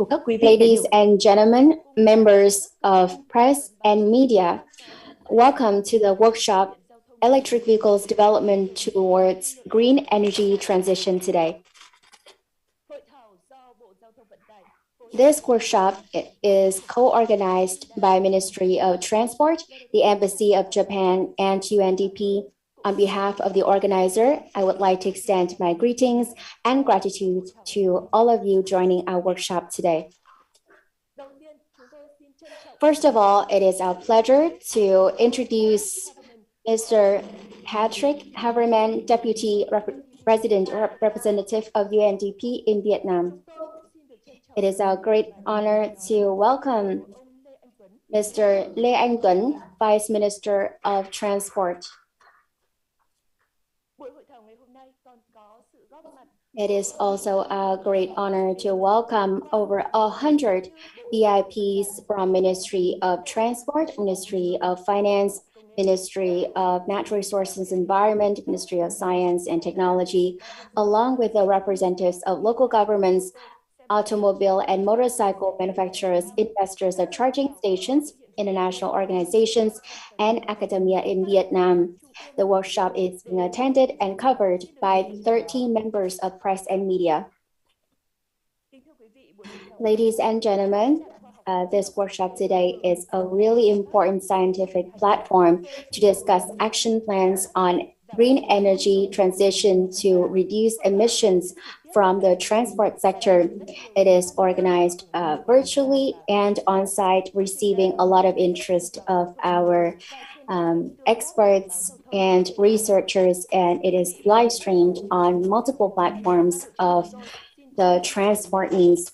của các quý vị. Ladies and gentlemen, members of press and media, welcome to the workshop Electric Vehicles Development Towards Green Energy Transition today. This workshop is co-organized by Ministry of Transport, the Embassy of Japan, and UNDP. On behalf of the organizer, I would like to extend my greetings and gratitude to all of you joining our workshop today. First of all, it is our pleasure to introduce Mr. Patrick Haverman, Deputy Representative of UNDP in Vietnam. It is our great honor to welcome Mr. Lê Anh Tuấn, Vice Minister of Transport. It is also a great honor to welcome over 100 VIPs from Ministry of Transport, Ministry of Finance, Ministry of Natural Resources and Environment, Ministry of Science and Technology, along with the representatives of local governments, automobile and motorcycle manufacturers, investors of charging stations, international organizations, and academia in Vietnam. The workshop is being attended and covered by 13 members of press and media. Ladies and gentlemen, this workshop today is a really important scientific platform to discuss action plans on green energy transition to reduce emissions from the transport sector. It is organized virtually and on-site, receiving a lot of interest of our experts and researchers, and it is live streamed on multiple platforms of the transport needs.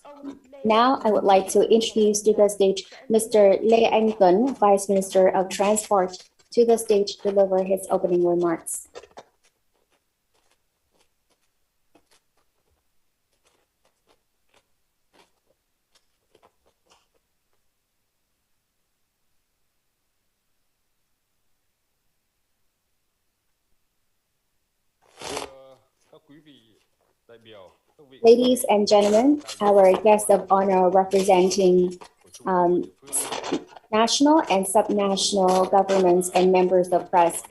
Now, I would like to introduce to the stage Mr. Lê Anh Tuấn, Vice Minister of Transport, to the stage to deliver his opening remarks. Ladies and gentlemen, our guests of honor representing national and subnational governments and members of press.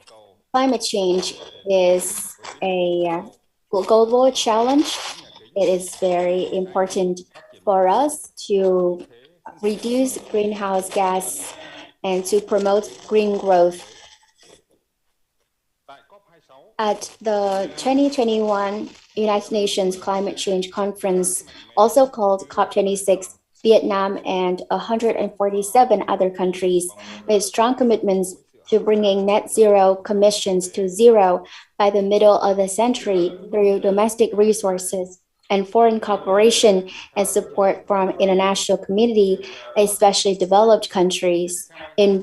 Climate change is a global challenge. It is very important for us to reduce greenhouse gas and to promote green growth. At the 2021 United Nations Climate Change Conference, also called COP26, Vietnam and 147 other countries made strong commitments to bringing net zero emissions to zero by the middle of the century through domestic resources and foreign cooperation and support from international community, especially developed countries, in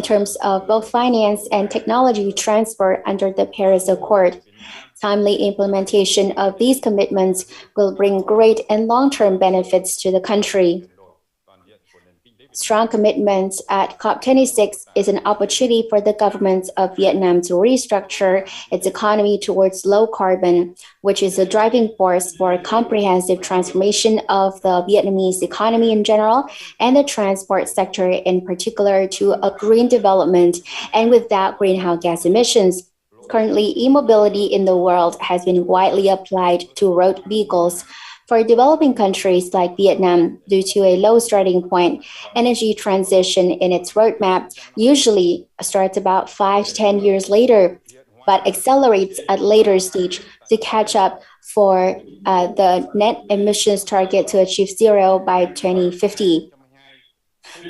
terms of both finance and technology transfer under the Paris Accord. Timely implementation of these commitments will bring great and long-term benefits to the country. Strong commitments at COP26 is an opportunity for the government of Vietnam to restructure its economy towards low carbon, which is a driving force for a comprehensive transformation of the Vietnamese economy in general and the transport sector in particular to a green development and without greenhouse gas emissions. Currently, e-mobility in the world has been widely applied to road vehicles. For developing countries like Vietnam, due to a low starting point, energy transition in its roadmap usually starts about 5 to 10 years later, but accelerates at later stage to catch up for the net emissions target to achieve zero by 2050.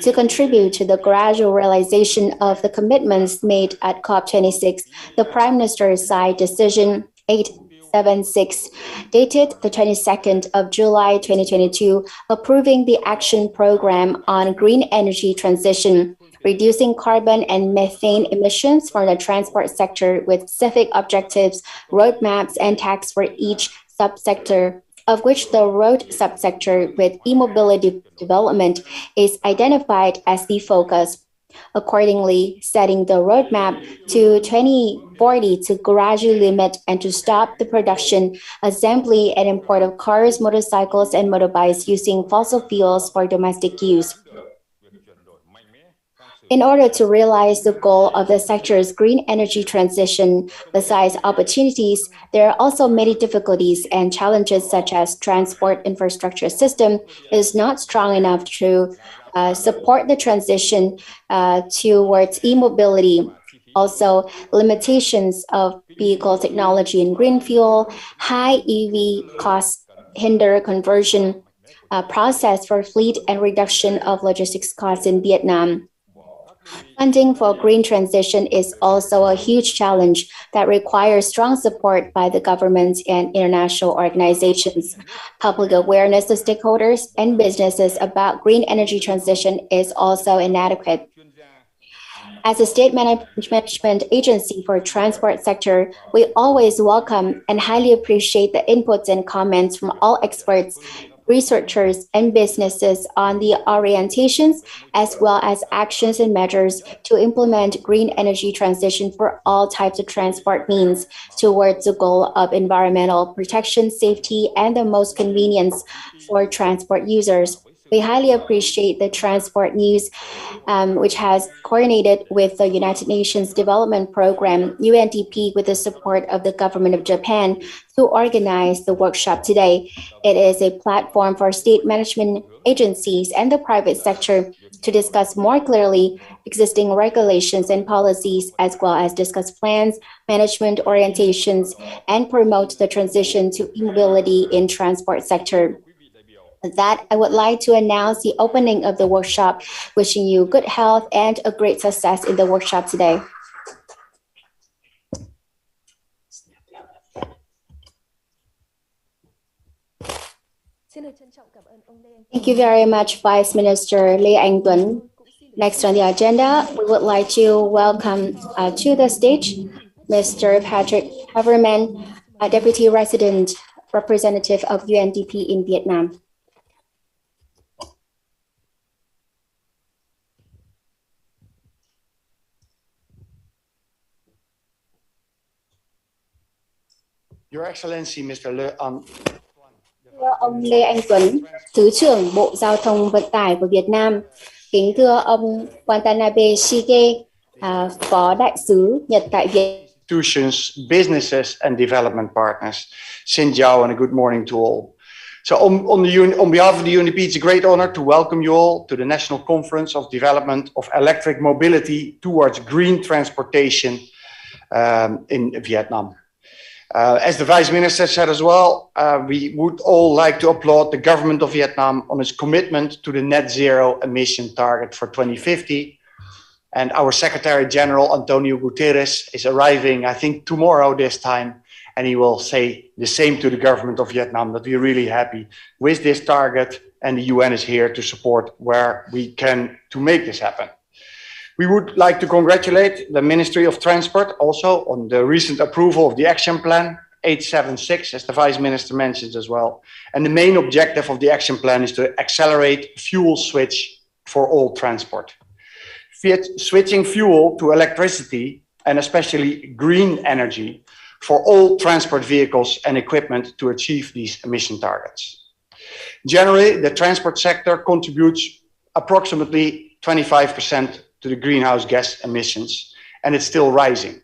To contribute to the gradual realization of the commitments made at COP26, the Prime Minister signed Decision 876, dated the 22nd of July 2022, approving the Action Program on Green Energy Transition, reducing carbon and methane emissions from the transport sector with specific objectives, roadmaps, and tasks for each subsector, of which the road subsector with e-mobility development is identified as the focus. Accordingly, setting the roadmap to 2040 to gradually limit and to stop the production, assembly, and import of cars, motorcycles, and motorbikes using fossil fuels for domestic use. In order to realize the goal of the sector's green energy transition, besides opportunities, there are also many difficulties and challenges such as transport infrastructure system is not strong enough to support the transition towards e-mobility. Also, limitations of vehicle technology and green fuel, high EV costs hinder conversion process for fleet and reduction of logistics costs in Vietnam. Funding for green transition is also a huge challenge that requires strong support by the government and international organizations. Public awareness of stakeholders and businesses about green energy transition is also inadequate. As a state management agency for transport sector, we always welcome and highly appreciate the inputs and comments from all experts, researchers, and businesses on the orientations as well as actions and measures to implement green energy transition for all types of transport means towards the goal of environmental protection, safety, and the most convenience for transport users. We highly appreciate the Transport News, which has coordinated with the United Nations Development Program, UNDP, with the support of the government of Japan to organize the workshop today. It is a platform for state management agencies and the private sector to discuss more clearly existing regulations and policies, as well as discuss plans, management orientations, and promote the transition to e-mobility in transport sector. With that, I would like to announce the opening of the workshop, wishing you good health and a great success in the workshop today. Thank you very much, Vice Minister Lê Anh Tuấn. Next on the agenda, we would like to welcome to the stage Mr. Patrick Haverman, Deputy Resident Representative of UNDP in Vietnam. Your Excellency, Mr. Le An. Thưa ông Lê Anh Tuấn, Thứ trưởng Bộ Giao thông Vận tải của Việt Nam. Kính thưa ông Watanabe Shige, Phó Đại sứ Nhật tại Việt. Institutions, businesses, and development partners. Xin chào and a good morning to all. So on behalf of the UNDP, it's a great honor to welcome you all to the National Conference of Development of Electric Mobility towards Green Transportation in Vietnam. As the Vice Minister said as well, we would all like to applaud the government of Vietnam on its commitment to the net zero emission target for 2050. And our Secretary General, Antonio Guterres, is arriving, I think, tomorrow this time, and he will say the same to the government of Vietnam, that we're really happy with this target, and the UN is here to support where we can to make this happen. We would like to congratulate the Ministry of Transport also on the recent approval of the Action Plan 876, as the Vice Minister mentioned as well. And the main objective of the Action Plan is to accelerate fuel switch for all transport. Switching fuel to electricity and especially green energy for all transport vehicles and equipment to achieve these emission targets. Generally, the transport sector contributes approximately 25% to the greenhouse gas emissions, and it's still rising.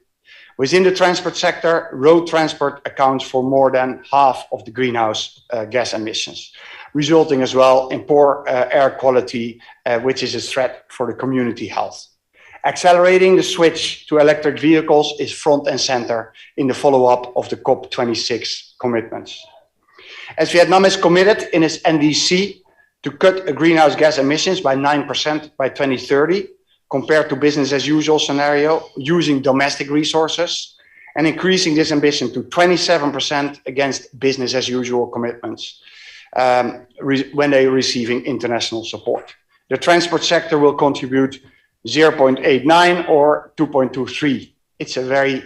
Within the transport sector, road transport accounts for more than half of the greenhouse gas emissions, resulting as well in poor air quality, which is a threat for the community health. Accelerating the switch to electric vehicles is front and center in the follow-up of the COP26 commitments. As Vietnam is committed in its NDC to cut greenhouse gas emissions by 9% by 2030, compared to business as usual scenario, using domestic resources, and increasing this ambition to 27% against business as usual commitments when they're receiving international support. The transport sector will contribute 0.89 or 2.23. It's a very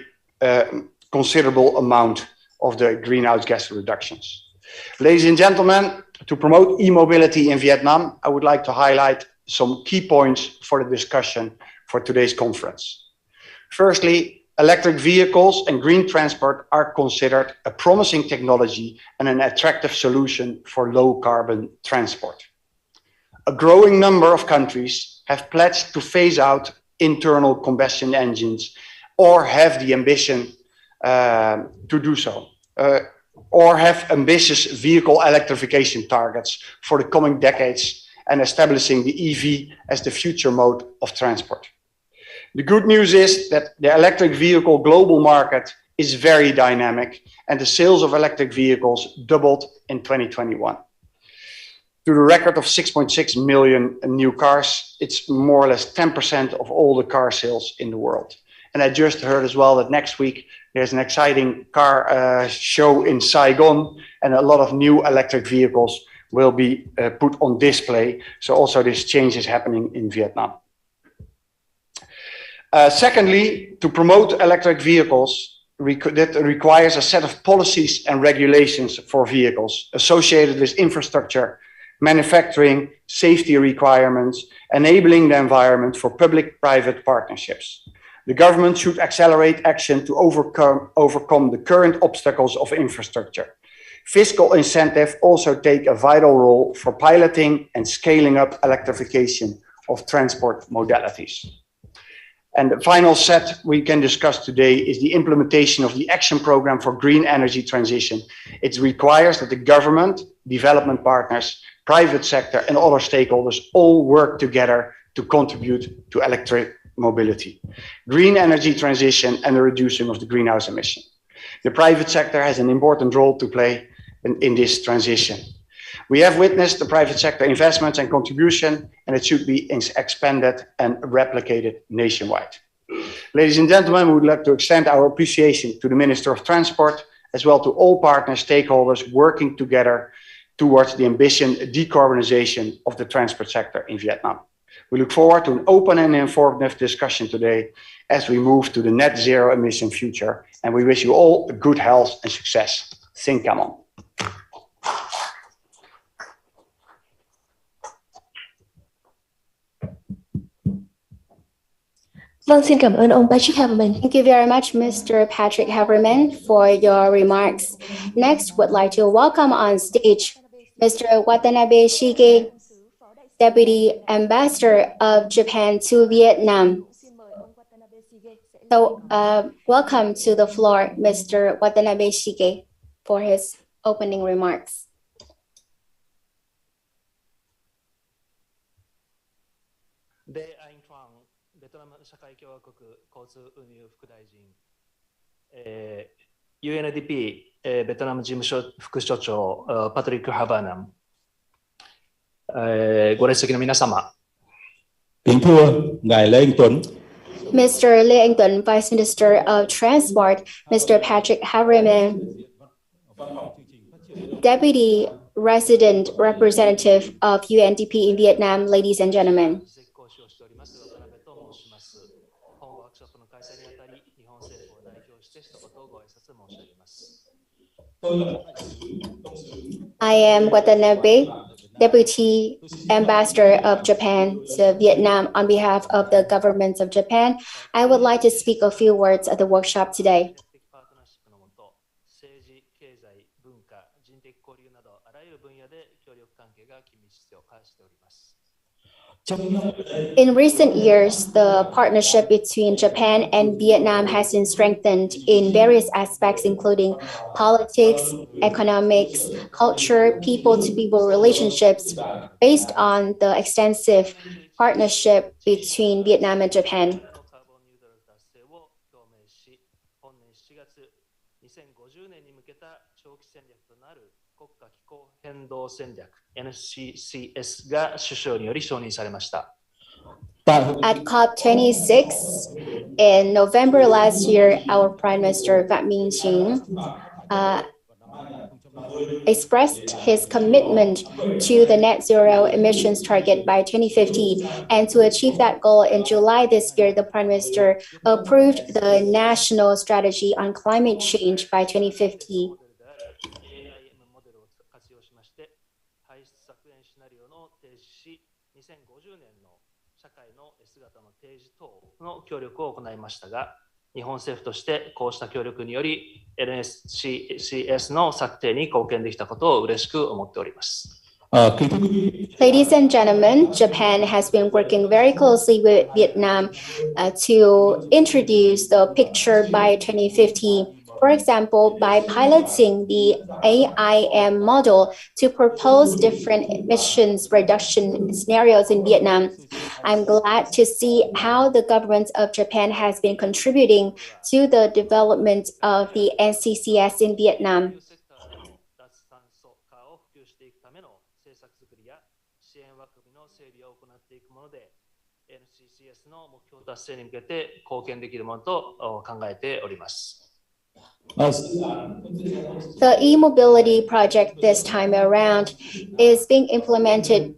considerable amount of the greenhouse gas reductions. Ladies and gentlemen, to promote e-mobility in Vietnam, I would like to highlight some key points for the discussion for today's conference. Firstly, electric vehicles and green transport are considered a promising technology and an attractive solution for low carbon transport. A growing number of countries have pledged to phase out internal combustion engines or have the ambition to do so, or have ambitious vehicle electrification targets for the coming decades and establishing the EV as the future mode of transport. The good news is that the electric vehicle global market is very dynamic and the sales of electric vehicles doubled in 2021. To the record of 6.6 million new cars, it's more or less 10% of all the car sales in the world. And I just heard as well that next week there's an exciting car show in Saigon, and a lot of new electric vehicles will be put on display. So also this change is happening in Vietnam. Secondly, to promote electric vehicles, that requires a set of policies and regulations for vehicles associated with infrastructure, manufacturing, safety requirements, enabling the environment for public-private partnerships. The government should accelerate action to overcome the current obstacles of infrastructure. Fiscal incentives also take a vital role for piloting and scaling up electrification of transport modalities. And the final set we can discuss today is the implementation of the action program for green energy transition. It requires that the government, development partners, private sector and other stakeholders all work together to contribute to electric mobility, green energy transition and the reducing of the greenhouse emission. The private sector has an important role to play in this transition. We have witnessed the private sector investments and contribution, and it should be expanded and replicated nationwide. Ladies and gentlemen, we would like to extend our appreciation to the Minister of Transport, as well to all partner stakeholders working together towards the ambition decarbonization of the transport sector in Vietnam. We look forward to an open and informative discussion today as we move to the net zero emission future, and we wish you all good health and success. Xin cảm ơn. Vâng, xin cảm ơn ông Patrick Haverman. Thank you very much, Mr. Patrick Haverman, for your remarks. Next, would like to welcome on stage Mr. Watanabe Shige, Deputy Ambassador of Japan to Vietnam. So, welcome to the floor, Mr. Watanabe Shige, for his opening remarks. UNDP ベトナム事務所副所長パトリック・ハバーナム、ご列席の皆様、 Kính thưa ngài Lê Anh Tuấn, Mr. Lê Anh Tuấn, Vice Minister of Transport, Mr. Patrick Haverman, Deputy Resident Representative of UNDP in Vietnam, ladies and gentlemen. I am Watanabe, Deputy Ambassador of Japan to Vietnam on behalf of the government of Japan. I would like to speak a few words at the workshop today. In recent years, the partnership between Japan and Vietnam has been strengthened in various aspects, including politics, economics, culture, people-to-people relationships, based on the extensive partnership between Vietnam and Japan. NCCS が首相により承認されました。 At COP26 in November last year, our Prime Minister Phạm Minh Chính expressed his commitment to the net zero emissions target by 2050. And to achieve that goal, in July this year, the Prime Minister approved the National Strategy on Climate Change by 2050. 2050年の社会の姿の提示等の協力を行いましたが、日本政府としてこうした協力により NSCS の策定に貢献できたことを嬉しく思っております。Kính thưa quý vị, Ladies and gentlemen, Japan has been working very closely with Vietnam to introduce the picture by 2050. For example, by piloting the AIM model to propose different emissions reduction scenarios in Vietnam. I'm glad to see how the government of Japan has been contributing to the development of the NCCS in Vietnam. 脱炭素化を普及していくための政策作りや支援枠組みの整備を行っていくもので、NCCS の目標達成に向けて貢献できるものと考えております。The e-mobility project this time around is being implemented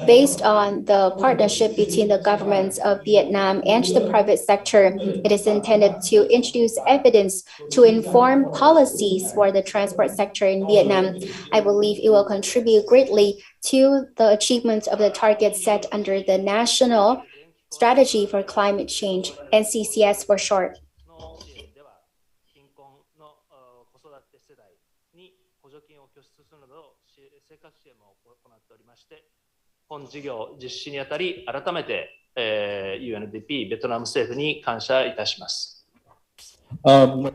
based on the partnership between the governments of Vietnam and the private sector. It is intended to introduce evidence to inform policies for the transport sector in Vietnam. I believe it will contribute greatly to the achievement of the targets set under the National Strategy for Climate Change, NCCS for short. 子育て世代に補助金を拠出するなど生活支援も行っておりまして、本事業実施にあたり改めて、UNDP ベトナム政府に感謝いたします。In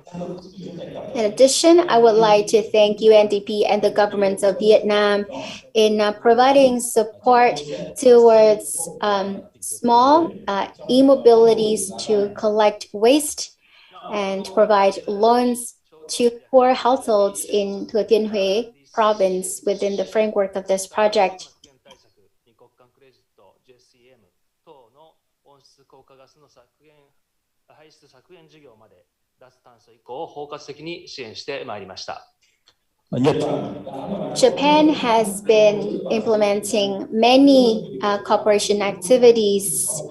addition, I would like to thank UNDP and the government of Vietnam in providing support towards small e-mobilities to collect waste and provide loans to poor households in Thừa Thiên Huế province within the framework of this project. Japan has been implementing many cooperation activities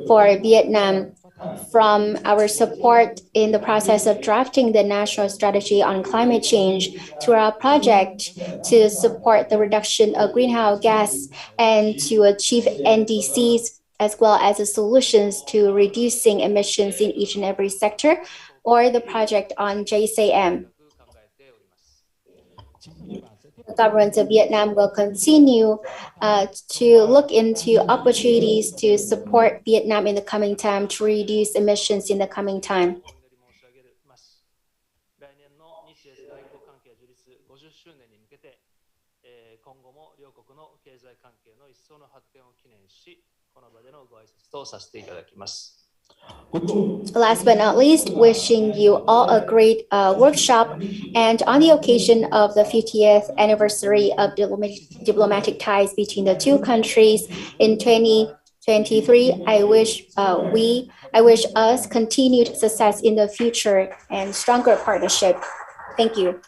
for Vietnam, from our support in the process of drafting the National Strategy on Climate Change to our project to support the reduction of greenhouse gas and to achieve NDCs, as well as the solutions to reducing emissions in each and every sector, or the project on JSAM. The government of Vietnam will continue to look into opportunities to support Vietnam in the coming time to reduce emissions in the coming time. Last but not least, wishing you all a great workshop, and on the occasion of the 50th anniversary of diplomatic ties between the two countries in 2023, I wish us continued success in the future and stronger partnership. Thank you.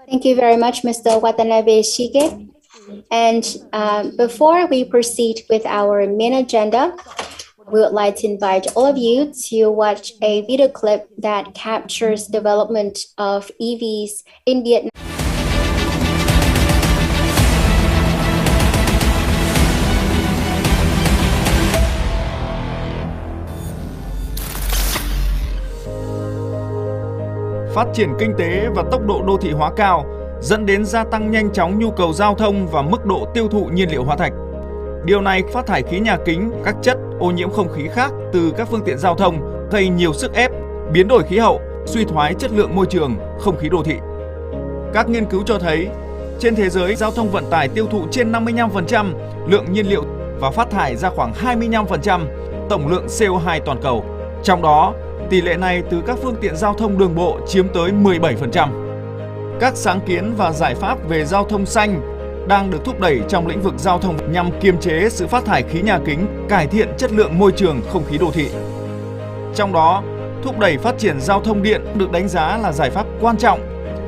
Thank you very much, Mr. Watanabe Shige. And before we proceed with our main agenda, we would like to invite all of you to watch a video clip that captures development of EVs in Vietnam. Phát triển kinh tế và tốc độ đô thị hóa cao dẫn đến gia tăng nhanh chóng nhu cầu giao thông và mức độ tiêu thụ nhiên liệu hóa thạch. Điều này phát thải khí nhà kính, các chất ô nhiễm không khí khác từ các phương tiện giao thông, gây nhiều sức ép, biến đổi khí hậu, suy thoái chất lượng môi trường, không khí đô thị. Các nghiên cứu cho thấy, trên thế giới giao thông vận tải tiêu thụ trên 55% lượng nhiên liệu và phát thải ra khoảng 25% tổng lượng CO2 toàn cầu. Trong đó, tỷ lệ này từ các phương tiện giao thông đường bộ chiếm tới 17%. Các sáng kiến và giải pháp về giao thông xanh đang được thúc đẩy trong lĩnh vực giao thông nhằm kiềm chế sự phát thải khí nhà kính, cải thiện chất lượng môi trường không khí đô thị. Trong đó, thúc đẩy phát triển giao thông điện được đánh giá là giải pháp quan trọng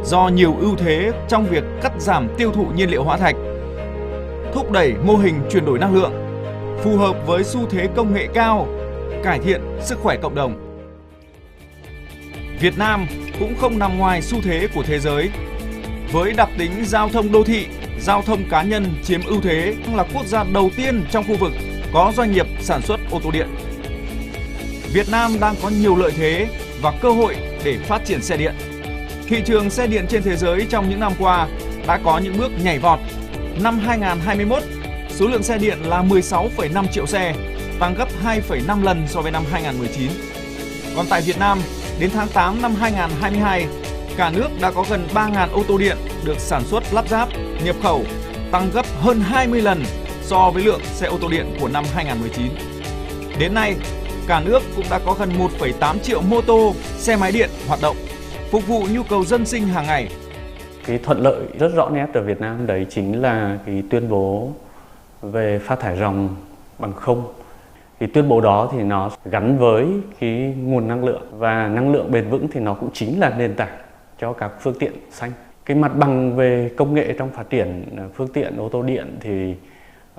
do nhiều ưu thế trong việc cắt giảm tiêu thụ nhiên liệu hóa thạch, thúc đẩy mô hình chuyển đổi năng lượng, phù hợp với xu thế công nghệ cao, cải thiện sức khỏe cộng đồng. Việt Nam cũng không nằm ngoài xu thế của thế giới. Với đặc tính giao thông đô thị, giao thông cá nhân chiếm ưu thế, là quốc gia đầu tiên trong khu vực có doanh nghiệp sản xuất ô tô điện. Việt Nam đang có nhiều lợi thế và cơ hội để phát triển xe điện. Thị trường xe điện trên thế giới trong những năm qua đã có những bước nhảy vọt. Năm 2021, số lượng xe điện là 16,5 triệu xe, tăng gấp 2,5 lần so với năm 2019. Còn tại Việt Nam, đến tháng 8 năm 2022, cả nước đã có gần 3.000 ô tô điện được sản xuất lắp ráp, nhập khẩu, tăng gấp hơn 20 lần so với lượng xe ô tô điện của năm 2019. Đến nay, cả nước cũng đã có gần 1,8 triệu mô tô, xe máy điện hoạt động, phục vụ nhu cầu dân sinh hàng ngày. Cái thuận lợi rất rõ nét ở Việt Nam đấy chính là cái tuyên bố về phát thải ròng bằng không. Cái tuyên bố đó thì nó gắn với cái nguồn năng lượng, và năng lượng bền vững thì nó cũng chính là nền tảng cho các phương tiện xanh. Cái mặt bằng về công nghệ trong phát triển phương tiện ô tô điện thì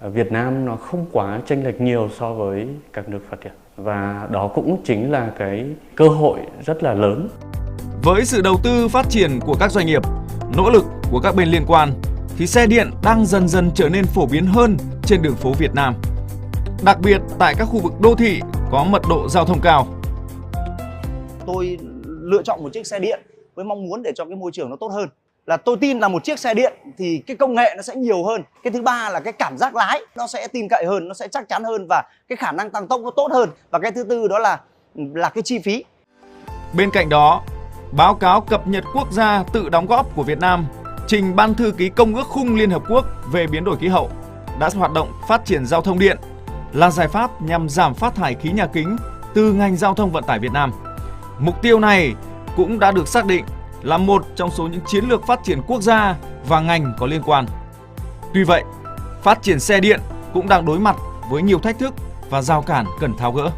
Việt Nam nó không quá chênh lệch nhiều so với các nước phát triển, và đó cũng chính là cái cơ hội rất là lớn. Với sự đầu tư phát triển của các doanh nghiệp, nỗ lực của các bên liên quan, thì xe điện đang dần dần trở nên phổ biến hơn trên đường phố Việt Nam. Đặc biệt tại các khu vực đô thị có mật độ giao thông cao. Tôi lựa chọn một chiếc xe điện với mong muốn để cho cái môi trường nó tốt hơn. Là tôi tin là một chiếc xe điện thì cái công nghệ nó sẽ nhiều hơn. Cái thứ ba là cái cảm giác lái nó sẽ tin cậy hơn, nó sẽ chắc chắn hơn, và cái khả năng tăng tốc nó tốt hơn. Và cái thứ tư đó là cái chi phí. Bên cạnh đó, báo cáo cập nhật quốc gia tự đóng góp của Việt Nam trình Ban Thư ký Công ước Khung Liên Hợp Quốc về biến đổi khí hậu đã hoạt động phát triển giao thông điện là giải pháp nhằm giảm phát thải khí nhà kính từ ngành giao thông vận tải Việt Nam. Mục tiêu này cũng đã được xác định là một trong số những chiến lược phát triển quốc gia và ngành có liên quan. Tuy vậy, phát triển xe điện cũng đang đối mặt với nhiều thách thức và rào cản cần tháo gỡ.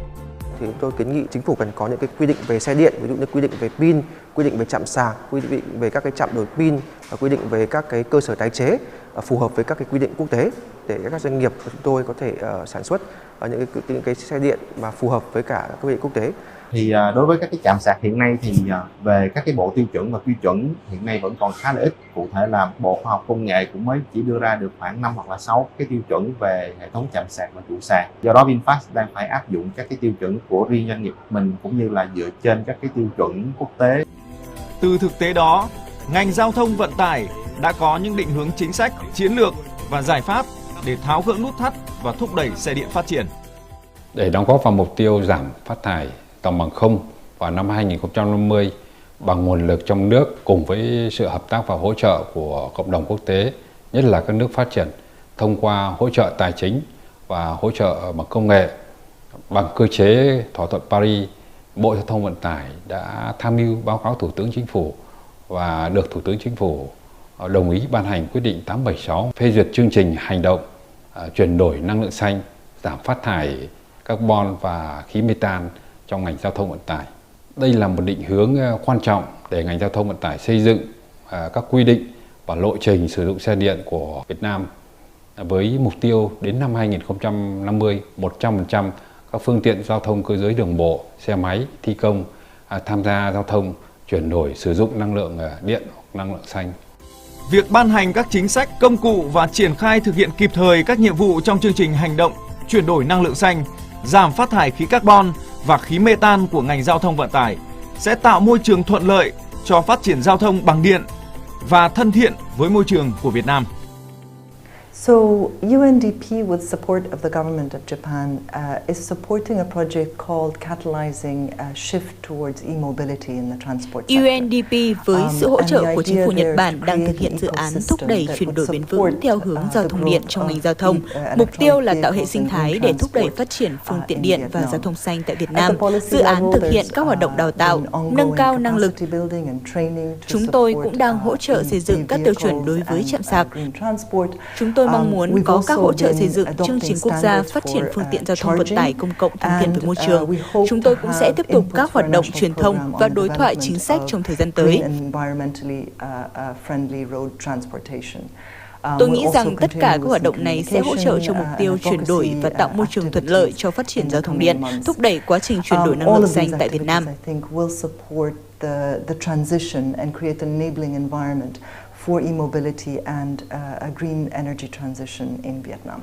Thì tôi kiến nghị chính phủ cần có những cái quy định về xe điện, ví dụ như quy định về pin, quy định về trạm sạc, quy định về các cái trạm đổi pin, và quy định về các cái cơ sở tái chế phù hợp với các cái quy định quốc tế, để các doanh nghiệp của chúng tôi có thể sản xuất những cái xe điện mà phù hợp với cả các quy định quốc tế. Thì đối với các cái trạm sạc hiện nay thì về các cái bộ tiêu chuẩn và quy chuẩn hiện nay vẫn còn khá là ít. Cụ thể là Bộ Khoa học Công nghệ cũng mới chỉ đưa ra được khoảng 5 hoặc là 6 cái tiêu chuẩn về hệ thống trạm sạc và trụ sạc. Do đó VinFast đang phải áp dụng các cái tiêu chuẩn của riêng doanh nghiệp mình, cũng như là dựa trên các cái tiêu chuẩn quốc tế. Từ thực tế đó, ngành giao thông vận tải đã có những định hướng chính sách, chiến lược và giải pháp để tháo gỡ nút thắt và thúc đẩy xe điện phát triển. Để đóng góp vào mục tiêu giảm phát thải tòng bằng không vào năm 2050 bằng nguồn lực trong nước cùng với sự hợp tác và hỗ trợ của cộng đồng quốc tế, nhất là các nước phát triển, thông qua hỗ trợ tài chính và hỗ trợ bằng công nghệ. Bằng cơ chế thỏa thuận Paris, Bộ Giao thông Vận tải đã tham mưu báo cáo Thủ tướng Chính phủ và được Thủ tướng Chính phủ đồng ý ban hành quyết định 876 phê duyệt chương trình hành động chuyển đổi năng lượng xanh, giảm phát thải carbon và khí metan trong ngành giao thông vận tải. Đây là một định hướng quan trọng để ngành giao thông vận tải xây dựng các quy định và lộ trình sử dụng xe điện của Việt Nam với mục tiêu đến năm 2050, 100% các phương tiện giao thông cơ giới đường bộ, xe máy, thi công tham gia giao thông chuyển đổi sử dụng năng lượng điện hoặc năng lượng xanh. Việc ban hành các chính sách, công cụ và triển khai thực hiện kịp thời các nhiệm vụ trong chương trình hành động chuyển đổi năng lượng xanh, giảm phát thải khí carbon và khí metan của ngành giao thông vận tải sẽ tạo môi trường thuận lợi cho phát triển giao thông bằng điện và thân thiện với môi trường của Việt Nam. So UNDP, with support of the government of Japan, is supporting a project called Catalyzing a Shift Towards E-Mobility in the Transport sector. UNDP với sự hỗ trợ của chính phủ Nhật Bản đang thực hiện dự án thúc đẩy chuyển đổi bền vững theo hướng giao thông điện trong ngành giao thông. Mục tiêu là tạo hệ sinh thái để thúc đẩy phát triển phương tiện điện và giao thông xanh tại Việt Nam. Dự án thực hiện các hoạt động đào tạo, nâng cao năng lực. Chúng tôi cũng đang hỗ trợ xây dựng các tiêu chuẩn đối với trạm sạc. Chúng tôi mong muốn có các hỗ trợ xây dựng chương trình quốc gia phát triển phương tiện giao thông vận tải công cộng thân thiện với môi trường. Chúng tôi cũng sẽ tiếp tục các hoạt động truyền thông và đối thoại chính sách trong thời gian tới. Tôi nghĩ rằng tất cả các hoạt động này sẽ hỗ trợ cho mục tiêu chuyển đổi và tạo môi trường thuận lợi cho phát triển giao thông điện, thúc đẩy quá trình chuyển đổi năng lượng xanh tại Việt Nam. the transition and create an enabling environment for e-mobility and a green energy transition in Vietnam.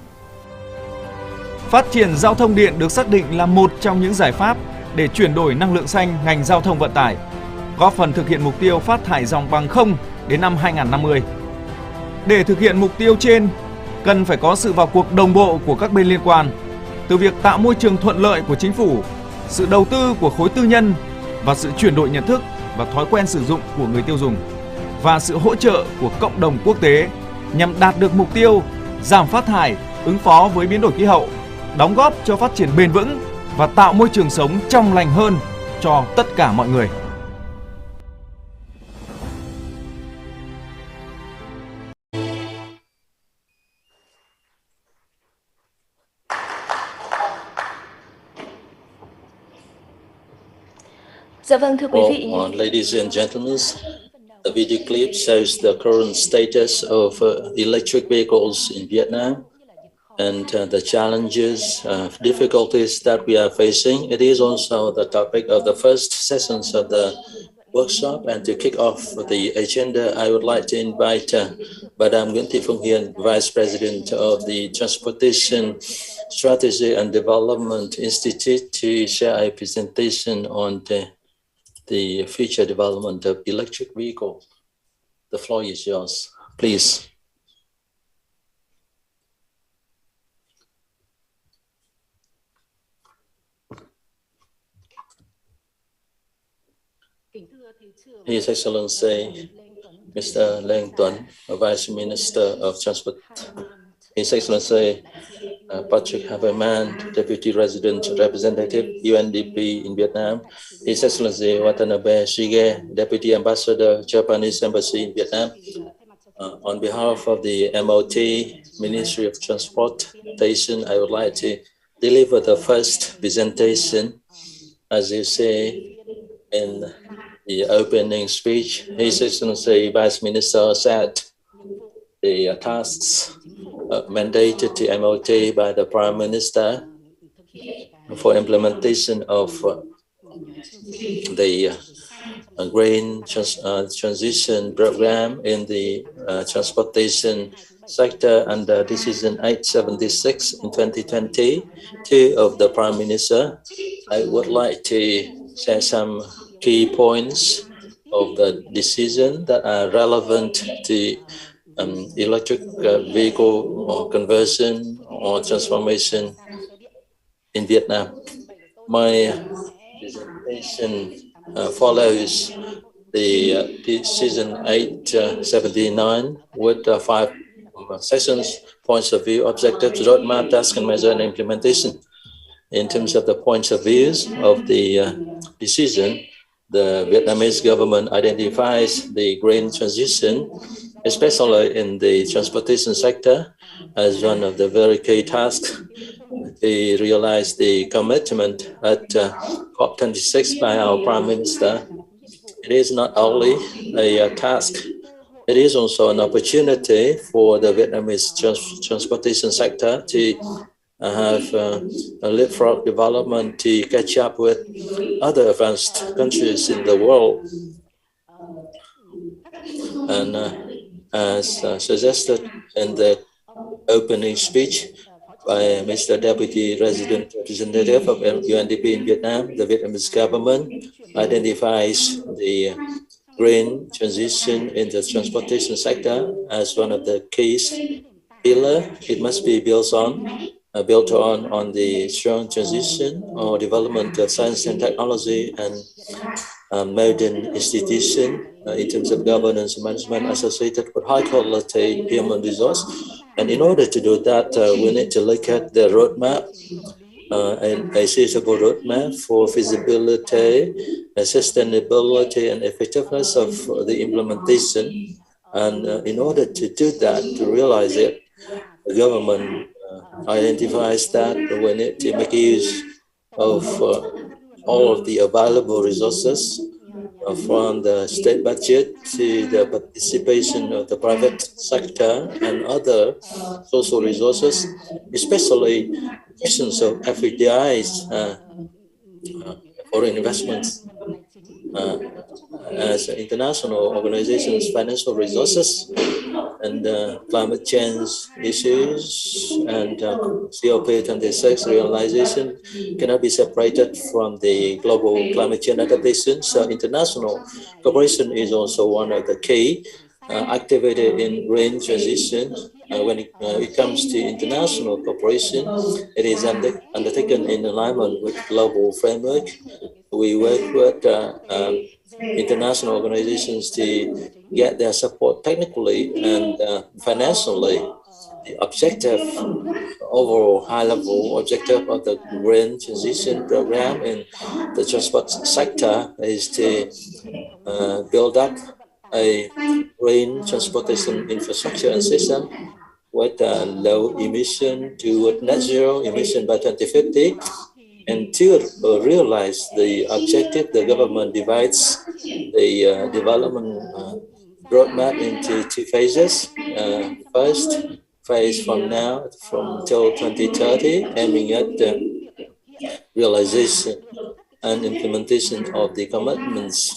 Phát triển giao thông điện được xác định là một trong những giải pháp để chuyển đổi năng lượng xanh ngành giao thông vận tải, góp phần thực hiện mục tiêu phát thải ròng bằng không đến năm 2050. Để thực hiện mục tiêu trên, cần phải có sự vào cuộc đồng bộ của các bên liên quan, từ việc tạo môi trường thuận lợi của chính phủ, sự đầu tư của khối tư nhân và sự chuyển đổi nhận thức và thói quen sử dụng của người tiêu dùng, và sự hỗ trợ của cộng đồng quốc tế nhằm đạt được mục tiêu giảm phát thải, ứng phó với biến đổi khí hậu, đóng góp cho phát triển bền vững và tạo môi trường sống trong lành hơn cho tất cả mọi người. Dạ vâng, thưa quý vị. Ladies and gentlemen, the video clip shows the current status of electric vehicles in Vietnam and the challenges, difficulties that we are facing. It is also the topic of the first sessions of the workshop. And to kick off the agenda, I would like to invite Madam Nguyễn Thị Phương Hiền, Vice President of the Transportation Strategy and Development Institute, to share a presentation on the future development of electric vehicles. The floor is yours, please. His Excellency Mr. Lê Tuấn, Vice Minister of Transport, His Excellency Patrick Haberman, Deputy Resident Representative, UNDP in Vietnam, His Excellency Watanabe Shige, Deputy Ambassador, Japanese Embassy in Vietnam. On behalf of the MOT, Ministry of Transportation, I would like to deliver the first presentation. As you say in the opening speech, His Excellency Vice Minister said the tasks mandated to MOT by the Prime Minister for implementation of the green transition program in the transportation sector under Decision 876 in 2022 of the Prime Minister. I would like to share some key points of the decision that are relevant to electric vehicle or conversion or transformation in Vietnam. My presentation follows the Decision 879 with 5 sessions, points of view, objectives, roadmap, task and measure, and implementation. In terms of the points of views of the decision, the Vietnamese government identifies the green transition, especially in the transportation sector, as one of the very key tasks to realize the commitment at COP26 by our Prime Minister. It is not only a task, it is also an opportunity for the Vietnamese transportation sector to have a leapfrog development to catch up with other advanced countries in the world. And as suggested in the opening speech by Mr. Deputy Resident Representative of UNDP in Vietnam, the Vietnamese government identifies the green transition in the transportation sector as one of the key pillars. It must be built on the strong transition or development of science and technology and modern institution in terms of governance and management associated with high quality human resource. And in order to do that, we need to look at the roadmap and a suitable roadmap for feasibility, sustainability, and effectiveness of the implementation. And in order to do that, to realize it, the government identifies that we need to make use of all of the available resources from the state budget to the participation of the private sector and other social resources, especially questions of FDIs, foreign investments. as international organizations' financial resources and climate change issues and COP26 realization cannot be separated from the global climate change adaptation. So international cooperation is also one of the key activity in green transition. When it comes to international cooperation, it is undertaken in alignment with global framework. We work with international organizations to get their support technically and financially. The objective, overall high-level objective of the green transition program in the transport sector is to build up a green transportation infrastructure and system with low emission to net zero emission by 2050. And to realize the objective, the government divides the development roadmap into two phases. First phase from now till 2030, aiming at the realization and implementation of the commitments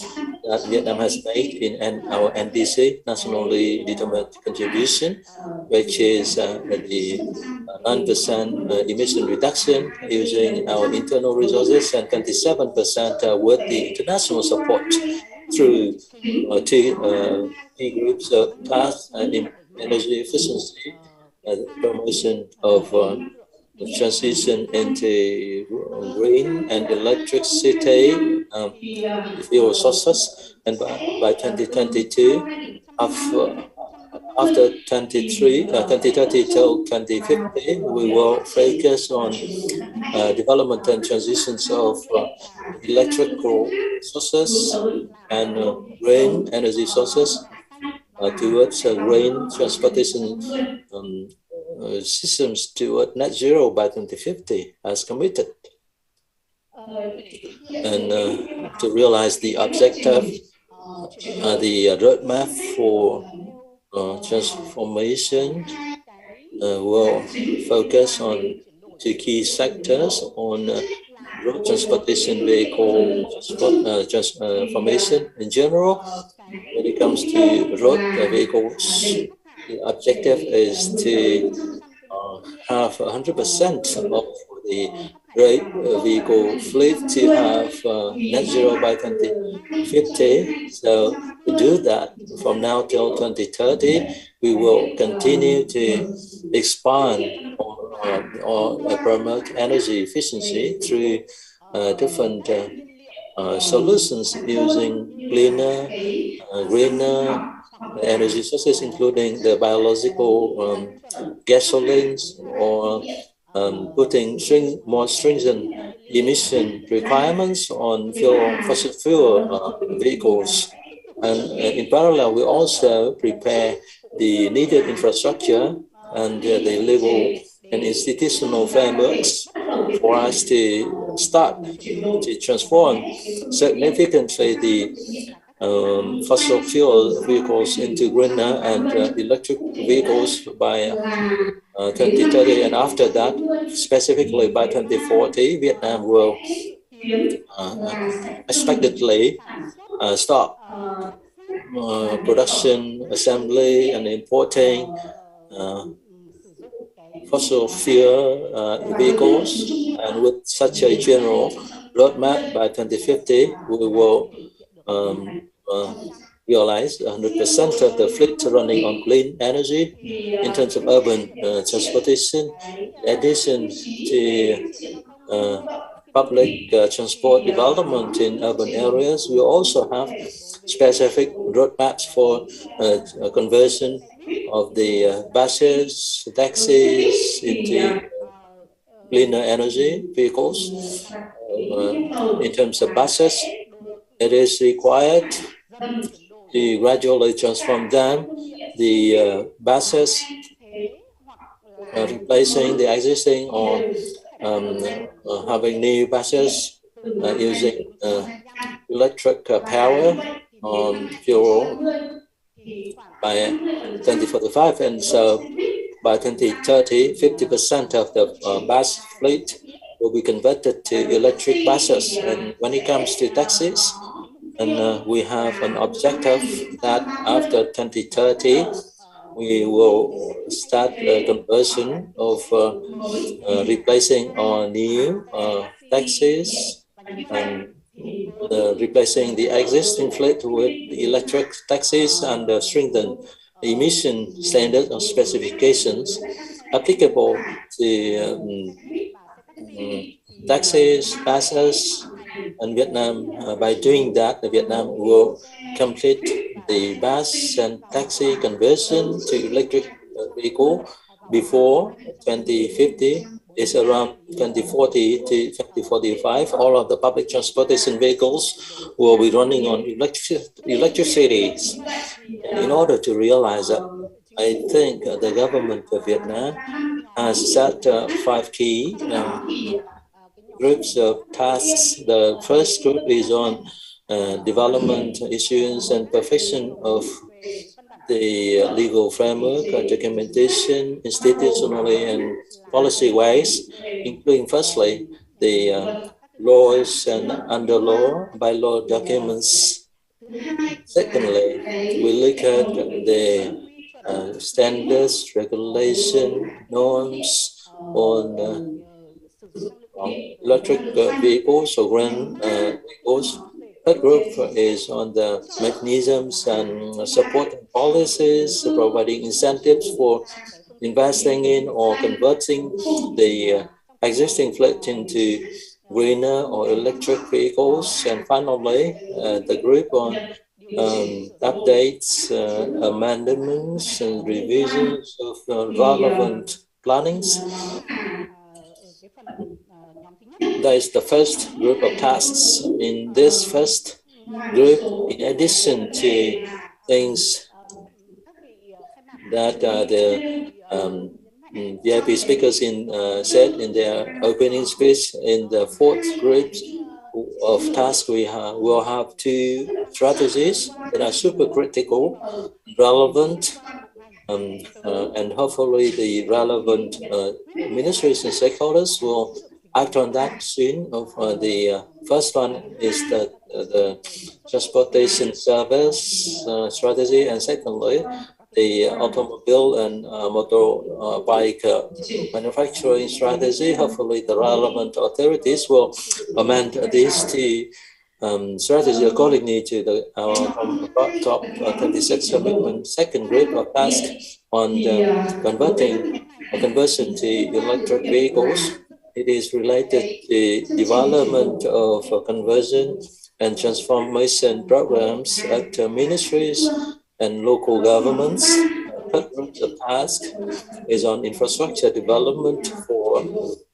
that Vietnam has made in our NDC, Nationally Determined Contribution, which is the 9% emission reduction using our internal resources and 27% with the international support through two key groups of tasks in energy efficiency, promotion of transition into green and electricity fuel sources, and by 2022, after 2030 till 2050, we will focus on development and transitions of electrical sources and green energy sources towards green transportation systems toward net zero by 2050 as committed. And to realize the objective, the roadmap for transformation will focus on two key sectors on road transportation vehicle transformation in general. When it comes to road vehicles, the objective is to have 100% of the road vehicle fleet to have net zero by 2050. So to do that, from now till 2030, we will continue to expand or promote energy efficiency through different solutions using cleaner, greener energy sources, including the biological gasolines, or putting more stringent emission requirements on fossil fuel vehicles. And in parallel, we also prepare the needed infrastructure and the legal and institutional frameworks for us to start to transform significantly the fossil fuel vehicles into greener and electric vehicles by 2030, and after that, specifically by 2040, Vietnam will expectedly start production, assembly, and importing fossil fuel vehicles. And with such a general roadmap, by 2050, we will realize 100% of the fleet running on clean energy. In terms of urban transportation, in addition to public transport development in urban areas, we also have specific roadmaps for conversion of the buses, taxis into cleaner energy vehicles. In terms of buses, it is required to gradually transform them, the buses, replacing the existing or having new buses using electric power on fuel by 2045. And so by 2030, 50% of the bus fleet will be converted to electric buses. And when it comes to taxis, And we have an objective that after 2030, we will start a conversion of replacing our new taxis and replacing the existing fleet with electric taxis and strengthen the emission standards or specifications applicable to taxis, buses in Vietnam. By doing that, Vietnam will complete the bus and taxi conversion to electric vehicle before 2050. It's around 2040 to 2045. All of the public transportation vehicles will be running on electricity. In order to realize that, I think the government of Vietnam has set 5 key groups of tasks. The first group is on development issues and perfection of the legal framework, documentation, institutionally and policy-wise, including firstly the laws and under law, by law documents. Secondly, we look at the standards, regulation, norms on electric vehicles or green vehicles. Third group is on the mechanisms and supporting policies, providing incentives for investing in or converting the existing fleet into greener or electric vehicles. And finally, the group on updates, amendments and revisions of relevant plannings. That is the first group of tasks. In this first group, in addition to things that the VIP speakers said in their opening speech, in the fourth group of tasks, we will have 2 strategies that are super critical, relevant, and hopefully the relevant ministries and stakeholders will act on that soon. The first one is the transportation service strategy, and secondly, the automobile and motorbike manufacturing strategy. Hopefully, the relevant authorities will amend these 2 strategies accordingly to our top 26 commitment. Second group of tasks on the conversion to electric vehicles. It is related to development of conversion and transformation programs at ministries and local governments. Third group of tasks is on infrastructure development for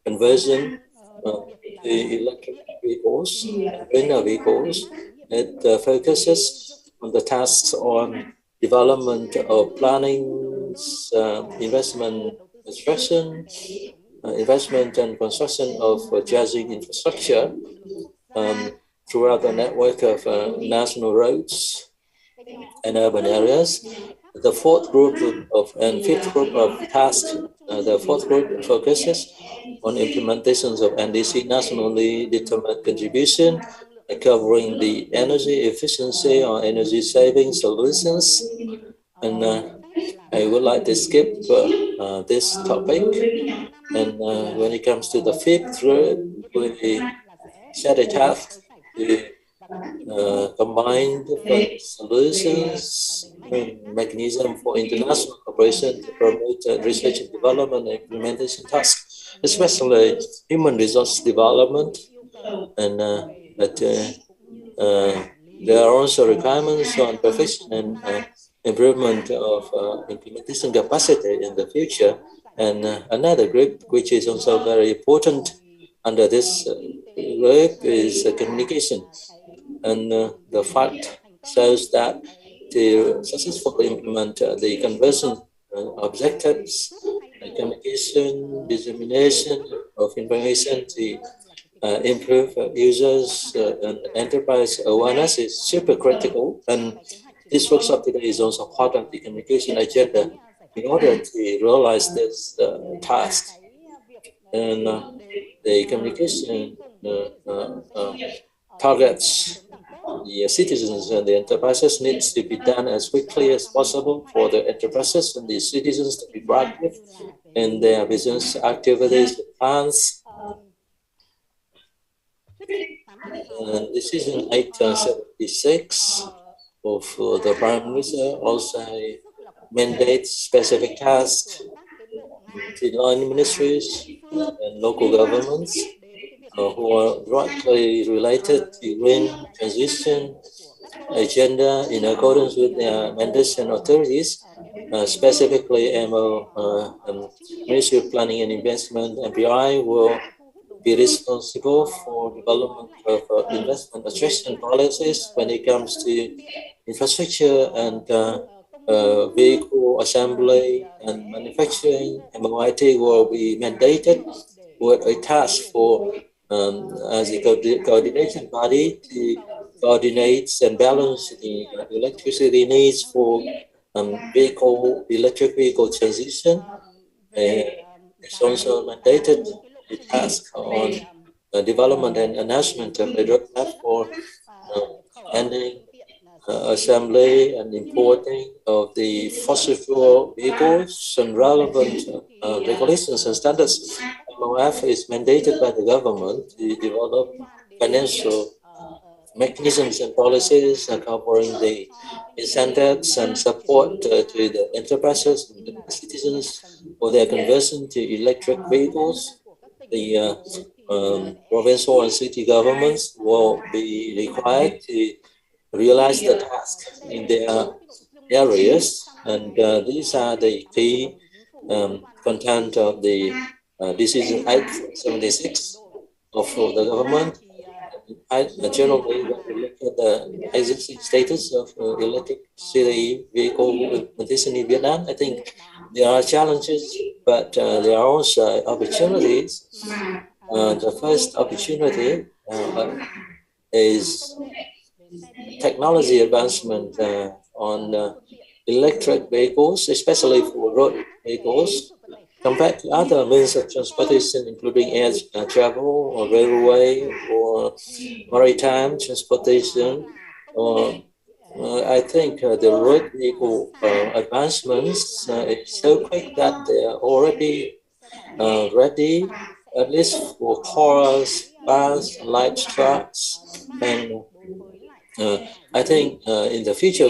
conversion to electric vehicles, greener vehicles. It focuses on the tasks on development of planning, investment and construction of charging infrastructure throughout the network of national roads and urban areas. The fourth group and fifth group of tasks, the fourth group focuses on implementations of NDC, nationally determined contribution, covering the energy efficiency or energy saving solutions. And I would like to skip this topic. And when it comes to the fifth group, we set a task to combine different solutions and mechanism for international cooperation to promote research and development and implementation tasks, especially human resource development. And but there are also requirements on perfection and improvement of implementation capacity in the future. And another group which is also very important under this group is communication. And the fact shows that to successfully implement the conversion objectives, communication, dissemination of information to improve users and enterprise awareness is super critical. And this workshop today is also part of the communication agenda in order to realize this task. And the communication targets the citizens and the enterprises needs to be done as quickly as possible for the enterprises and the citizens to be proactive in their business activities plans. Decision 876 of the Prime Minister also mandates specific tasks to line ministries and local governments who are directly related to green transition agenda in accordance with their mandates and authorities, specifically Ministry of Planning and Investment, MPI, will be responsible for development of investment attraction policies when it comes to infrastructure and vehicle assembly and manufacturing. MOIT will be mandated with a task for as a coordination body to coordinate and balance the electricity needs for electric vehicle transition. It's also mandated a task on development and enhancement of the roadmap for ending assembly and importing of the fossil fuel vehicles and relevant regulations and standards. MOF is mandated by the government to develop financial mechanisms and policies covering the incentives and support to the enterprises and the citizens for their conversion to electric vehicles. The provincial and city governments will be required to realize the task in their areas, and these are the key content of the Decision 876 of the government. Generally, when we look at the existing status of electric city vehicle implementation in Vietnam, I think there are challenges, but there are also opportunities. The first opportunity is technology advancement on electric vehicles, especially for road vehicles, compared to other means of transportation, including air travel or railway or maritime transportation. I think the road vehicle advancements is so quick that they are already ready, at least for cars, bus, light trucks, and I think in the future,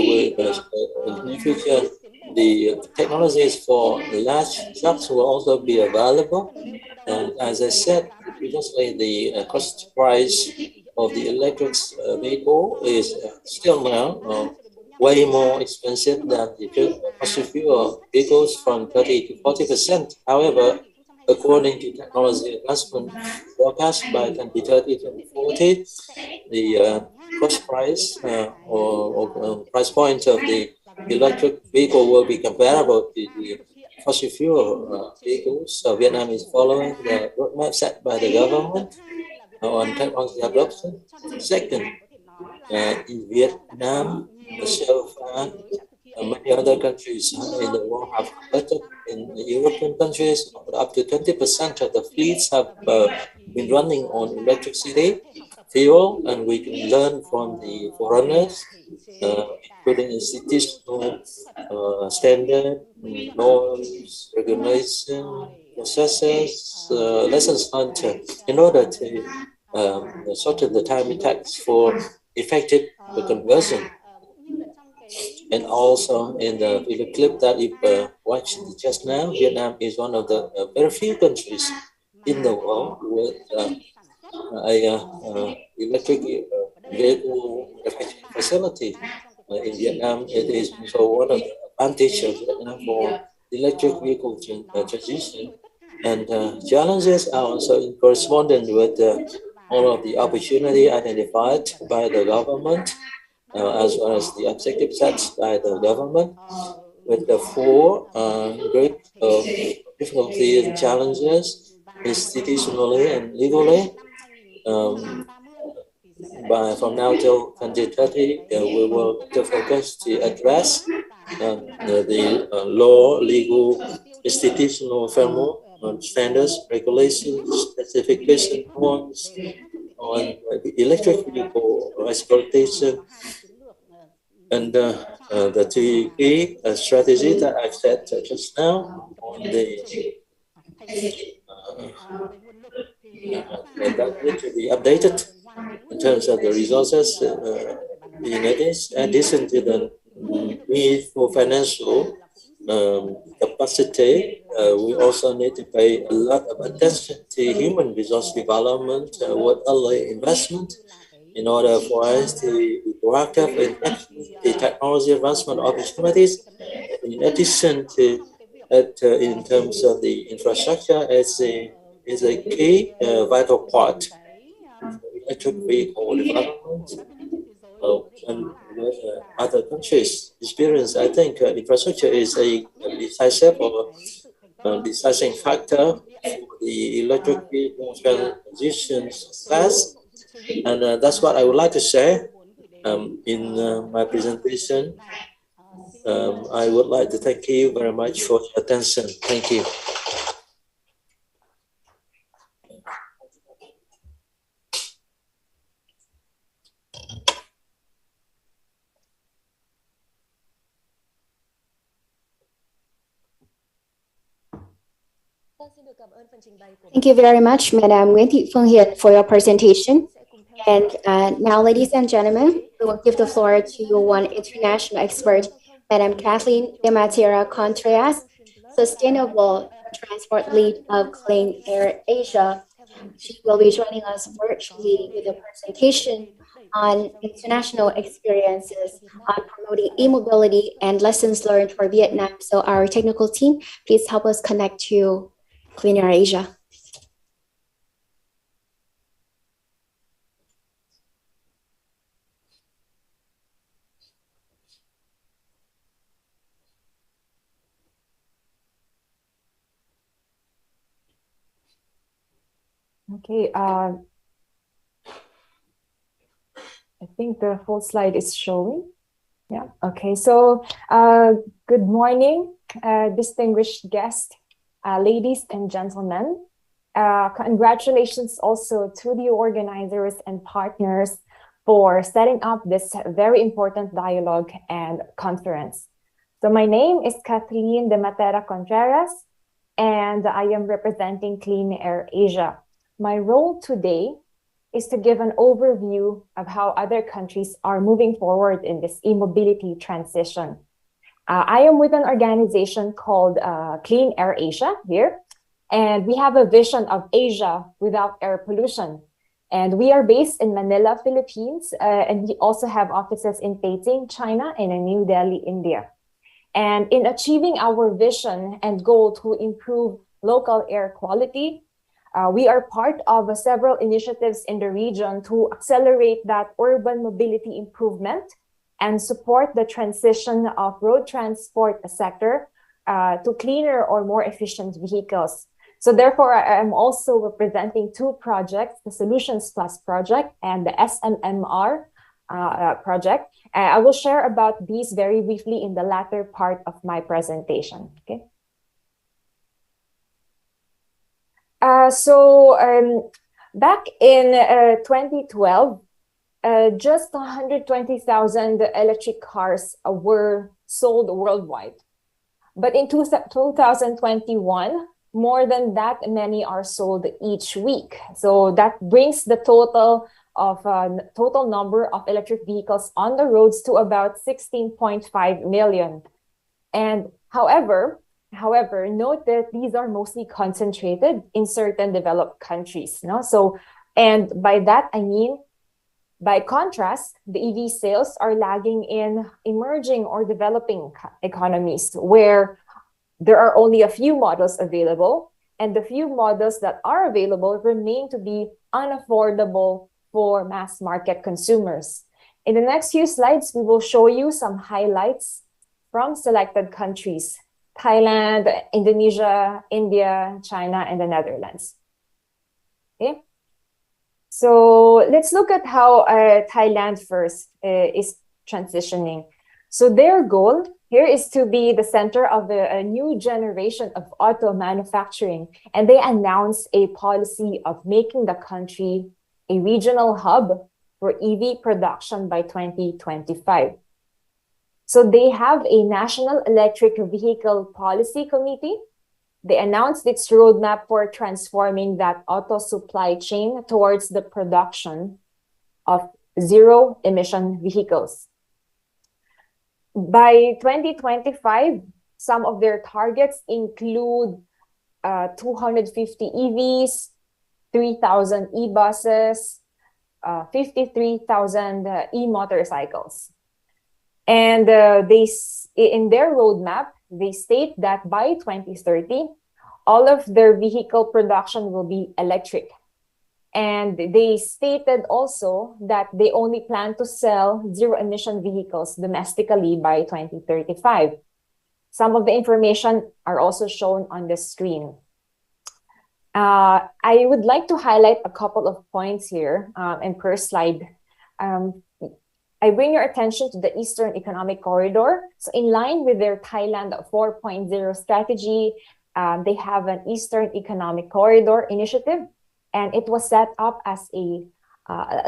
the technologies for large trucks will also be available. And as I said previously, the cost price of the electric vehicle is still now way more expensive than the fossil fuel vehicles, from 30 to 40%. However, according to technology advancement forecast by 2030 to 2040, the cost price or price point of the electric vehicle will be comparable to the fossil fuel vehicles. So Vietnam is following the roadmap set by the government on technology adoption. Second, in Vietnam, so far, many other countries in the world have better. In the European countries, up to 20% of the fleets have been running on electricity fuel, and we can learn from the foreigners, including institutional standard, norms, regulation, processes, lessons learned in order to shorten the time it takes for effective conversion. And also in the clip that you watched just now, Vietnam is one of the very few countries in the world with a electric vehicle manufacturing facility. In Vietnam, it is also one of the advantages of Vietnam for electric vehicle transition. And challenges are also correspondent with all of the opportunity identified by the government, as well as the objective set by the government, with the four great difficulties and challenges institutionally and legally. From now till 2030, we will focus to address the law, legal, institutional framework, standards, regulations, specification norms, on the electric vehicle exploitation and the two key strategy that I've said just now on the that need to be updated in terms of the resources in addition to the need for financial capacity. We also need to pay a lot of attention to human resource development with early investment in order for us to be proactive in the technology advancement opportunities. In addition to that, in terms of the infrastructure, is a key vital part of electric vehicle development. And with other countries' experience, I think infrastructure is a decisive or deciding factor for the electric vehicle transition success. And that's what I would like to share in my presentation. I would like to thank you very much for your attention. Thank you. Thank you very much, Madam Nguyễn Thị Phương Hiền, for your presentation. And now, ladies and gentlemen, we will give the floor to one international expert, Madam Kathleen de Matera Contreras, Sustainable Transport Lead of Clean Air Asia. She will be joining us virtually with a presentation on international experiences on promoting e-mobility and lessons learned for Vietnam. So our technical team, please help us connect to Clean Air Asia. Okay, I think the full slide is showing. Yeah, okay, so good morning, distinguished guests, ladies and gentlemen. Congratulations also to the organizers and partners for setting up this very important dialogue and conference. So my name is Kathleen de Matera Contreras, and I am representing Clean Air Asia. My role today is to give an overview of how other countries are moving forward in this e-mobility transition. I am with an organization called Clean Air Asia here, and we have a vision of Asia without air pollution. And we are based in Manila, Philippines, and we also have offices in Beijing, China, and in New Delhi, India. And in achieving our vision and goal to improve local air quality, we are part of several initiatives in the region to accelerate that urban mobility improvement and support the transition of road transport sector to cleaner or more efficient vehicles. So therefore, I am also representing two projects, the Solutions Plus project and the SMMR project. I will share about these very briefly in the latter part of my presentation. Okay. Back in 2012, just 120,000 electric cars were sold worldwide. But in 2021, more than that many are sold each week. So that brings the total number of electric vehicles on the roads to about 16.5 million. And however, note that these are mostly concentrated in certain developed countries. No? So, and by that, I mean, by contrast, the EV sales are lagging in emerging or developing economies where there are only a few models available, and the few models that are available remain to be unaffordable for mass market consumers. In the next few slides, we will show you some highlights from selected countries: Thailand, Indonesia, India, China, and the Netherlands. Okay. So let's look at how Thailand first is transitioning. So their goal here is to be the center of a new generation of auto manufacturing. And they announced a policy of making the country a regional hub for EV production by 2025. So they have a National Electric Vehicle Policy Committee. They announced its roadmap for transforming that auto supply chain towards the production of zero-emission vehicles. By 2025, some of their targets include 250 EVs, 3,000 e-buses, 53,000 e-motorcycles. And in their roadmap, they state that by 2030, all of their vehicle production will be electric. And they stated also that they only plan to sell zero-emission vehicles domestically by 2035. Some of the information are also shown on the screen. I would like to highlight a couple of points here and per slide. I bring your attention to the Eastern Economic Corridor. So in line with their Thailand 4.0 strategy, they have an Eastern Economic Corridor initiative, and it was set up as a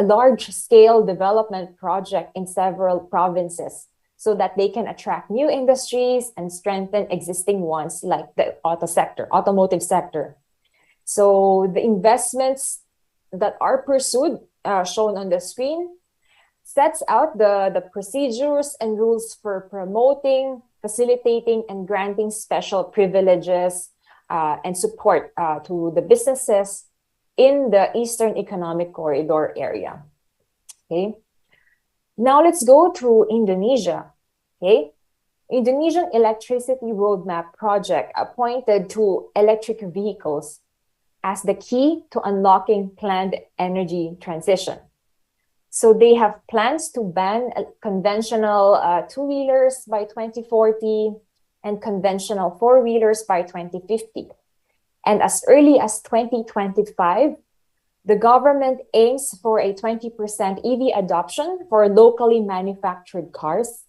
large-scale development project in several provinces so that they can attract new industries and strengthen existing ones like the automotive sector. So the investments that are pursued, shown on the screen, sets out the procedures and rules for promoting, facilitating, and granting special privileges and support to the businesses in the Eastern Economic Corridor area. Okay. Now let's go to Indonesia. Okay. Indonesian Electricity Roadmap Project pointed to electric vehicles as the key to unlocking planned energy transition. So they have plans to ban conventional two-wheelers by 2040 and conventional four-wheelers by 2050. And as early as 2025, the government aims for a 20% EV adoption for locally manufactured cars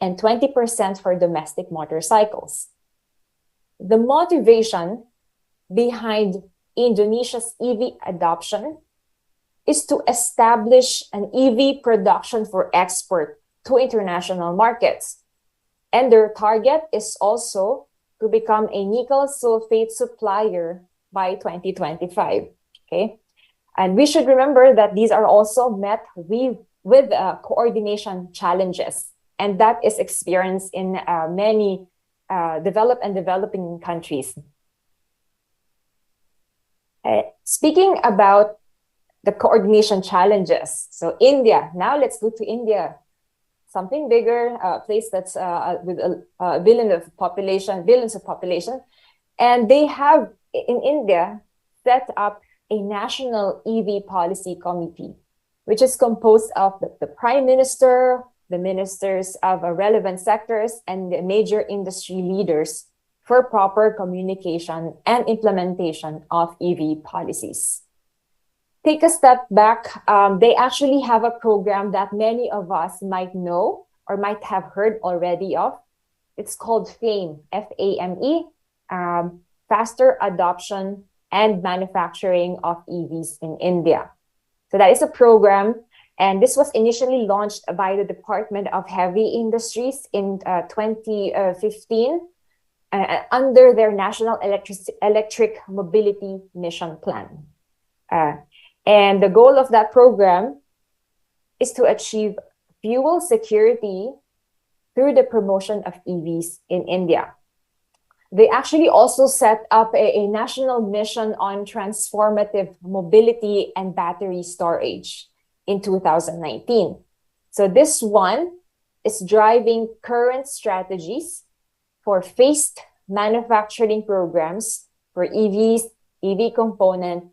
and 20% for domestic motorcycles. The motivation behind Indonesia's EV adoption is to establish an EV production for export to international markets. And their target is also to become a nickel sulfate supplier by 2025. Okay, and we should remember that these are also met with coordination challenges, and that is experienced in many developed and developing countries. Speaking about the coordination challenges, so India. Now let's go to India. Something bigger, a place that's with billions of population. And they have, in India, set up a national EV policy committee, which is composed of the Prime Minister, the ministers of relevant sectors, and the major industry leaders for proper communication and implementation of EV policies. Take a step back, they actually have a program that many of us might know or might have heard already of. It's called FAME, F-A-M-E, Faster Adoption and Manufacturing of EVs in India. So that is a program, and this was initially launched by the Department of Heavy Industries in 2015 under their National Electric Mobility Mission Plan. And the goal of that program is to achieve fuel security through the promotion of EVs in India. They actually also set up a national mission on transformative mobility and battery storage in 2019. So this one is driving current strategies for phased manufacturing programs for EVs, EV component,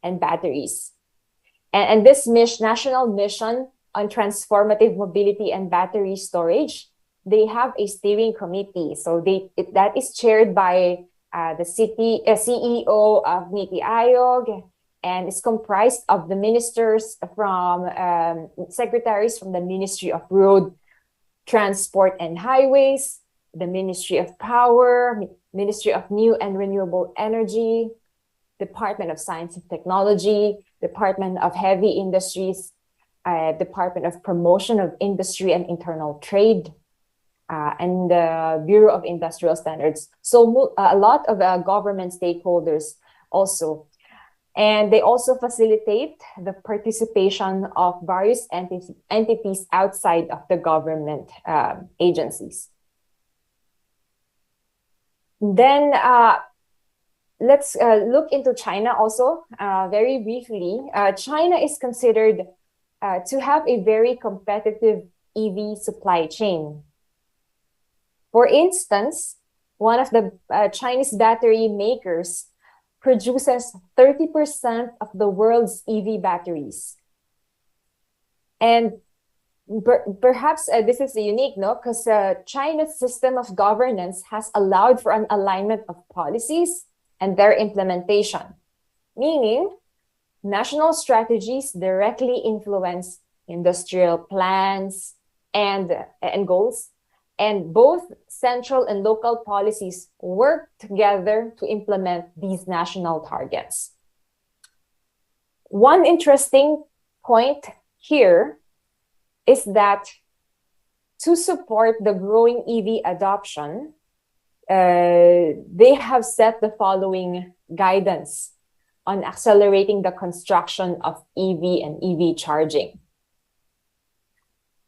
and batteries. And this national mission on transformative mobility and battery storage, they have a steering committee. So that is chaired by the CEO of NITI Aayog, and is comprised of the ministers from secretaries from the Ministry of Road, Transport and Highways, the Ministry of Power, Ministry of New and Renewable Energy, Department of Science and Technology, Department of Heavy Industries, Department of Promotion of Industry and Internal Trade, and the Bureau of Industrial Standards. So a lot of government stakeholders also. And they also facilitate the participation of various entities outside of the government agencies. Then let's look into China also very briefly. China is considered to have a very competitive EV supply chain. For instance, one of the Chinese battery makers produces 30% of the world's EV batteries. And perhaps this is unique, no? Because China's system of governance has allowed for an alignment of policies and their implementation, meaning national strategies directly influence industrial plans and goals, and both central and local policies work together to implement these national targets. One interesting point here is that to support the growing EV adoption, they have set the following guidance on accelerating the construction of EV and EV charging.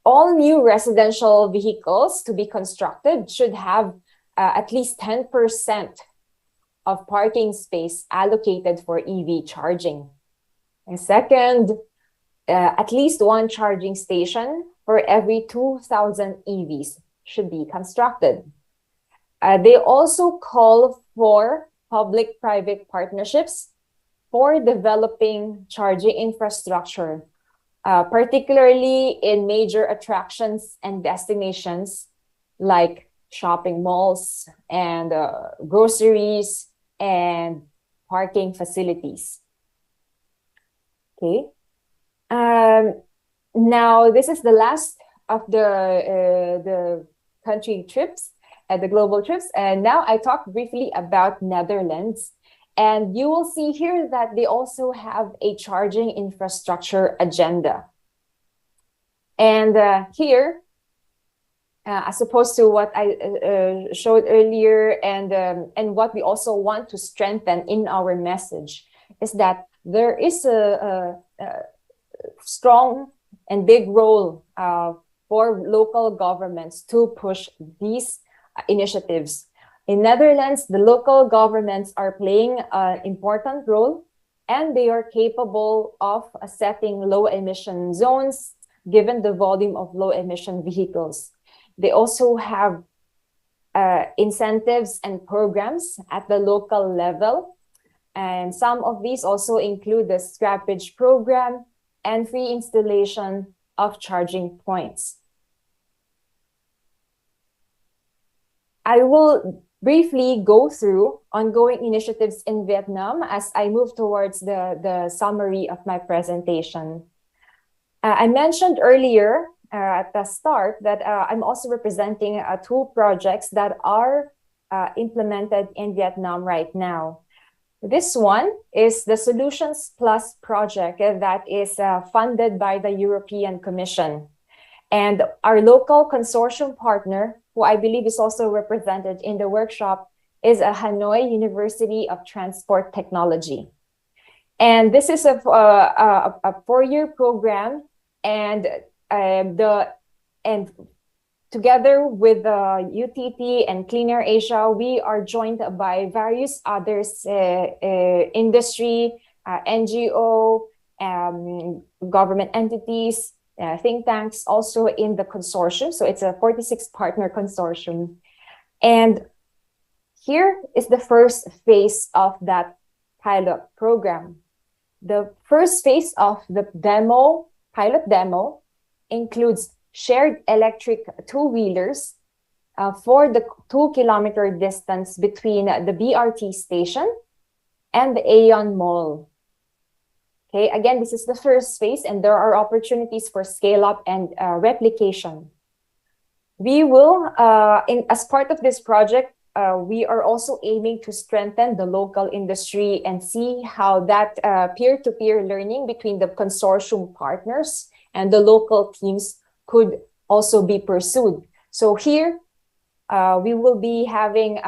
All new residential vehicles to be constructed should have at least 10% of parking space allocated for EV charging. And second, at least one charging station for every 2,000 EVs should be constructed. They also call for public-private partnerships for developing charging infrastructure, particularly in major attractions and destinations like shopping malls and groceries and parking facilities. Okay. Now, this is the last of the country trips, the global trips. And now I talk briefly about Netherlands. And you will see here that they also have a charging infrastructure agenda. And here, as opposed to what I showed earlier and what we also want to strengthen in our message, is that there is a strong and big role for local governments to push these initiatives. In Netherlands, the local governments are playing an important role, and they are capable of setting low emission zones given the volume of low emission vehicles. They also have incentives and programs at the local level. And some of these also include the scrappage program and free installation of charging points. I will briefly go through ongoing initiatives in Vietnam as I move towards the summary of my presentation. I mentioned earlier at the start that I'm also representing two projects that are implemented in Vietnam right now. This one is the Solutions Plus project that is funded by the European Commission. And our local consortium partner, who I believe is also represented in the workshop, is Hanoi University of Transport Technology. And this is a 4-year program, and together with UTT and Clean Air Asia, we are joined by various others, industry, NGO, government entities, think tanks also in the consortium. So it's a 46 partner consortium. And here is the first phase of that pilot program. The first phase of the pilot demo includes shared electric two-wheelers for the 2-kilometer distance between the BRT station and the Aeon Mall. Okay, again, this is the first phase, and there are opportunities for scale-up and replication. We will, as part of this project, we are also aiming to strengthen the local industry and see how that peer-to-peer learning between the consortium partners and the local teams could also be pursued. So here, we will be having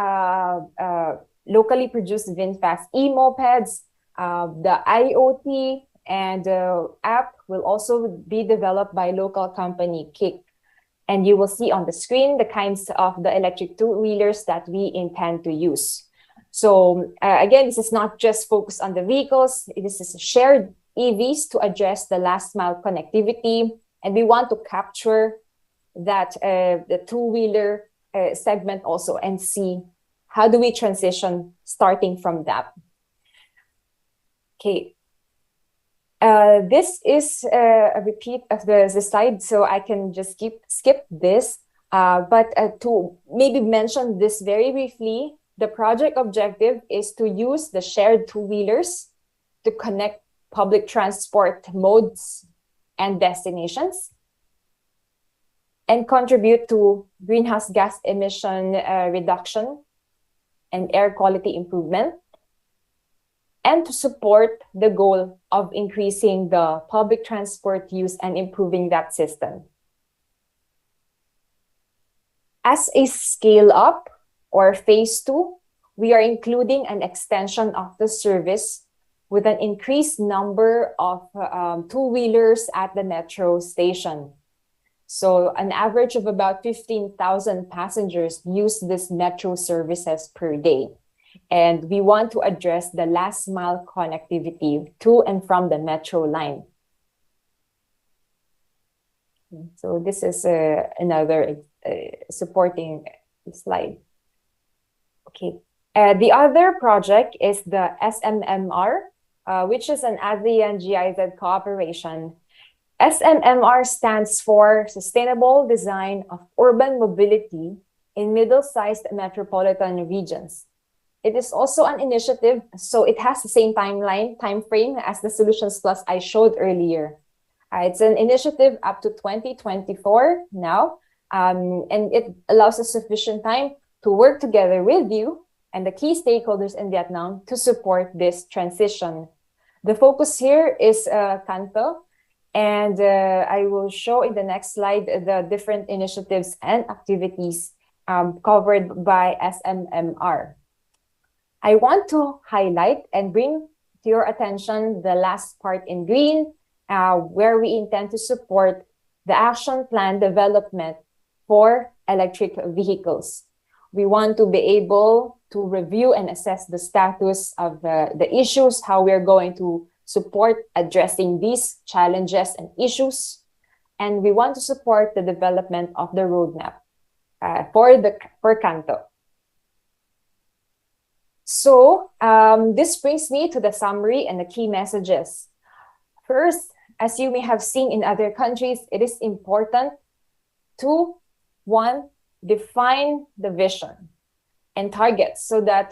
locally produced VinFast e-mopeds. The IoT and app will also be developed by local company Kick. And you will see on the screen the kinds of the electric two-wheelers that we intend to use. So again, this is not just focused on the vehicles. This is shared EVs to address the last mile connectivity. And we want to capture that the two-wheeler segment also and see how do we transition starting from that. Okay. This is a repeat of the slide, so I can just skip this. But to maybe mention this very briefly, the project objective is to use the shared two-wheelers to connect public transport modes and destinations and contribute to greenhouse gas emission reduction and air quality improvement, and to support the goal of increasing the public transport use and improving that system. As a scale-up or phase 2, we are including an extension of the service with an increased number of two-wheelers at the metro station. So an average of about 15,000 passengers use this metro services per day. And we want to address the last mile connectivity to and from the metro line. So this is another supporting slide. Okay. The other project is the SMMR, which is an ASEAN GIZ cooperation. SMMR stands for Sustainable Design of Urban Mobility in Middle-Sized Metropolitan Regions. It is also an initiative, so it has the same time frame as the Solutions Plus I showed earlier. It's an initiative up to 2024 now, and it allows us sufficient time to work together with you and the key stakeholders in Vietnam to support this transition. The focus here is Kanto, and I will show in the next slide the different initiatives and activities covered by SMMR. I want to highlight and bring to your attention the last part in green, where we intend to support the action plan development for electric vehicles. We want to be able to review and assess the status of the issues, how we're going to support addressing these challenges and issues. And we want to support the development of the roadmap for Kanto. So this brings me to the summary and the key messages. First, as you may have seen in other countries, it is important to, one, define the vision and targets so that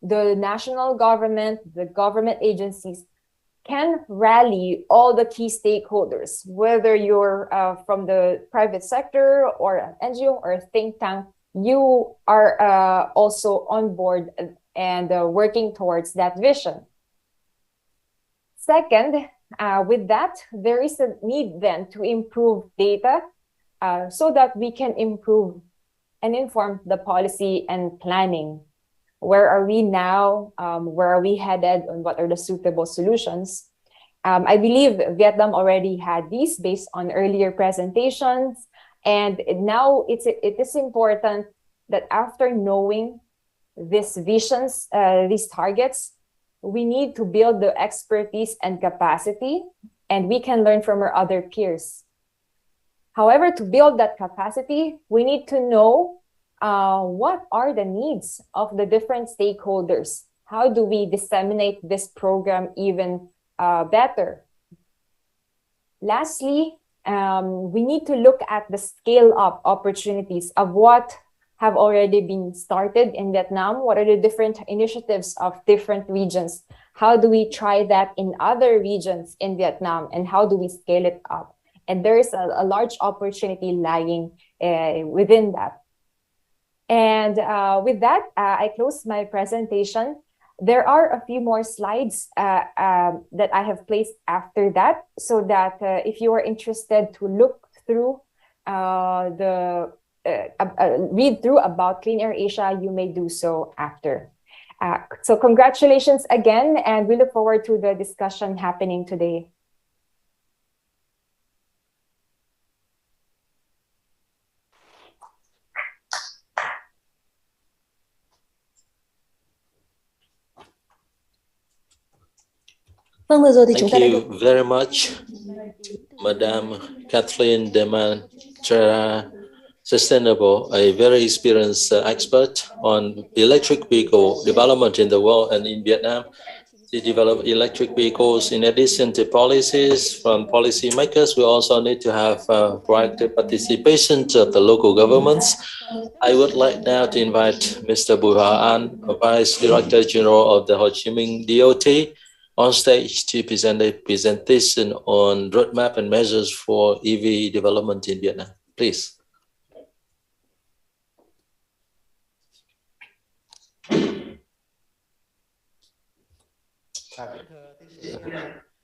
the national government, the government agencies can rally all the key stakeholders, whether you're from the private sector or an NGO or a think tank. You are also on board and working towards that vision. Second, with that, there is a need then to improve data so that we can improve and inform the policy and planning. Where are we now? Where are we headed? And what are the suitable solutions? I believe Vietnam already had these based on earlier presentations. And now it is important that after knowing these visions, these targets, we need to build the expertise and capacity, and we can learn from our other peers. However, to build that capacity, we need to know what are the needs of the different stakeholders. How do we disseminate this program even better? Lastly, we need to look at the scale-up opportunities of what have already been started in Vietnam. What are the different initiatives of different regions? How do we try that in other regions in Vietnam? And how do we scale it up? And there is a large opportunity lying within that. And with that, I close my presentation. There are a few more slides that I have placed after that, so that if you are interested to look through read through about Clean Air Asia, you may do so after. So congratulations again, and we look forward to the discussion happening today. Vâng, vừa rồi thì chúng Thank ta đã được you very much, Madam Kathleen Demantra Sustainable, a very experienced expert on electric vehicle development in the world and in Vietnam. To develop electric vehicles, in addition to policies from policymakers, we also need to have proactive participation of the local governments. I would like now to invite Mr. Bùi Hòa An, Vice Director General of the Ho Chi Minh DOT, on stage to present a presentation on roadmap and measures for EV development in Vietnam. Please.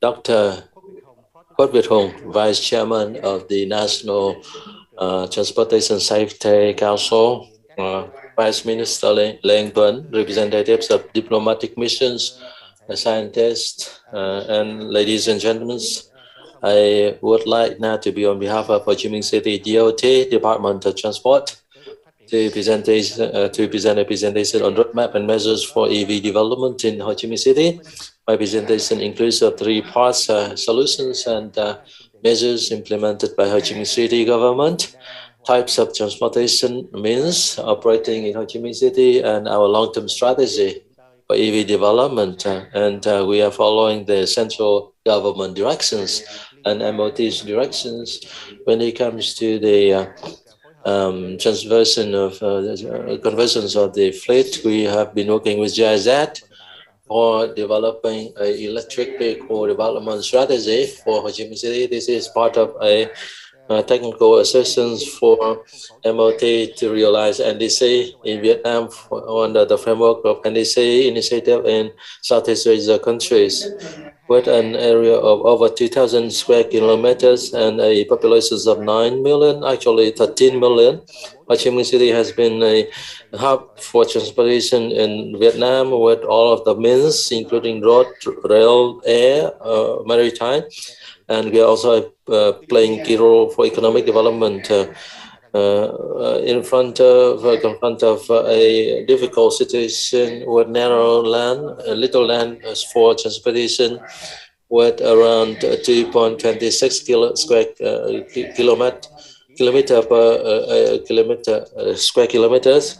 Dr. Quách Việt Hùng, Vice Chairman of the National Transportation Safety Council, Vice Minister Lê Anh Tuấn, representatives of diplomatic missions, scientists, and ladies and gentlemen, I would like now to be on behalf of Ho Chi Minh City DOT, Department of Transport, to present a presentation on roadmap and measures for EV development in Ho Chi Minh City. My presentation includes three parts: solutions and measures implemented by Ho Chi Minh City government, types of transportation means operating in Ho Chi Minh City, and our long-term strategy for EV development. We are following the central government directions and MOT's directions when it comes to the conversions of the fleet. We have been working with GIZ for developing an electric vehicle development strategy for Ho Chi Minh City. This is part of a technical assistance for MOT to realize NDC in Vietnam under the framework of NDC initiative in Southeast Asia countries. With an area of over 2,000 square kilometers and a population of 9 million, actually 13 million, Ho Chi Minh City has been a hub for transportation in Vietnam with all of the means, including road, rail, air, maritime. And we are also playing a key role for economic development confront of a difficult situation with narrow land, little land for transportation, with around 2.26 square kilometers.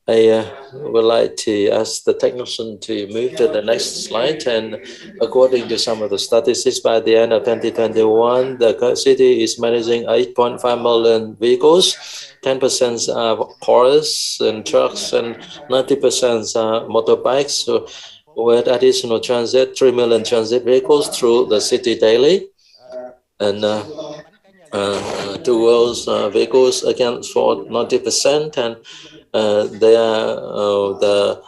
I would like to ask the technician to move to the next slide. And according to some of the statistics, by the end of 2021, the city is managing 8.5 million vehicles. 10% are cars and trucks, and 90% are motorbikes. So with additional transit, 3 million transit vehicles through the city daily. And two-wheels vehicles account for 90%, and they are the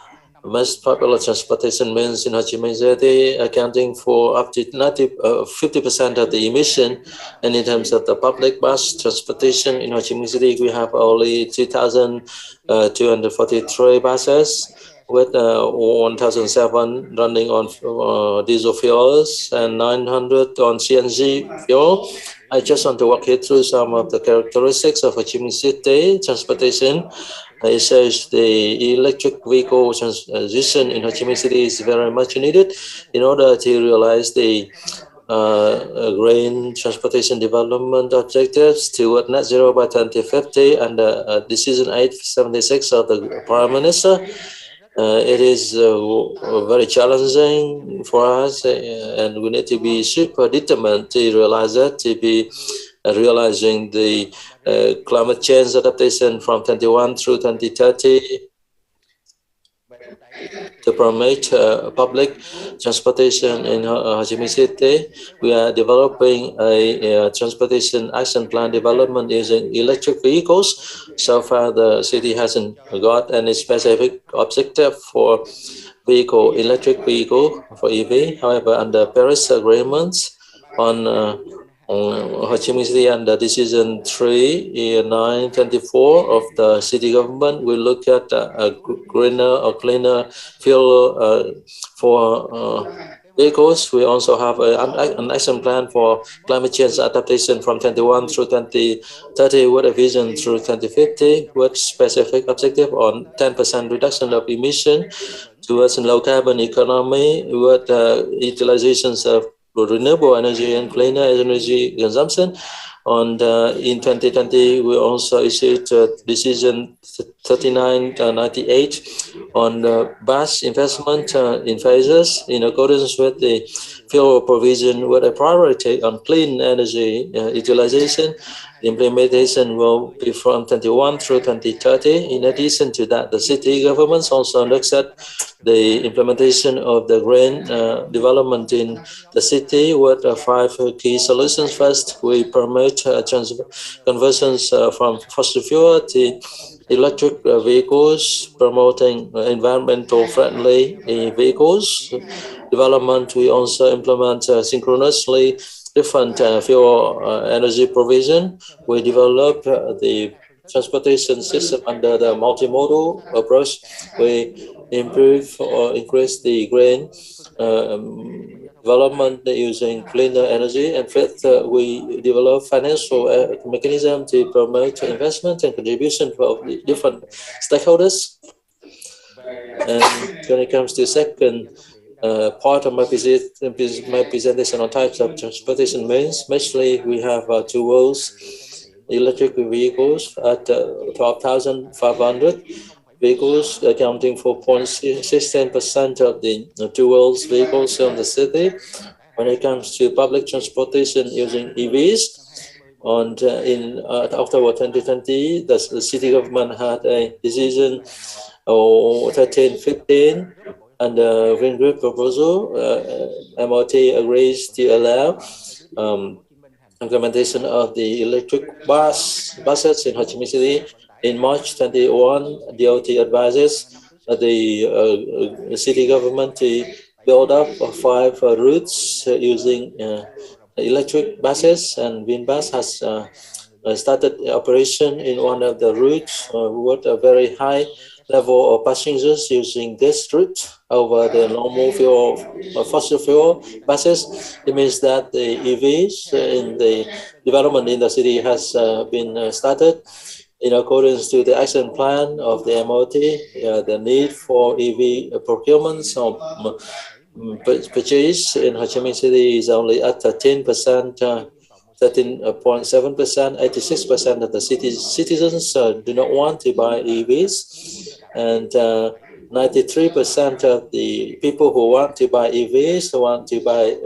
most popular transportation means in Ho Chi Minh City, accounting for up to 50% of the emission. And in terms of the public bus transportation in Ho Chi Minh City, we have only 2,243 buses, with 1,007 running on diesel fuels and 900 on CNG fuel. I just want to walk you through some of the characteristics of Ho Chi Minh City transportation. It says the electric vehicle transition in Ho Chi Minh City is very much needed in order to realize the green transportation development objectives toward net zero by 2050 and Decision 876 of the Prime Minister. It is very challenging for us, and we need to be super determined to realize that, to be realizing the climate change adaptation from 21 through 2030. to promote public transportation in Ho Chi Minh City. We are developing a transportation action plan development using electric vehicles. So far, the city hasn't got any specific objective for electric vehicle for EV. However, under Paris agreements on Ho Chi Minh City under Decision 3/9/24 of the city government, we look at a greener or cleaner fuel for vehicles. We also have an action plan for climate change adaptation from 21 through 2030 with a vision through 2050 with specific objective on 10% reduction of emission towards a low carbon economy with utilizations of renewable energy and cleaner energy consumption. And in 2020, we also issued Decision 39/98 on bus investment in phases in accordance with the fuel provision with a priority on clean energy utilization. The implementation will be from 21 through 2030. In addition to that, the city governments also looks at the implementation of the green development in the city with 5 key solutions. First, we promote conversions from fossil fuel to electric vehicles, promoting environmental friendly vehicles development. We also implement synchronously different fuel energy provision. We develop the transportation system under the multimodal approach. We improve or increase the green development using cleaner energy. And fifth, we develop financial mechanism to promote investment and contribution for the different stakeholders. And when it comes to second part of my presentation on types of transportation means, mostly we have 2 worlds electric vehicles at 12,500 vehicles, accounting for 0.16% of the 2 worlds vehicles in the city. When it comes to public transportation using EVs, and in October 2020, the city government had a decision 1315 and the Green Group proposal. MOT agrees to allow implementation of the electric buses in Ho Chi Minh City. In March 21, DOT advises the city government to build up 5 routes using electric buses, and VinBus has started operation in one of the routes with a very high level of passengers using this route over the normal fuel, fossil fuel buses. It means that the EVs in the development in the city has been started in accordance to the action plan of the MOT. The need for EV procurements of purchase in Ho Chi Minh City is only at 13%. 13.7%, 86% of the citizens do not want to buy EVs, and 93% of the people who want to buy EVs want to buy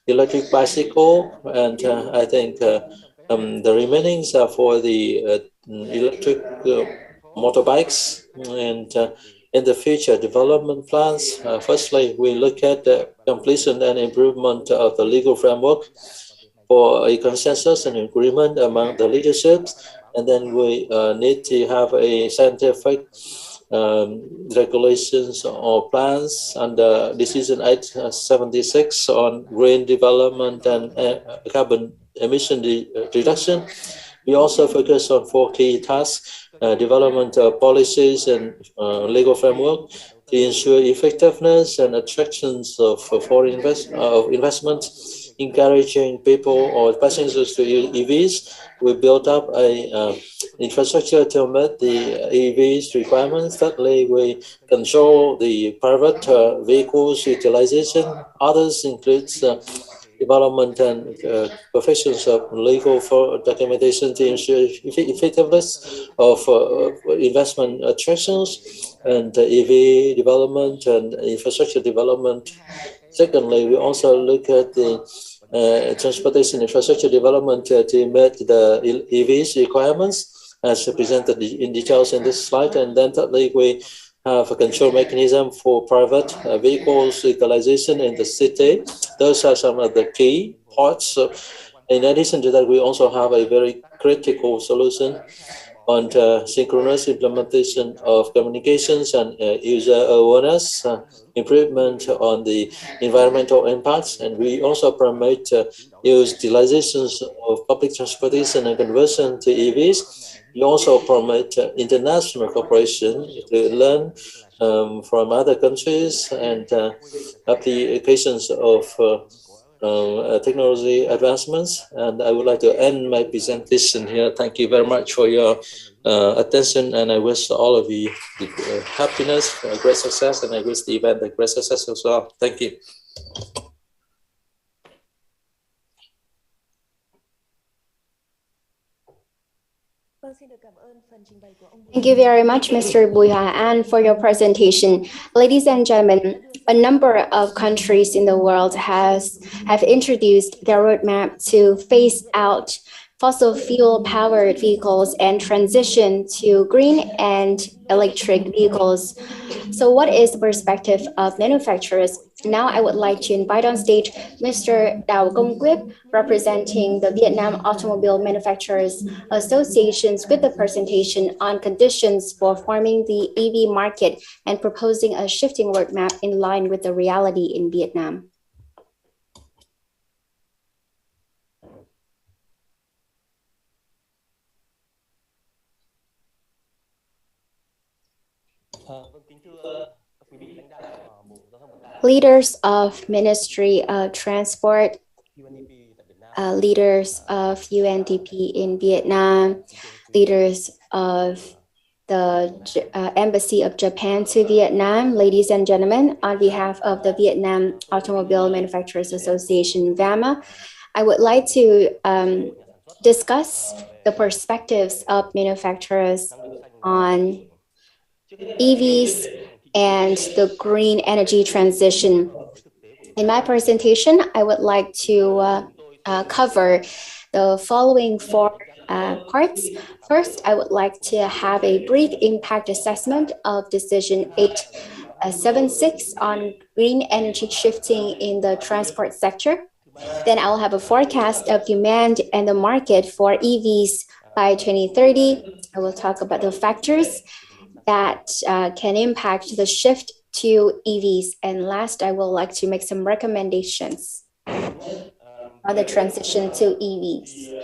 electric bicycle, and I think the remainings are for the electric motorbikes. And in the future development plans, firstly, we look at the completion and improvement of the legal framework for a consensus and agreement among the leaderships, and then we need to have a scientific regulations or plans under Decision 8/76 on green development and carbon emission reduction. We also focus on 4 key tasks: development of policies and legal framework to ensure effectiveness and attractions of foreign investment, encouraging people or passengers to use EVs. We built up a infrastructure to meet the EVs requirements. Thirdly, we control the private vehicles utilization. Others includes development and professions of legal documentation to ensure effectiveness of investment attractions, and EV development and infrastructure development. Secondly, we also look at the transportation infrastructure development to meet the EVs requirements as presented in details in this slide. And then thirdly, we have a control mechanism for private vehicles legalization in the city. Those are some of the key parts. In addition to that, we also have a very critical solution on the synchronous implementation of communications and user awareness, improvement on the environmental impacts, and we also promote utilizations of public transportation and conversion to EVs. We also promote international cooperation to learn from other countries and applications of technology advancements. And I would like to end my presentation here. Thank you very much for your attention, and I wish all of you happiness, great success, and I wish the event a great success as well. Thank you. Thank you very much, Mr. Bùi Hòa An, for your presentation. Ladies and gentlemen, a number of countries in the world have introduced their roadmap to phase out fossil fuel powered vehicles and transition to green and electric vehicles. So what is the perspective of manufacturers? Now I would like to invite on stage Mr. Đào Công Quyết, representing the Vietnam Automobile Manufacturers Associations, with the presentation on conditions for forming the EV market and proposing a shifting roadmap in line with the reality in Vietnam. Leaders of Ministry of Transport, leaders of UNDP in Vietnam, leaders of the Embassy of Japan to Vietnam, ladies and gentlemen, on behalf of the Vietnam Automobile Manufacturers Association, VAMA, I would like to discuss the perspectives of manufacturers on EVs and the green energy transition. In my presentation, I would like to cover the following four parts. First, I would like to have a brief impact assessment of Decision 876 on green energy shifting in the transport sector. Then I'll have a forecast of demand and the market for EVs by 2030. I will talk about the factors that can impact the shift to EVs. And last, I would like to make some recommendations on the transition to EVs.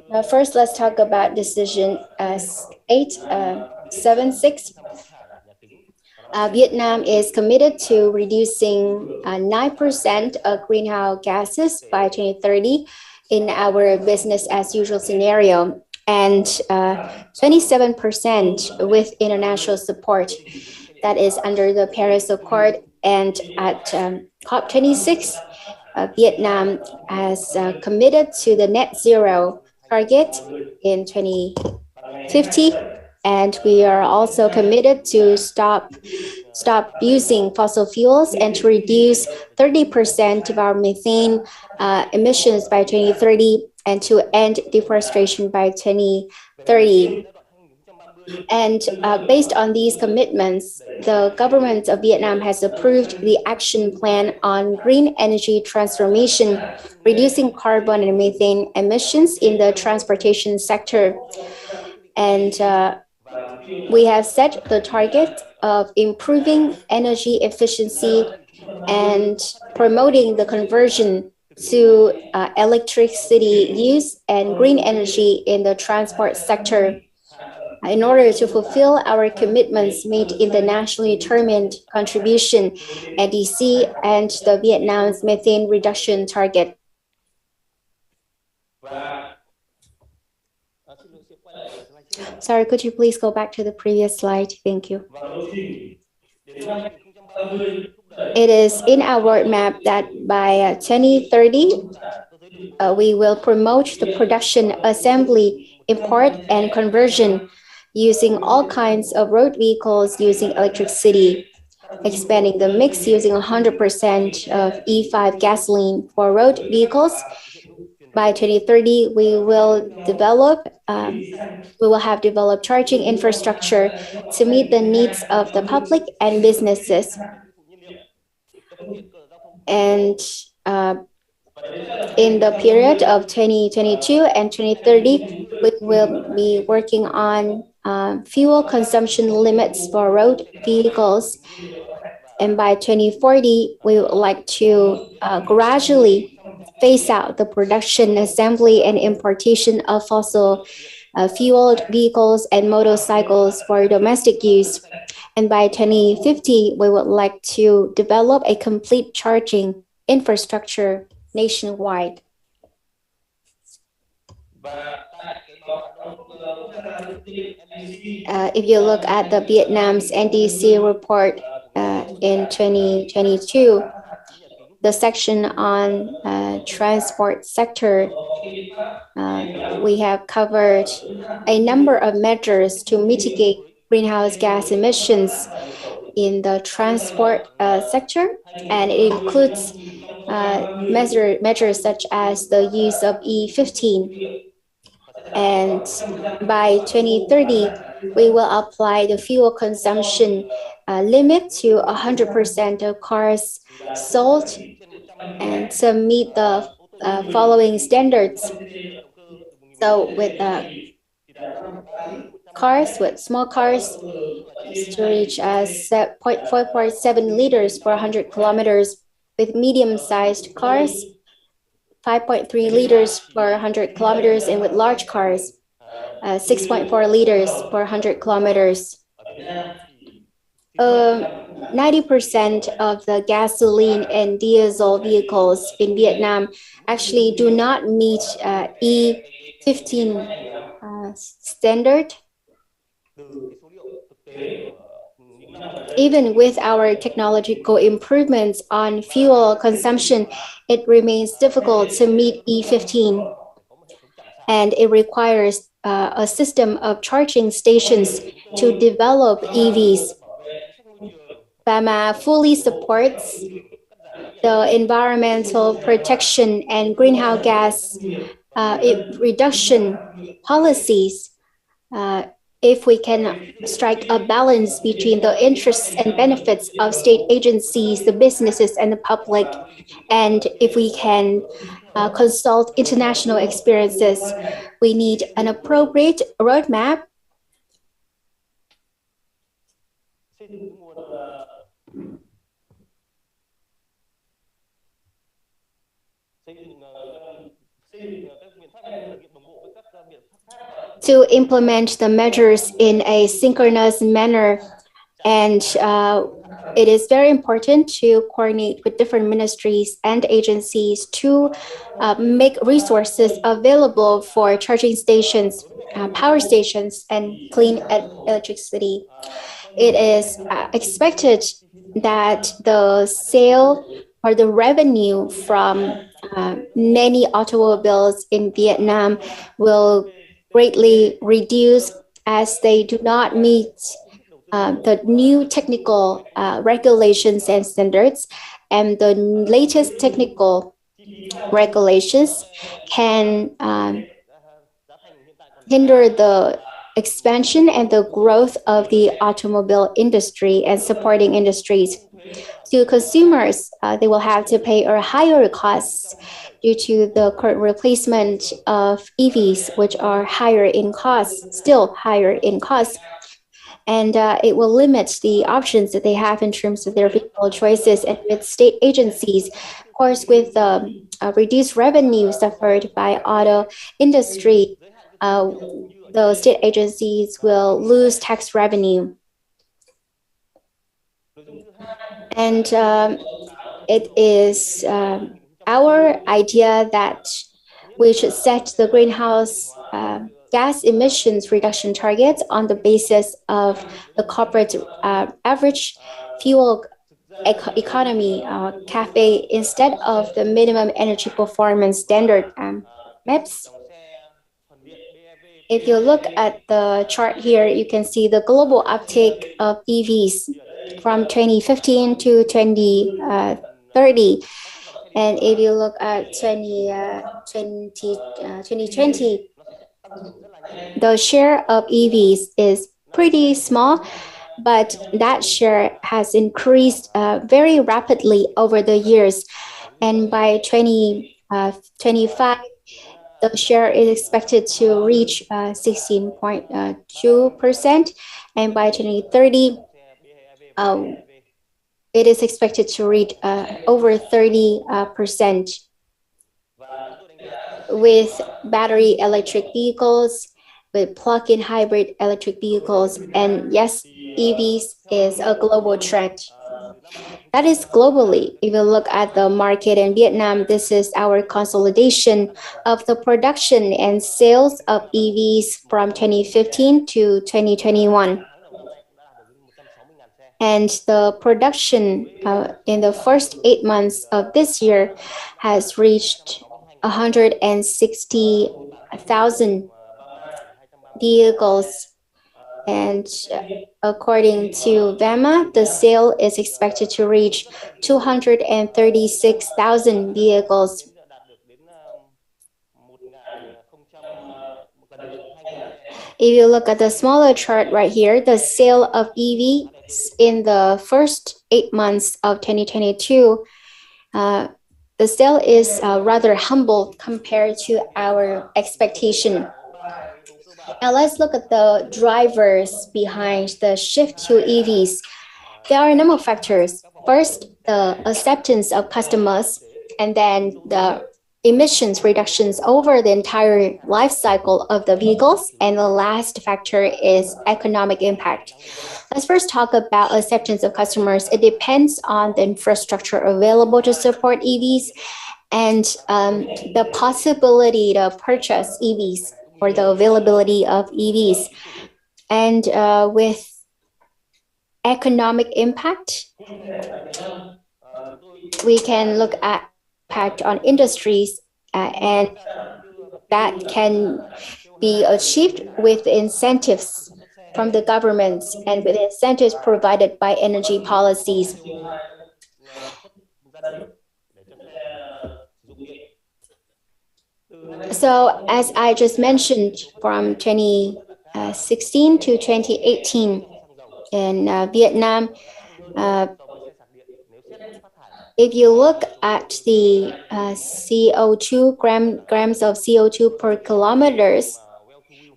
Now, first, let's talk about Decision 876. Vietnam is committed to reducing 9% of greenhouse gases by 2030 in our business as usual scenario, and 27% with international support. That is under the Paris Accord. And at COP26, Vietnam has committed to the net zero target in 2050. And we are also committed to stop using fossil fuels and to reduce 30% of our methane emissions by 2030 and to end deforestation by 2030. And based on these commitments, the government of Vietnam has approved the action plan on green energy transformation, reducing carbon and methane emissions in the transportation sector. And we have set the target of improving energy efficiency and promoting the conversion to electricity use and green energy in the transport sector. In order to fulfill our commitments made in the nationally determined contribution, NDC, and the Vietnam's methane reduction target. Sorry, could you please go back to the previous slide? Thank you. It is in our roadmap that by 2030, we will promote the production, assembly, import, and conversion using all kinds of road vehicles using electricity, expanding the mix using 100% of E5 gasoline for road vehicles, By 2030, we will have developed charging infrastructure to meet the needs of the public and businesses. And in the period of 2022 and 2030, we will be working on fuel consumption limits for road vehicles. And by 2040, we would like to gradually phase out the production, assembly, and importation of fossil fueled vehicles and motorcycles for domestic use. And by 2050, we would like to develop a complete charging infrastructure nationwide. If you look at the Vietnam's NDC report in 2022, the section on transport sector, we have covered a number of measures to mitigate greenhouse gas emissions in the transport sector, and it includes measures such as the use of E15. And by 2030, we will apply the fuel consumption limit to 100% of cars sold and to meet the following standards. So with small cars to reach 4.7 liters per 100 kilometers, with medium-sized cars 5.3 liters per 100 kilometers, and with large cars 6.4 liters per 100 kilometers. 90% of the gasoline and diesel vehicles in Vietnam actually do not meet E15 standard. Even with our technological improvements on fuel consumption, it remains difficult to meet E15. And it requires a system of charging stations to develop EVs. BAMA fully supports the environmental protection and greenhouse gas reduction policies if we can strike a balance between the interests and benefits of state agencies, the businesses, and the public, and if we can consult international experiences. We need an appropriate roadmap to implement the measures in a synchronous manner. And it is very important to coordinate with different ministries and agencies to make resources available for charging stations, power stations, and clean electricity. It is expected that the sale or the revenue from many automobiles in Vietnam will greatly reduce as they do not meet the new technical regulations and standards, and the latest technical regulations can hinder the expansion and the growth of the automobile industry and supporting industries. To consumers, they will have to pay a higher cost due to the current replacement of EVs, which are higher in cost, still higher in cost. And it will limit the options that they have in terms of their vehicle choices. And with state agencies, of course, with reduced revenue suffered by auto industry, the state agencies will lose tax revenue. And it is our idea that we should set the greenhouse gas emissions reduction targets on the basis of the corporate average fuel economy CAFE instead of the minimum energy performance standard MAPS. If you look at the chart here, you can see the global uptake of EVs from 2015 to 2030. And if you look at 2020, the share of EVs is pretty small, but that share has increased very rapidly over the years. And by 2025, the share is expected to reach 16.2%. And by 2030, it is expected to reach over 30%. With battery electric vehicles, with plug-in hybrid electric vehicles, and yes, EVs is a global trend. That is globally. If you look at the market in Vietnam, this is our consolidation of the production and sales of EVs from 2015 to 2021. And the production in the first 8 months of this year has reached 160,000 vehicles. And according to VEMA, the sale is expected to reach 236,000 vehicles. If you look at the smaller chart right here, the sale of EVs in the first 8 months of 2022, the sale is rather humble compared to our expectation. Now let's look at the drivers behind the shift to EVs. There are a number of factors. First, the acceptance of customers, and then the emissions reductions over the entire life cycle of the vehicles. And the last factor is economic impact. Let's first talk about acceptance of customers. It depends on the infrastructure available to support EVs and the possibility to purchase EVs or the availability of EVs. And with economic impact, we can look at impact on industries, and that can be achieved with incentives from the governments and with incentives provided by energy policies. So as I just mentioned, from 2016 to 2018 in Vietnam, if you look at the CO2 grams of CO2 per kilometers,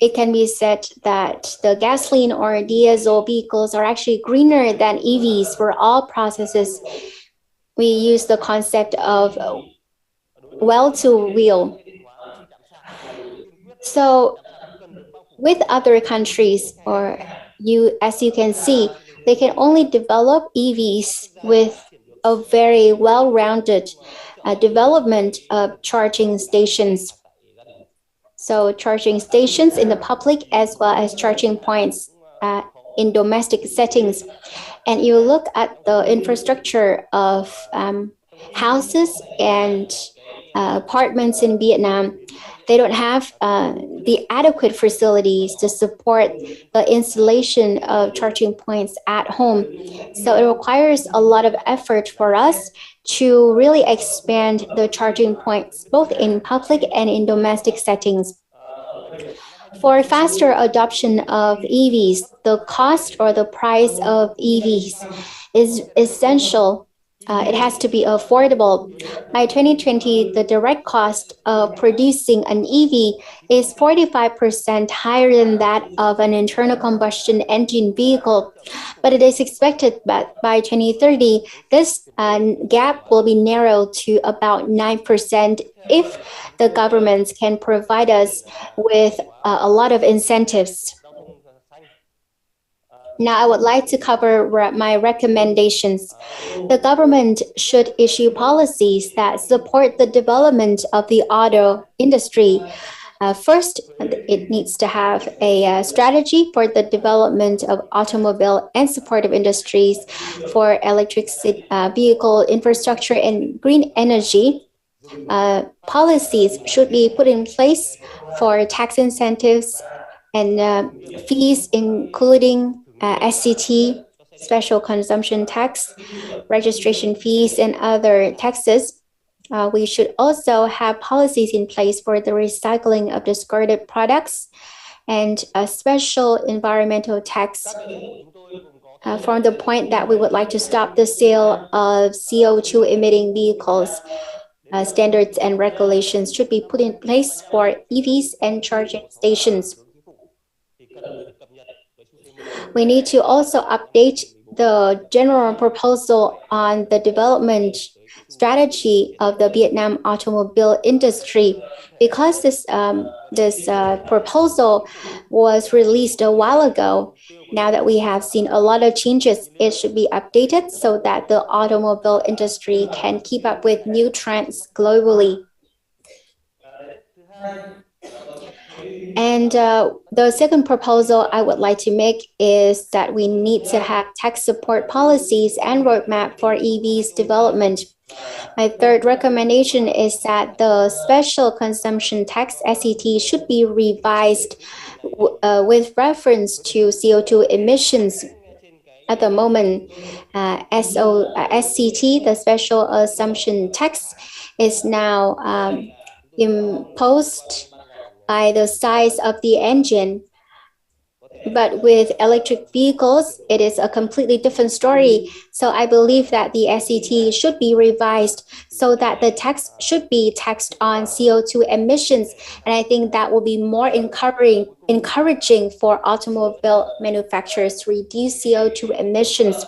it can be said that the gasoline or diesel vehicles are actually greener than EVs for all processes. We use the concept of well to wheel. So with other countries, or as you can see, they can only develop EVs with a very well-rounded development of charging stations. So charging stations in the public as well as charging points in domestic settings. And you look at the infrastructure of houses and apartments in Vietnam, they don't have the adequate facilities to support the installation of charging points at home. So it requires a lot of effort for us to really expand the charging points, both in public and in domestic settings. For faster adoption of EVs, the cost or the price of EVs is essential. It has to be affordable. By 2020, the direct cost of producing an EV is 45% higher than that of an internal combustion engine vehicle. But it is expected that by 2030, this gap will be narrowed to about 9% if the governments can provide us with a lot of incentives. Now, I would like to cover my recommendations. The government should issue policies that support the development of the auto industry. First, it needs to have a strategy for the development of automobile and supportive industries for electric vehicle infrastructure and green energy. Policies should be put in place for tax incentives and fees, including SCT, special consumption tax, registration fees, and other taxes. we should also have policies in place for the recycling of discarded products and a special environmental tax from the point that we would like to stop the sale of CO2 emitting vehicles. Standards and regulations should be put in place for EVs and charging stations. We need to also update the general proposal on the development strategy of the Vietnam automobile industry. Because this proposal was released a while ago, now that we have seen a lot of changes, it should be updated so that the automobile industry can keep up with new trends globally. And the second proposal I would like to make is that we need to have tax support policies and roadmap for EVs development. My third recommendation is that the special consumption tax SCT should be revised with reference to CO2 emissions. At the moment, SCT, the special assumption tax, is now imposed by the size of the engine. But with electric vehicles, it is a completely different story. So I believe that the SCT should be revised so that the tax should be taxed on CO2 emissions. And I think that will be more encouraging for automobile manufacturers to reduce CO2 emissions.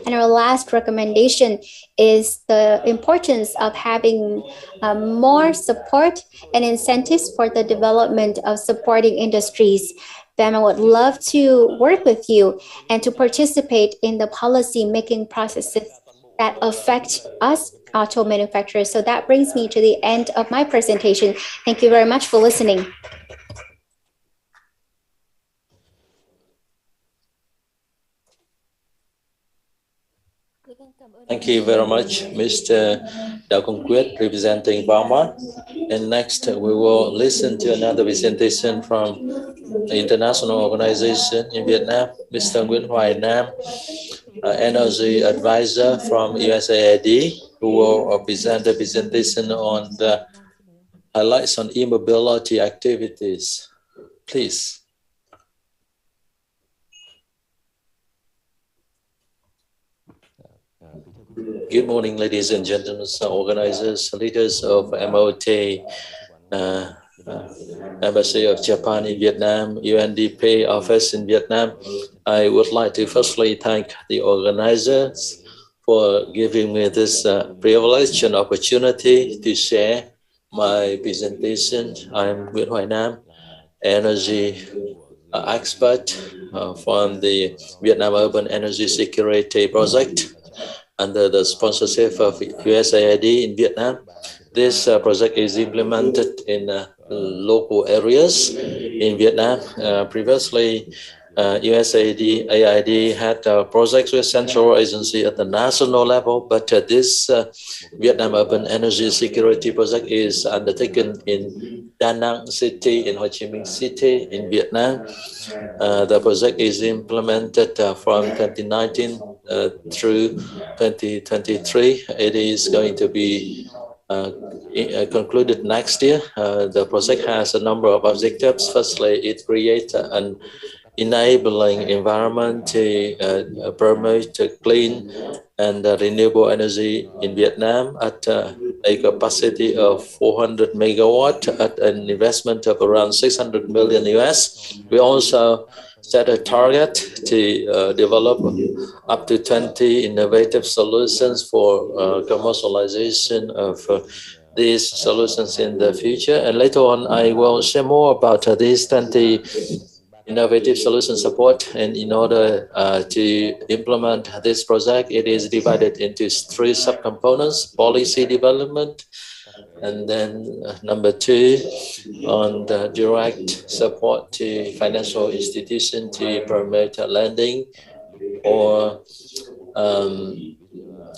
And our last recommendation is the importance of having more support and incentives for the development of supporting industries. Then I would love to work with you and to participate in the policy making processes that affect us auto manufacturers. So that brings me to the end of my presentation. Thank you very much for listening. Thank you very much, Mr. Đào Công Quyết, representing Walmart. And next, we will listen to another presentation from an international organization in Vietnam, Mr. Nguyễn Hoài Nam, Energy Advisor from USAID, who will present a presentation on the highlights on e-mobility activities. Please. Good morning, ladies and gentlemen, organizers, leaders of MOT, Embassy of Japan in Vietnam, UNDP office in Vietnam. I would like to firstly thank the organizers for giving me this privilege and opportunity to share my presentation. I'm Nguyễn Hoài Nam, energy expert from the Vietnam Urban Energy Security Project under the sponsorship of USAID in Vietnam. This project is implemented in local areas in Vietnam. Previously, USAID had projects with central agency at the national level, but this Vietnam Urban Energy Security Project is undertaken in Da Nang City, in Ho Chi Minh City, in Vietnam. The project is implemented from 2019 through 2023. It is going to be concluded next year. The project has a number of objectives. Firstly, it creates an enabling environment to promote clean and renewable energy in Vietnam at a capacity of 400 megawatt at an investment of around 600 million US. We also set a target to develop up to 20 innovative solutions for commercialization of these solutions in the future. And later on, I will share more about these 20 innovative solution support. And in order to implement this project, it is divided into 3 subcomponents: policy development, and then number 2 on the direct support to financial institution to promote lending or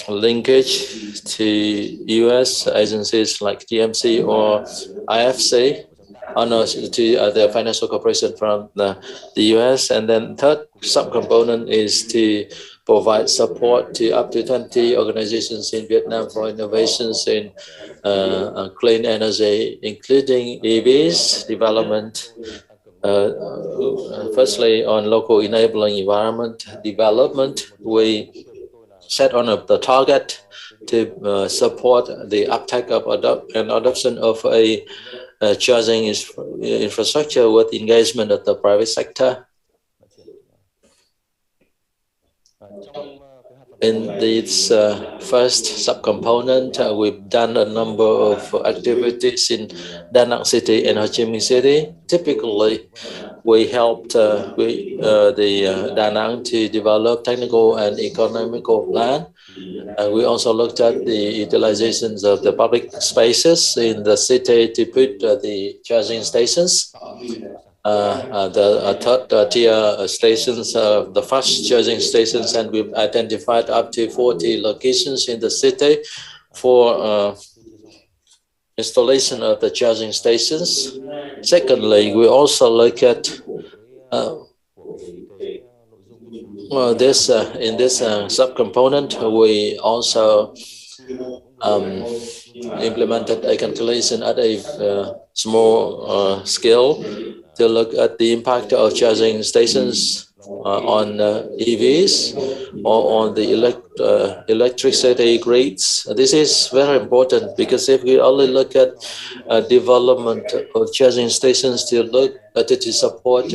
linkage to US agencies like GMC or IFC. honors to the financial cooperation from the US. And then third subcomponent is to provide support to up to 20 organizations in Vietnam for innovations in clean energy, including EVs development. Firstly, on local enabling environment development, we set on the target to support the uptake of and adoption of a charging infrastructure with engagement of the private sector. In this first subcomponent, we've done a number of activities in Da Nang City and Ho Chi Minh City. Typically, we helped the Da Nang to develop technical and economical plan. We also looked at the utilizations of the public spaces in the city to put the charging stations. The third tier stations, the fast charging stations, and we've identified up to 40 locations in the city for installation of the charging stations. Secondly, we also look at in this subcomponent, we also implemented a calculation at a small scale to look at the impact of charging stations on EVs or on the electricity grids. This is very important because if we only look at development of charging stations to support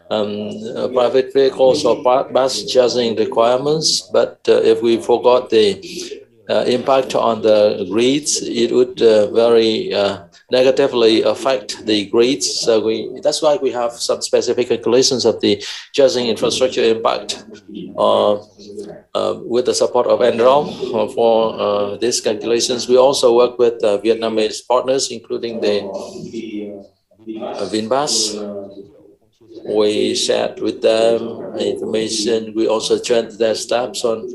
private vehicles or bus charging requirements, but if we forgot the impact on the grids, it would very negatively affect the grids. So that's why we have some specific calculations of the charging infrastructure impact with the support of Enron for these calculations. We also work with Vietnamese partners, including the VinBus. We shared with them information. We also trained their staffs on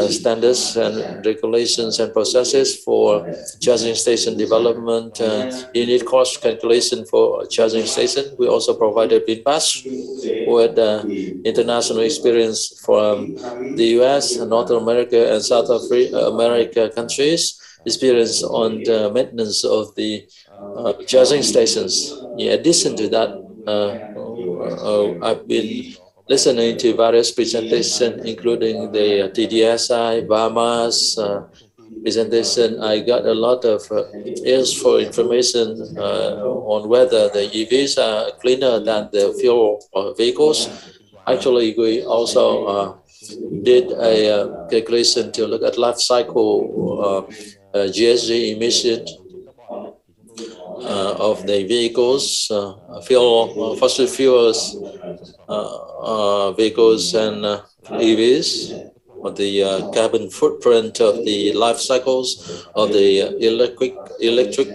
standards and regulations and processes for charging station development, unit cost calculation for charging station. We also provided VinBus with international experience from the US, North America, and South America countries, experience on the maintenance of the charging stations. In addition to that, I've been listening to various presentations, including the TDSI, Bahamas presentation. I got a lot of useful information on whether the EVs are cleaner than the fuel vehicles. Actually, we also did a calculation to look at life cycle GHG emission of the vehicles, fossil fuels vehicles and EVs, or the carbon footprint of the life cycles of the electric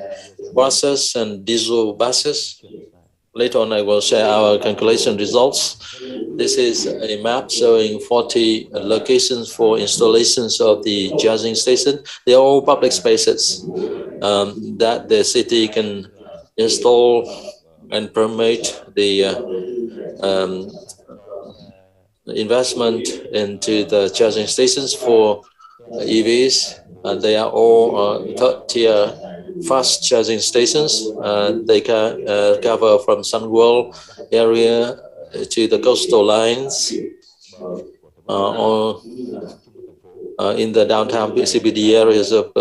buses and diesel buses. Later on, I will share our calculation results. This is a map showing 40 locations for installations of the charging station. They are all public spaces that the city can install and permit the investment into the charging stations for EVs. They are all third-tier fast charging stations. They can cover from Sunworld area to the coastal lines or in the downtown CBD areas of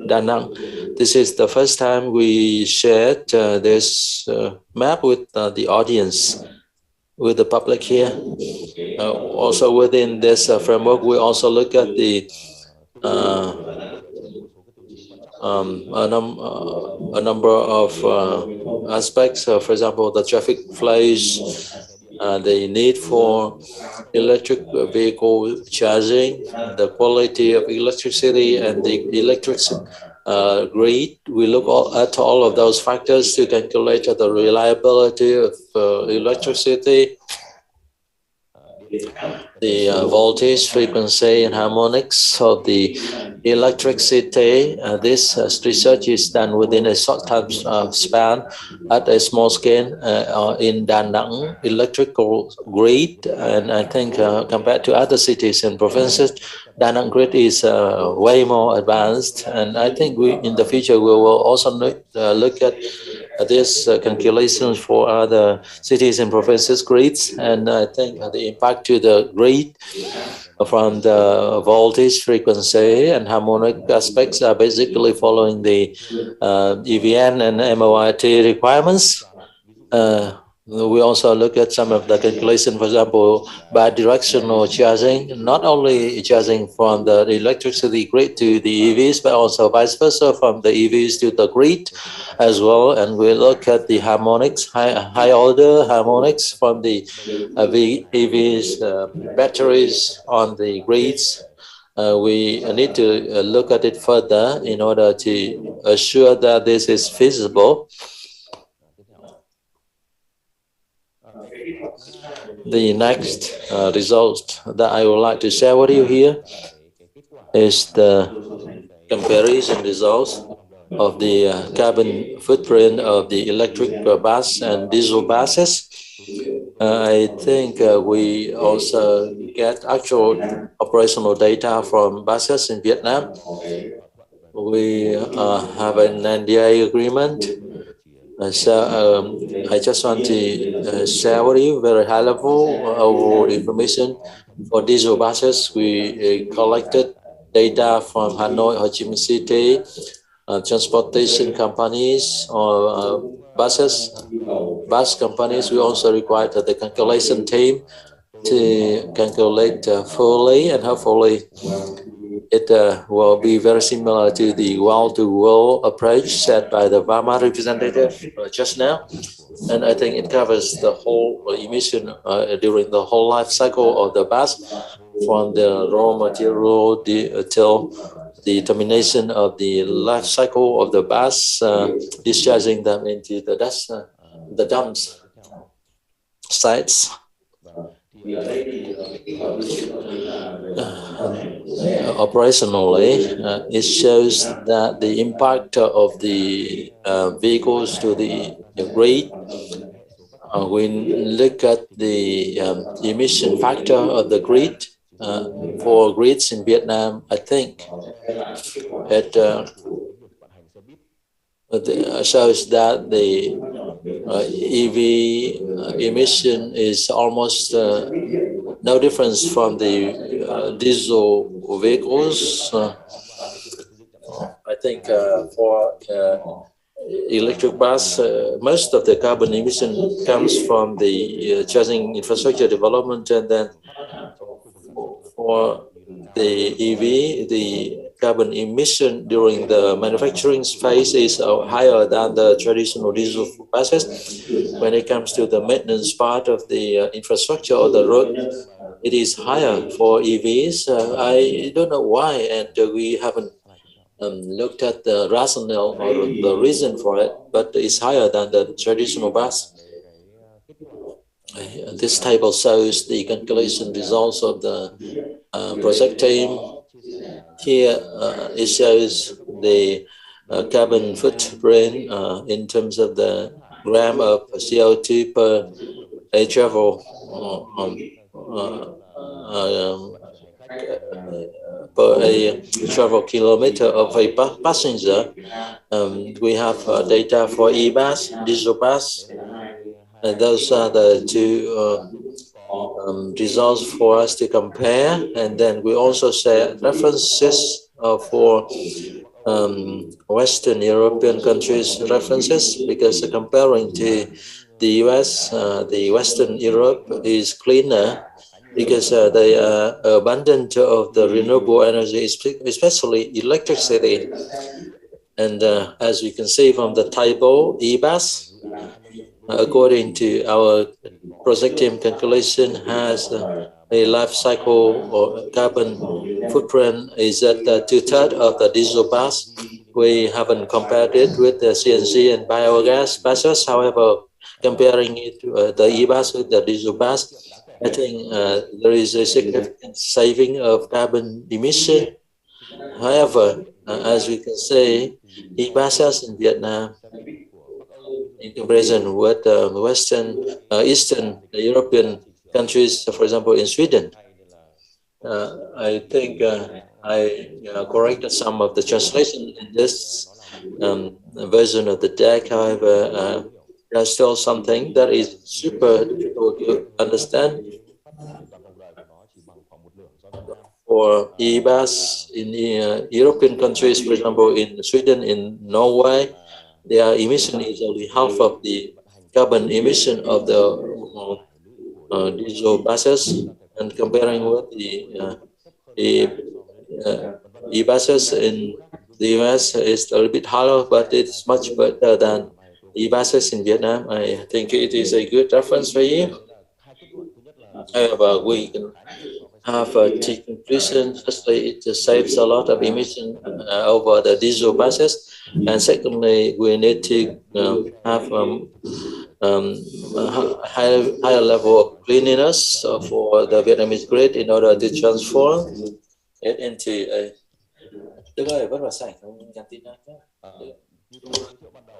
Da Nang. This is the first time we shared this map with the audience, with the public here. Also within this framework, we also look at the a number of aspects. For example, the traffic flows, the need for electric vehicle charging, the quality of electricity, and the electric grid. We look at all of those factors to calculate the reliability of electricity, the voltage, frequency, and harmonics of the electricity. This research is done within a short time span at a small scale in Da Nang electrical grid, and I think compared to other cities and provinces, Da Nang grid is way more advanced, and I think in the future we will also look at this calculations for other cities and provinces grids, and I think the impact to the grid from the voltage, frequency, and harmonic aspects are basically following the EVN and MOIT requirements. We also look at some of the calculation, for example, bidirectional charging, not only charging from the electricity grid to the EVs, but also vice versa from the EVs to the grid as well. And we look at the harmonics, high order harmonics from the EVs, batteries on the grids. We need to look at it further in order to assure that this is feasible. The next result that I would like to share with you here is the comparison results of the carbon footprint of the electric bus and diesel buses. I think we also get actual operational data from buses in Vietnam. We have an NDA agreement. So I just want to share with you very high level overall information. For diesel buses, we collected data from Hanoi, Ho Chi Minh City, transportation companies or bus companies. We also required the calculation team to calculate fully, and hopefully it will be very similar to the well-to-well approach set by the VAMA representative just now. And I think it covers the whole emission during the whole life cycle of the bus, from the raw material till the termination of the life cycle of the bus, discharging them into the dust, the dumps sites. Operationally, it shows that the impact of the vehicles to the grid, when look at the emission factor of the grid for grids in Vietnam, I think it shows that the EV emission is almost no difference from the diesel vehicles. I think for electric bus, most of the carbon emission comes from the charging infrastructure development, and then for the EV, the carbon emission during the manufacturing phase is higher than the traditional diesel buses. When it comes to the maintenance part of the infrastructure or the road, it is higher for EVs. I don't know why, and we haven't looked at the rationale or the reason for it, but it's higher than the traditional bus. This table shows the calculation results of the project team. Here it shows the carbon footprint in terms of the gram of CO2 per a travel per a travel kilometer of a passenger. We have data for e-bus, diesel bus, and those are the two results for us to compare. And then we also share references for Western European countries references, because comparing to the US, the Western Europe is cleaner because they are abundant of the renewable energy, especially electricity. And as you can see from the table, e-bus, according to our project team calculation, has a life cycle or carbon footprint is at 2/3 of the diesel bus. We haven't compared it with the CNG and biogas buses. However, comparing it to the e-bus with the diesel bus, I think there is a significant saving of carbon emission. However, as we can say, e-buses in Vietnam, in comparison with Eastern European countries, for example, in Sweden, I think I corrected some of the translation in this version of the deck. However, there's still something that is super difficult to understand. For e-bus in the European countries, for example, in Sweden, in Norway, their emission is only half of the carbon emission of the diesel buses, and comparing with the e-buses in the US is a little bit higher, but it's much better than e-buses in Vietnam. I think it is a good reference for you. However, we can have a conclusion. Firstly, it just saves a lot of emission over the diesel buses, and secondly, we need to have a higher level of cleanliness for the Vietnamese grid in order to transform it into a.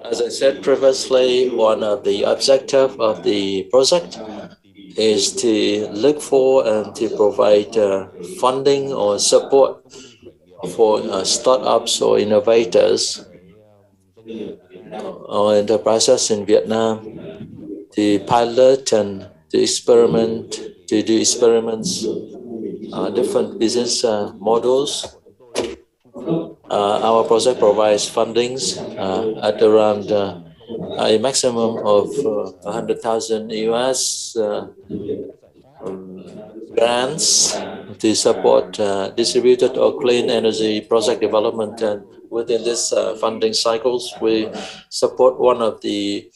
As I said previously, one of the objectives of the project is to look for and to provide funding or support for startups or innovators or enterprises in Vietnam to pilot and to experiment, to do experiments, different business models. Our project provides fundings at around a maximum of 100,000 US grants to support distributed or clean energy project development. And within this funding cycles, we support one of the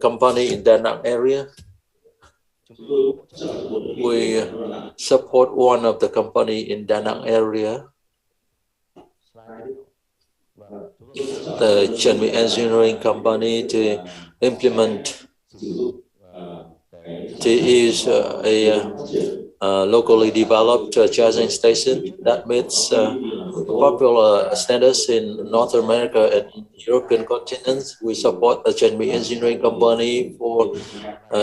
company in Da Nang area. We support one of the company in Da Nang area, the Chen Mi Engineering Company, to implement, to use a locally developed charging station that meets popular standards in North America and European continents. We support the Chen Mi Engineering Company for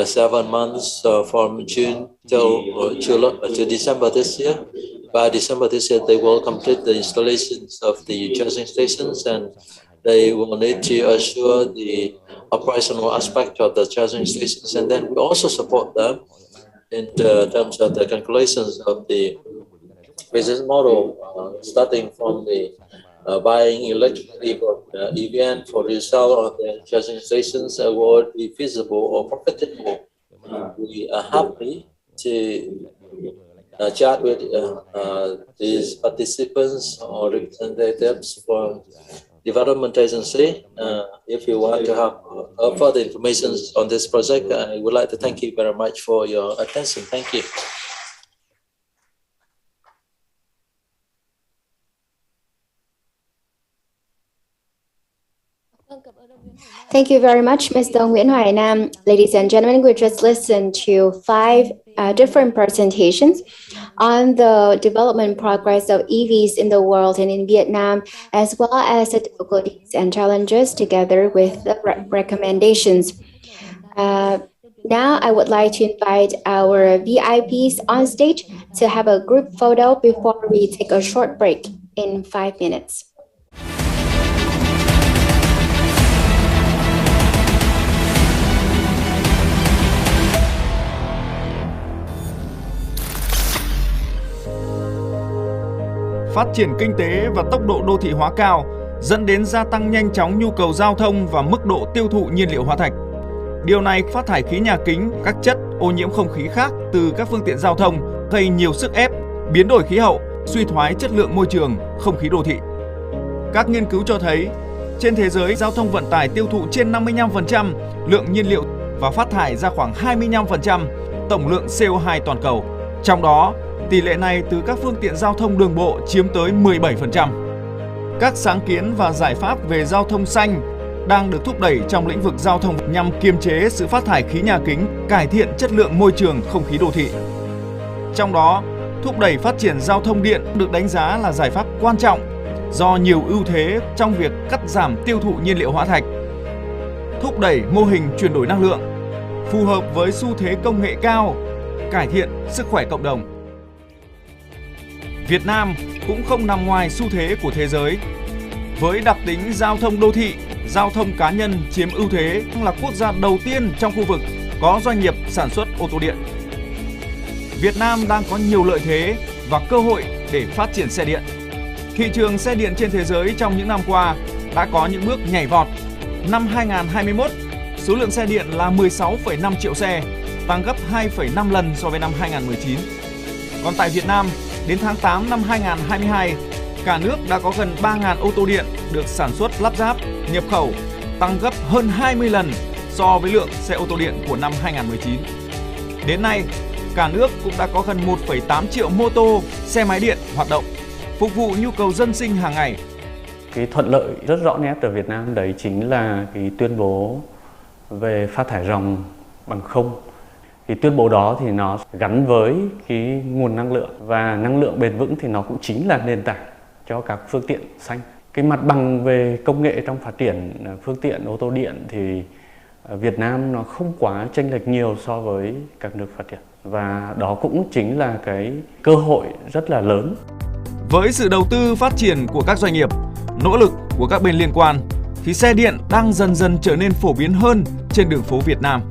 7 months from June till December this year. By December this year, they will complete the installations of the charging stations, and they will need to assure the operational aspect of the charging stations. And then we also support them in terms of the calculations of the business model, starting from the buying electricity from EVN for resale on the charging stations will be feasible or profitable. We are happy to chat with these participants or representatives from development agency. If you want to have further information on this project, I would like to thank you very much for your attention. Thank you. Thank you very much, Mr. Nguyễn Hoài Nam. Ladies and gentlemen, we just listened to 5 different presentations on the development progress of EVs in the world and in Vietnam, as well as the difficulties and challenges together with the recommendations. Now I would like to invite our VIPs on stage to have a group photo before we take a short break in 5 minutes. Phát triển kinh tế và tốc độ đô thị hóa cao dẫn đến gia tăng nhanh chóng nhu cầu giao thông và mức độ tiêu thụ nhiên liệu hóa thạch. Điều này phát thải khí nhà kính, các chất ô nhiễm không khí khác từ các phương tiện giao thông, gây nhiều sức ép, biến đổi khí hậu, suy thoái chất lượng môi trường, không khí đô thị. Các nghiên cứu cho thấy, trên thế giới giao thông vận tải tiêu thụ trên 55% lượng nhiên liệu và phát thải ra khoảng 25% tổng lượng CO2 toàn cầu. Trong đó, tỷ lệ này từ các phương tiện giao thông đường bộ chiếm tới 17%. Các sáng kiến và giải pháp về giao thông xanh đang được thúc đẩy trong lĩnh vực giao thông nhằm kiềm chế sự phát thải khí nhà kính, cải thiện chất lượng môi trường không khí đô thị. Trong đó, thúc đẩy phát triển giao thông điện được đánh giá là giải pháp quan trọng do nhiều ưu thế trong việc cắt giảm tiêu thụ nhiên liệu hóa thạch, thúc đẩy mô hình chuyển đổi năng lượng, phù hợp với xu thế công nghệ cao, cải thiện sức khỏe cộng đồng. Việt Nam cũng không nằm ngoài xu thế của thế giới. Với đặc tính giao thông đô thị, giao thông cá nhân chiếm ưu thế, là quốc gia đầu tiên trong khu vực có doanh nghiệp sản xuất ô tô điện. Việt Nam đang có nhiều lợi thế và cơ hội để phát triển xe điện. Thị trường xe điện trên thế giới trong những năm qua đã có những bước nhảy vọt. Năm 2021, số lượng xe điện là 16,5 triệu xe, tăng gấp 2,5 lần so với năm 2019. Còn tại Việt Nam, đến tháng 8 năm 2022, cả nước đã có gần 3.000 ô tô điện được sản xuất lắp ráp, nhập khẩu, tăng gấp hơn 20 lần so với lượng xe ô tô điện của năm 2019. Đến nay, cả nước cũng đã có gần 1,8 triệu mô tô, xe máy điện hoạt động, phục vụ nhu cầu dân sinh hàng ngày. Cái thuận lợi rất rõ nét ở Việt Nam đấy chính là cái tuyên bố về phát thải ròng bằng không. Cái tuyên bố đó thì nó gắn với cái nguồn năng lượng, và năng lượng bền vững thì nó cũng chính là nền tảng cho các phương tiện xanh. Cái mặt bằng về công nghệ trong phát triển phương tiện ô tô điện thì Việt Nam nó không quá chênh lệch nhiều so với các nước phát triển, và đó cũng chính là cái cơ hội rất là lớn. Với sự đầu tư phát triển của các doanh nghiệp, nỗ lực của các bên liên quan thì xe điện đang dần dần trở nên phổ biến hơn trên đường phố Việt Nam,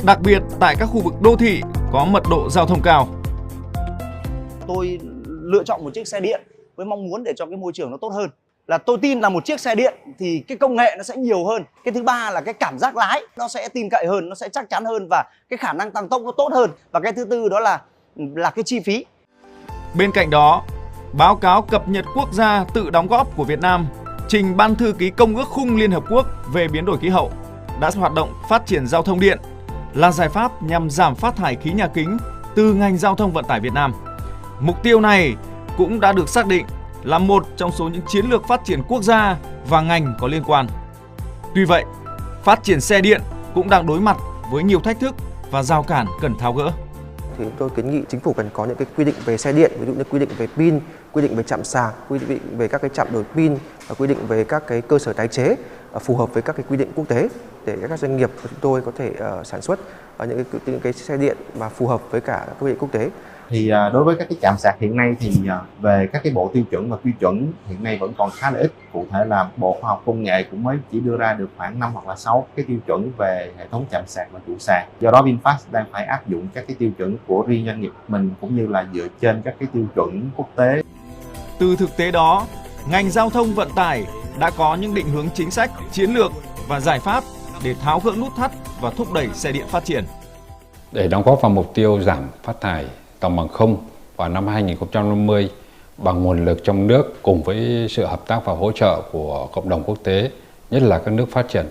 đặc biệt tại các khu vực đô thị có mật độ giao thông cao. Tôi lựa chọn một chiếc xe điện với mong muốn để cho cái môi trường nó tốt hơn. Là tôi tin là một chiếc xe điện thì cái công nghệ nó sẽ nhiều hơn. Cái thứ ba là cái cảm giác lái nó sẽ tin cậy hơn, nó sẽ chắc chắn hơn, và cái khả năng tăng tốc nó tốt hơn. Và cái thứ tư đó là cái chi phí. Bên cạnh đó, báo cáo cập nhật quốc gia tự đóng góp của Việt Nam trình Ban Thư ký Công ước Khung Liên Hợp Quốc về biến đổi khí hậu đã hoạt động phát triển giao thông điện là giải pháp nhằm giảm phát thải khí nhà kính từ ngành giao thông vận tải Việt Nam. Mục tiêu này cũng đã được xác định là một trong số những chiến lược phát triển quốc gia và ngành có liên quan. Tuy vậy, phát triển xe điện cũng đang đối mặt với nhiều thách thức và rào cản cần tháo gỡ. Thì tôi kiến nghị chính phủ cần có những cái quy định về xe điện, ví dụ như quy định về pin, quy định về trạm sạc, quy định về các cái trạm đổi pin, và quy định về các cái cơ sở tái chế phù hợp với các cái quy định quốc tế, để các doanh nghiệp của chúng tôi có thể sản xuất những cái xe điện mà phù hợp với cả các quy định quốc tế. Thì đối với các cái trạm sạc hiện nay thì về các cái bộ tiêu chuẩn và quy chuẩn hiện nay vẫn còn khá là ít. Cụ thể là Bộ Khoa học Công nghệ cũng mới chỉ đưa ra được khoảng 5 hoặc là 6 cái tiêu chuẩn về hệ thống chạm sạc và trụ sạc. Do đó VinFast đang phải áp dụng các cái tiêu chuẩn của riêng doanh nghiệp mình, cũng như là dựa trên các cái tiêu chuẩn quốc tế. Từ thực tế đó, ngành giao thông vận tải đã có những định hướng chính sách, chiến lược và giải pháp để tháo gỡ nút thắt và thúc đẩy xe điện phát triển. Để đóng góp vào mục tiêu giảm phát thải tòng bằng không vào năm 2050 bằng nguồn lực trong nước cùng với sự hợp tác và hỗ trợ của cộng đồng quốc tế, nhất là các nước phát triển,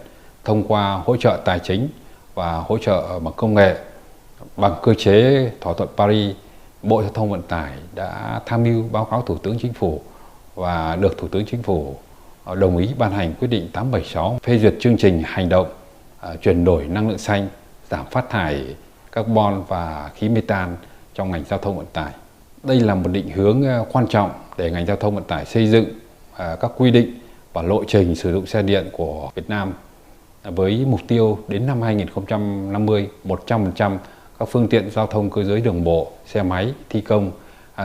thông qua hỗ trợ tài chính và hỗ trợ bằng công nghệ. Bằng cơ chế thỏa thuận Paris, Bộ Giao thông Vận tải đã tham mưu báo cáo Thủ tướng Chính phủ và được Thủ tướng Chính phủ đồng ý ban hành quyết định 876 phê duyệt chương trình hành động chuyển đổi năng lượng xanh, giảm phát thải carbon và khí metan trong ngành giao thông vận tải. Đây là một định hướng quan trọng để ngành giao thông vận tải xây dựng các quy định và lộ trình sử dụng xe điện của Việt Nam với mục tiêu đến năm 2050 100% các phương tiện giao thông cơ giới đường bộ, xe máy, thi công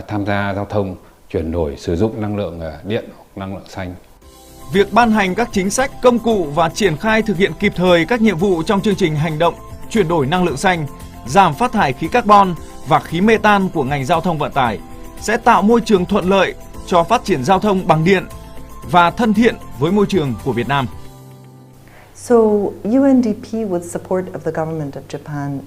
tham gia giao thông chuyển đổi sử dụng năng lượng điện hoặc năng lượng xanh. Việc ban hành các chính sách, công cụ và triển khai thực hiện kịp thời các nhiệm vụ trong chương trình hành động chuyển đổi năng lượng xanh, giảm phát thải khí carbon và khí metan của ngành giao thông vận tải sẽ tạo môi trường thuận lợi cho phát triển giao thông bằng điện và thân thiện với môi trường của Việt Nam. So UNDP, with support of the government of Japan,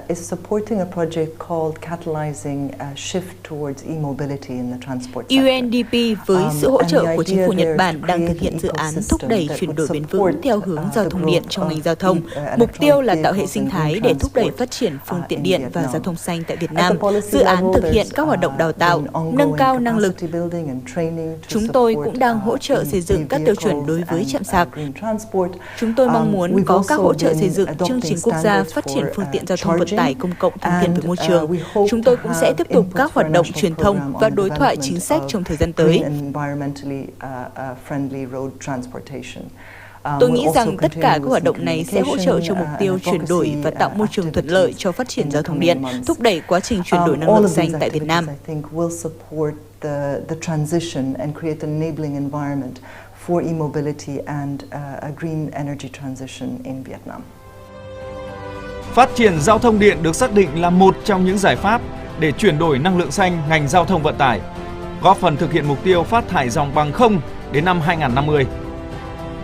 is supporting a project called Catalyzing a Shift Towards E-Mobility in the Transport Sector. UNDP với sự hỗ trợ của chính phủ Nhật Bản đang thực hiện dự án thúc đẩy chuyển đổi bền vững theo hướng giao thông điện trong ngành giao thông. Mục tiêu là tạo hệ sinh thái để thúc đẩy phát triển phương tiện điện và giao thông xanh tại Việt Nam. Dự án thực hiện các hoạt động đào tạo, nâng cao năng lực. Chúng tôi cũng đang hỗ trợ xây dựng các tiêu chuẩn đối với trạm sạc. Chúng tôi mong muốn có các hỗ trợ xây dựng chương trình quốc gia phát triển phương tiện giao thông vận tải công cộng thân thiện với môi trường. Chúng tôi cũng sẽ tiếp tục các hoạt động truyền thông và đối thoại chính sách trong thời gian tới. Tôi nghĩ rằng tất cả các hoạt động này sẽ hỗ trợ cho mục tiêu chuyển đổi và tạo môi trường thuận lợi cho phát triển giao thông điện, thúc đẩy quá trình chuyển đổi năng lượng xanh tại Việt Nam. For e-mobility and a green energy transition in Vietnam. Phát triển giao thông điện được xác định là một trong những giải pháp để chuyển đổi năng lượng xanh ngành giao thông vận tải, góp phần thực hiện mục tiêu phát thải ròng bằng không đến năm 2050.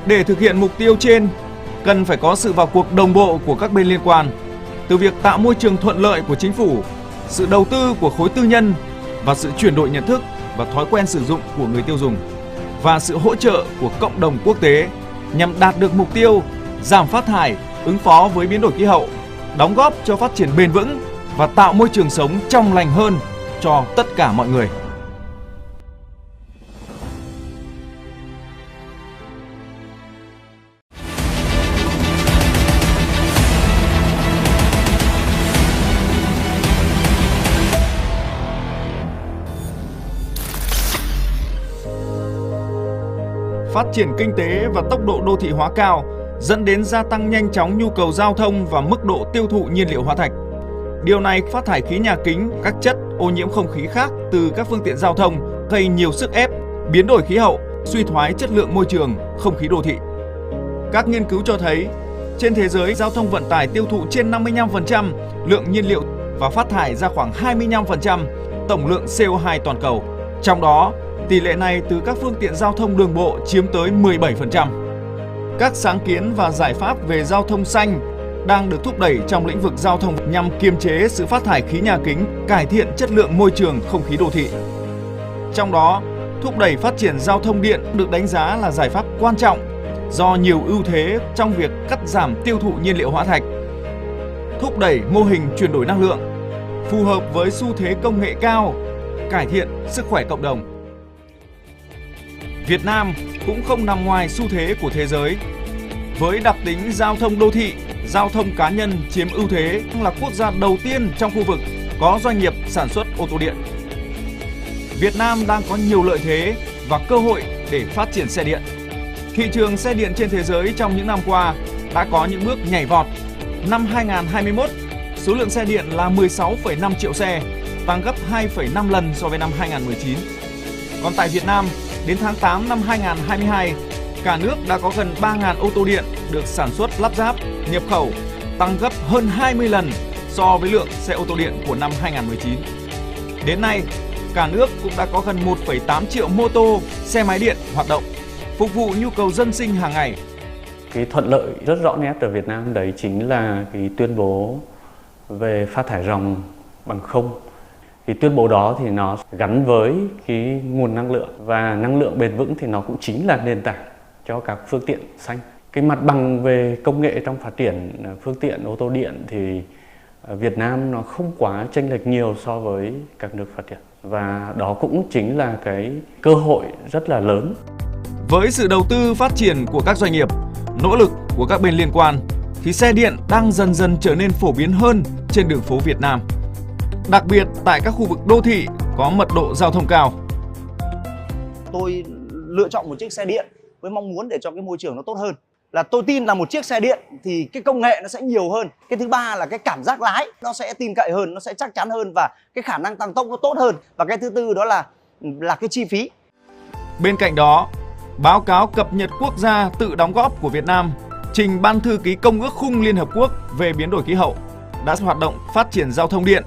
Để thực hiện mục tiêu trên, cần phải có sự vào cuộc đồng bộ của các bên liên quan, từ việc tạo môi trường thuận lợi của chính phủ, sự đầu tư của khối tư nhân và sự chuyển đổi nhận thức và thói quen sử dụng của người tiêu dùng, và sự hỗ trợ của cộng đồng quốc tế nhằm đạt được mục tiêu giảm phát thải, ứng phó với biến đổi khí hậu, đóng góp cho phát triển bền vững và tạo môi trường sống trong lành hơn cho tất cả mọi người. Phát triển kinh tế và tốc độ đô thị hóa cao dẫn đến gia tăng nhanh chóng nhu cầu giao thông và mức độ tiêu thụ nhiên liệu hóa thạch. Điều này phát thải khí nhà kính, các chất ô nhiễm không khí khác từ các phương tiện giao thông, gây nhiều sức ép, biến đổi khí hậu, suy thoái chất lượng môi trường, không khí đô thị. Các nghiên cứu cho thấy, trên thế giới giao thông vận tải tiêu thụ trên 55% lượng nhiên liệu và phát thải ra khoảng 25% tổng lượng CO2 toàn cầu. Trong đó, tỷ lệ này từ các phương tiện giao thông đường bộ chiếm tới 17%. Các sáng kiến và giải pháp về giao thông xanh đang được thúc đẩy trong lĩnh vực giao thông nhằm kiềm chế sự phát thải khí nhà kính, cải thiện chất lượng môi trường không khí đô thị. Trong đó, thúc đẩy phát triển giao thông điện được đánh giá là giải pháp quan trọng do nhiều ưu thế trong việc cắt giảm tiêu thụ nhiên liệu hóa thạch, thúc đẩy mô hình chuyển đổi năng lượng, phù hợp với xu thế công nghệ cao, cải thiện sức khỏe cộng đồng. Việt Nam cũng không nằm ngoài xu thế của thế giới. Với đặc tính giao thông đô thị, giao thông cá nhân chiếm ưu thế, là quốc gia đầu tiên trong khu vực có doanh nghiệp sản xuất ô tô điện. Việt Nam đang có nhiều lợi thế và cơ hội để phát triển xe điện. Thị trường xe điện trên thế giới trong những năm qua đã có những bước nhảy vọt. Năm 2021, số lượng xe điện là 16,5 triệu xe, tăng gấp 2,5 lần so với năm 2019. Còn tại Việt Nam, đến tháng 8 năm 2022, cả nước đã có gần 3.000 ô tô điện được sản xuất lắp ráp, nhập khẩu, tăng gấp hơn 20 lần so với lượng xe ô tô điện của năm 2019. Đến nay, cả nước cũng đã có gần 1,8 triệu mô tô, xe máy điện hoạt động, phục vụ nhu cầu dân sinh hàng ngày. Cái thuận lợi rất rõ nét ở Việt Nam đấy chính là cái tuyên bố về phát thải ròng bằng không. Cái tuyên bố đó thì nó gắn với cái nguồn năng lượng, và năng lượng bền vững thì nó cũng chính là nền tảng cho các phương tiện xanh. Cái mặt bằng về công nghệ trong phát triển phương tiện ô tô điện thì Việt Nam nó không quá chênh lệch nhiều so với các nước phát triển, và đó cũng chính là cái cơ hội rất là lớn. Với sự đầu tư phát triển của các doanh nghiệp, nỗ lực của các bên liên quan thì xe điện đang dần dần trở nên phổ biến hơn trên đường phố Việt Nam, đặc biệt tại các khu vực đô thị có mật độ giao thông cao. Tôi lựa chọn một chiếc xe điện với mong muốn để cho cái môi trường nó tốt hơn. Là tôi tin là một chiếc xe điện thì cái công nghệ nó sẽ nhiều hơn. Cái thứ ba là cái cảm giác lái nó sẽ tin cậy hơn, nó sẽ chắc chắn hơn, và cái khả năng tăng tốc nó tốt hơn. Và cái thứ tư đó là cái chi phí. Bên cạnh đó, báo cáo cập nhật quốc gia tự đóng góp của Việt Nam trình Ban thư ký Công ước Khung Liên Hợp Quốc về biến đổi khí hậu đã hoạt động phát triển giao thông điện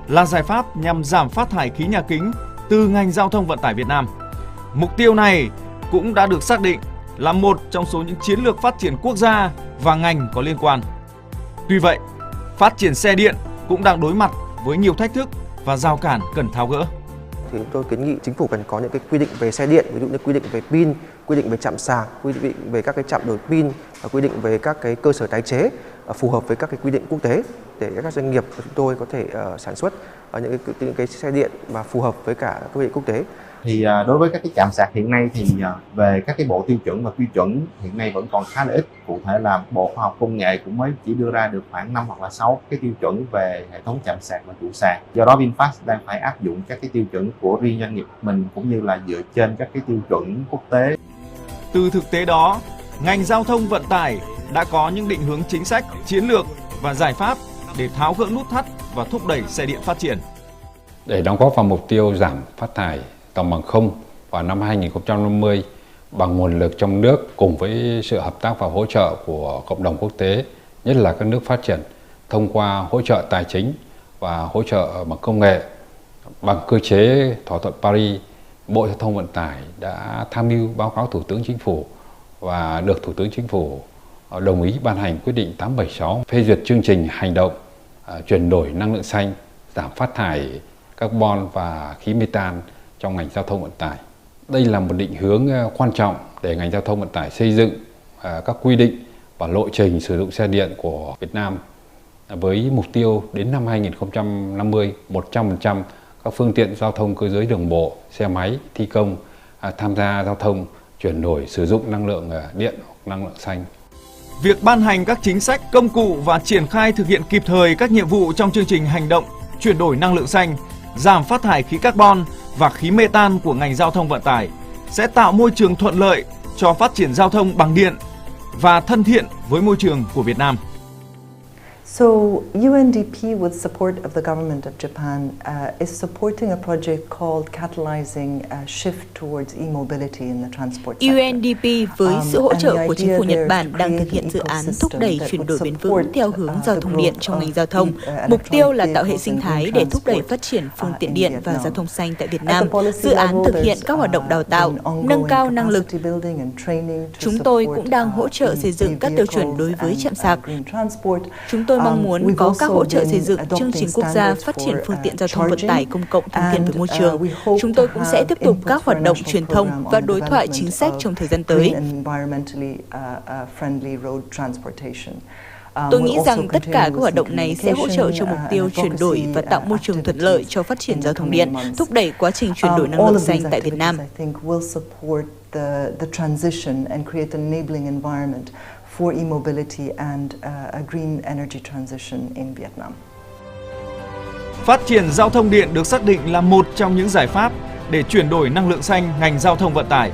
là giải pháp nhằm giảm phát thải khí nhà kính từ ngành giao thông vận tải Việt Nam. Mục tiêu này cũng đã được xác định là một trong số những chiến lược phát triển quốc gia và ngành có liên quan. Tuy vậy, phát triển xe điện cũng đang đối mặt với nhiều thách thức và rào cản cần tháo gỡ. Thì tôi kiến nghị chính phủ cần có những cái quy định về xe điện, ví dụ như quy định về pin, quy định về trạm sạc, quy định về các cái trạm đổi pin, và quy định về các cái cơ sở tái chế phù hợp với các cái quy định quốc tế, để các doanh nghiệp của chúng tôi có thể sản xuất những cái xe điện mà phù hợp với cả các quy định quốc tế. Thì đối với các cái trạm sạc hiện nay thì về các cái bộ tiêu chuẩn và quy chuẩn hiện nay vẫn còn khá là ít. Cụ thể là Bộ Khoa học Công nghệ cũng mới chỉ đưa ra được khoảng 5 hoặc là 6 cái tiêu chuẩn về hệ thống chạm sạc và trụ sạc. Do đó VinFast đang phải áp dụng các cái tiêu chuẩn của riêng doanh nghiệp mình cũng như là dựa trên các cái tiêu chuẩn quốc tế. Từ thực tế đó, ngành giao thông vận tải đã có những định hướng chính sách, chiến lược và giải pháp để tháo gỡ nút thắt và thúc đẩy xe điện phát triển. Để đóng góp vào mục tiêu giảm phát thải tổng bằng không vào năm 2050 bằng nguồn lực trong nước cùng với sự hợp tác và hỗ trợ của cộng đồng quốc tế, nhất là các nước phát triển, thông qua hỗ trợ tài chính và hỗ trợ bằng công nghệ. Bằng cơ chế thỏa thuận Paris, Bộ Giao thông Vận tải đã tham mưu báo cáo Thủ tướng Chính phủ và được Thủ tướng Chính phủ đồng ý ban hành quyết định 876 phê duyệt chương trình hành động chuyển đổi năng lượng xanh, giảm phát thải carbon và khí methane trong ngành giao thông vận tải. Đây là một định hướng quan trọng để ngành giao thông vận tải xây dựng các quy định và lộ trình sử dụng xe điện của Việt Nam với mục tiêu đến năm 2050 100% các phương tiện giao thông cơ giới đường bộ, xe máy, thi công tham gia giao thông chuyển đổi sử dụng năng lượng điện hoặc năng lượng xanh. Việc ban hành các chính sách, công cụ và triển khai thực hiện kịp thời các nhiệm vụ trong chương trình hành động chuyển đổi năng lượng xanh, giảm phát thải khí carbon và khí methane của ngành giao thông vận tải sẽ tạo môi trường thuận lợi cho phát triển giao thông bằng điện và thân thiện với môi trường của Việt Nam. So UNDP, with support of the government of Japan, is supporting a project called Catalyzing a Shift Towards E-Mobility in the Transport sector. UNDP với sự hỗ trợ của chính phủ Nhật Bản đang thực hiện dự án thúc đẩy chuyển đổi bền vững theo hướng giao thông điện trong ngành giao thông. Mục tiêu là tạo hệ sinh thái để thúc đẩy phát triển phương tiện điện và giao thông xanh tại Việt Nam. Dự án thực hiện các hoạt động đào tạo, nâng cao năng lực. Chúng tôi cũng đang hỗ trợ xây dựng các tiêu chuẩn đối với trạm sạc. Chúng tôi mong muốn có các hỗ trợ xây dựng chương trình quốc gia phát triển phương tiện giao thông vận tải công cộng thân thiện với môi trường. Chúng tôi cũng sẽ tiếp tục các hoạt động truyền thông và đối thoại chính sách trong thời gian tới. Tôi nghĩ rằng tất cả các hoạt động này sẽ hỗ trợ cho mục tiêu chuyển đổi và tạo môi trường thuận lợi cho phát triển giao thông điện, thúc đẩy quá trình chuyển đổi năng lượng xanh tại Việt Nam. For e-mobility and a green energy transition in Vietnam. Phát triển giao thông điện được xác định là một trong những giải pháp để chuyển đổi năng lượng xanh ngành giao thông vận tải,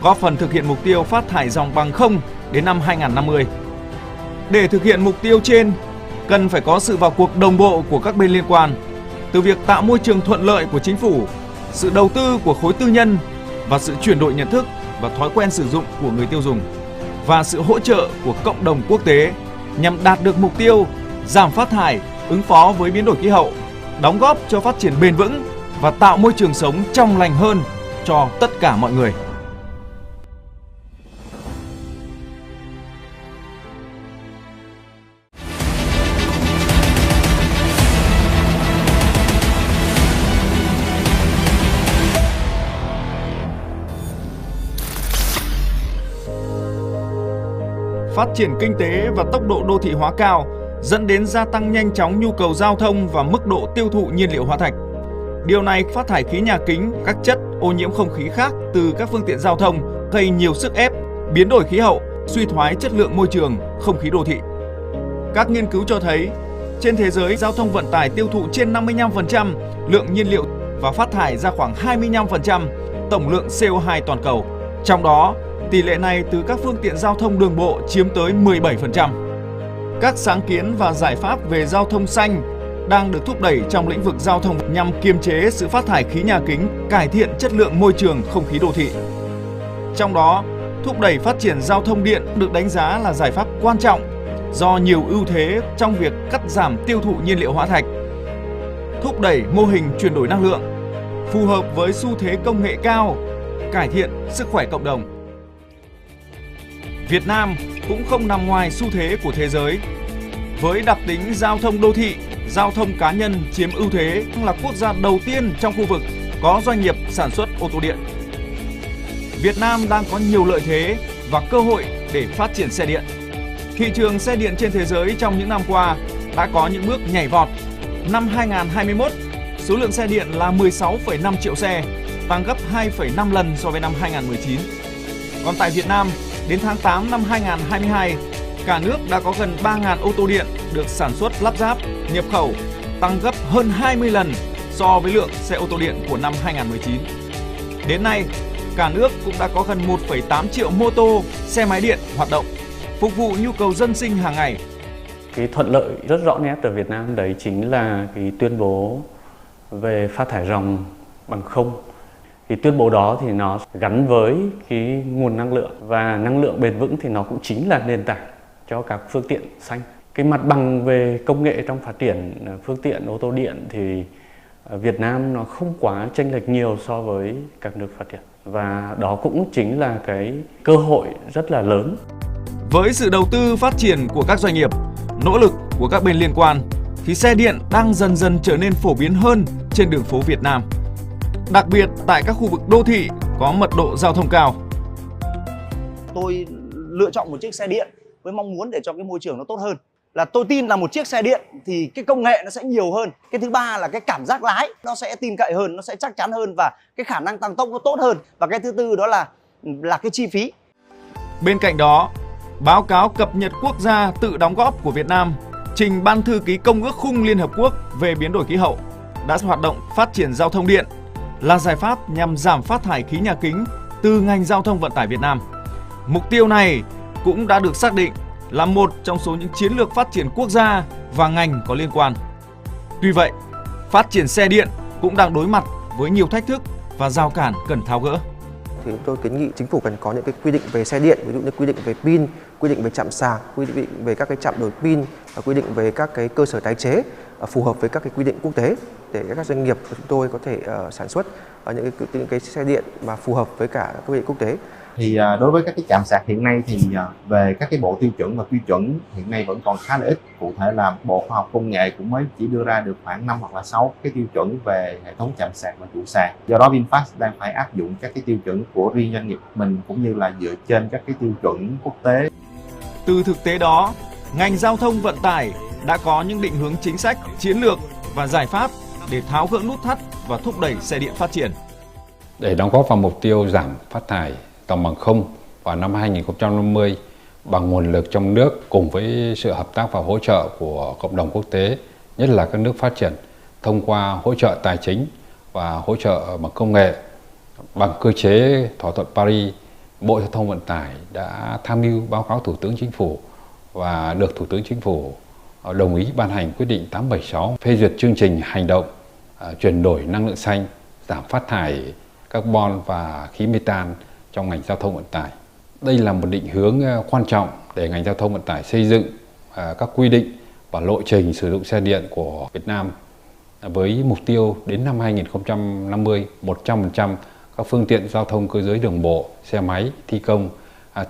góp phần thực hiện mục tiêu phát thải dòng bằng không đến năm 2050. Để thực hiện mục tiêu trên, cần phải có sự vào cuộc đồng bộ của các bên liên quan, từ việc tạo môi trường thuận lợi của chính phủ, sự đầu tư của khối tư nhân và sự chuyển đổi nhận thức và thói quen sử dụng của người tiêu dùng, và sự hỗ trợ của cộng đồng quốc tế nhằm đạt được mục tiêu giảm phát thải, ứng phó với biến đổi khí hậu, đóng góp cho phát triển bền vững và tạo môi trường sống trong lành hơn cho tất cả mọi người. Phát triển kinh tế và tốc độ đô thị hóa cao dẫn đến gia tăng nhanh chóng nhu cầu giao thông và mức độ tiêu thụ nhiên liệu hóa thạch. Điều này phát thải khí nhà kính, các chất ô nhiễm không khí khác từ các phương tiện giao thông gây nhiều sức ép, biến đổi khí hậu, suy thoái chất lượng môi trường, không khí đô thị. Các nghiên cứu cho thấy, trên thế giới giao thông vận tải tiêu thụ trên 55% lượng nhiên liệu và phát thải ra khoảng 25% tổng lượng CO2 toàn cầu. Trong đó, tỷ lệ này từ các phương tiện giao thông đường bộ chiếm tới 17%. Các sáng kiến và giải pháp về giao thông xanh đang được thúc đẩy trong lĩnh vực giao thông nhằm kiềm chế sự phát thải khí nhà kính, cải thiện chất lượng môi trường không khí đô thị. Trong đó, thúc đẩy phát triển giao thông điện được đánh giá là giải pháp quan trọng do nhiều ưu thế trong việc cắt giảm tiêu thụ nhiên liệu hóa thạch, thúc đẩy mô hình chuyển đổi năng lượng, phù hợp với xu thế công nghệ cao, cải thiện sức khỏe cộng đồng. Việt Nam cũng không nằm ngoài xu thế của thế giới. Với đặc tính giao thông đô thị, giao thông cá nhân chiếm ưu thế, là quốc gia đầu tiên trong khu vực có doanh nghiệp sản xuất ô tô điện. Việt Nam đang có nhiều lợi thế và cơ hội để phát triển xe điện. Thị trường xe điện trên thế giới trong những năm qua đã có những bước nhảy vọt. Năm 2021, số lượng xe điện là 16,5 triệu xe, tăng gấp 2,5 lần so với năm 2019. Còn tại Việt Nam, đến tháng 8 năm 2022, cả nước đã có gần 3.000 ô tô điện được sản xuất lắp ráp, nhập khẩu, tăng gấp hơn 20 lần so với lượng xe ô tô điện của năm 2019. Đến nay, cả nước cũng đã có gần 1,8 triệu mô tô, xe máy điện hoạt động, phục vụ nhu cầu dân sinh hàng ngày. Cái thuận lợi rất rõ nét ở Việt Nam đấy chính là cái tuyên bố về phát thải ròng bằng không. Cái tuyên bố đó thì nó gắn với cái nguồn năng lượng, và năng lượng bền vững thì nó cũng chính là nền tảng cho các phương tiện xanh. Cái mặt bằng về công nghệ trong phát triển phương tiện ô tô điện thì Việt Nam nó không quá chênh lệch nhiều so với các nước phát triển, và đó cũng chính là cái cơ hội rất là lớn. Với sự đầu tư phát triển của các doanh nghiệp, nỗ lực của các bên liên quan thì xe điện đang dần dần trở nên phổ biến hơn trên đường phố Việt Nam, đặc biệt tại các khu vực đô thị có mật độ giao thông cao. Tôi lựa chọn một chiếc xe điện với mong muốn để cho cái môi trường nó tốt hơn. Là tôi tin là một chiếc xe điện thì cái công nghệ nó sẽ nhiều hơn. Cái thứ ba là cái cảm giác lái nó sẽ tin cậy hơn, nó sẽ chắc chắn hơn, và cái khả năng tăng tốc nó tốt hơn. Và cái thứ tư đó là cái chi phí. Bên cạnh đó, báo cáo cập nhật quốc gia tự đóng góp của Việt Nam trình Ban Thư ký Công ước Khung Liên Hợp Quốc về biến đổi khí hậu đã hoạt động phát triển giao thông điện là giải pháp nhằm giảm phát thải khí nhà kính từ ngành giao thông vận tải Việt Nam. Mục tiêu này cũng đã được xác định là một trong số những chiến lược phát triển quốc gia và ngành có liên quan. Tuy vậy, phát triển xe điện cũng đang đối mặt với nhiều thách thức và rào cản cần tháo gỡ. Thì tôi kiến nghị chính phủ cần có những cái quy định về xe điện, ví dụ như quy định về pin, quy định về trạm sạc, quy định về các cái trạm đổi pin, và quy định về các cái cơ sở tái chế phù hợp với các cái quy định quốc tế, để các doanh nghiệp của chúng tôi có thể sản xuất những cái xe điện mà phù hợp với cả các quy định quốc tế. Thì đối với các cái trạm sạc hiện nay thì về các cái bộ tiêu chuẩn và quy chuẩn hiện nay vẫn còn khá là ít. Cụ thể là Bộ Khoa học Công nghệ cũng mới chỉ đưa ra được khoảng 5 hoặc là 6 cái tiêu chuẩn về hệ thống chạm sạc và trụ sạc. Do đó VinFast đang phải áp dụng các cái tiêu chuẩn của riêng doanh nghiệp mình, cũng như là dựa trên các cái tiêu chuẩn quốc tế. Từ thực tế đó, ngành giao thông vận tải đã có những định hướng chính sách, chiến lược và giải pháp để tháo gỡ nút thắt và thúc đẩy xe điện phát triển. Để đóng góp vào mục tiêu giảm phát thải tòng bằng không vào năm 2050 bằng nguồn lực trong nước cùng với sự hợp tác và hỗ trợ của cộng đồng quốc tế, nhất là các nước phát triển, thông qua hỗ trợ tài chính và hỗ trợ bằng công nghệ. Bằng cơ chế thỏa thuận Paris, Bộ Giao thông Vận tải đã tham mưu báo cáo Thủ tướng Chính phủ và được Thủ tướng Chính phủ đồng ý ban hành quyết định 876 phê duyệt chương trình hành động chuyển đổi năng lượng xanh, giảm phát thải carbon và khí methane trong ngành giao thông vận tải. Đây là một định hướng quan trọng để ngành giao thông vận tải xây dựng các quy định và lộ trình sử dụng xe điện của Việt Nam với mục tiêu đến năm 2050, 100% các phương tiện giao thông cơ giới đường bộ, xe máy, thi công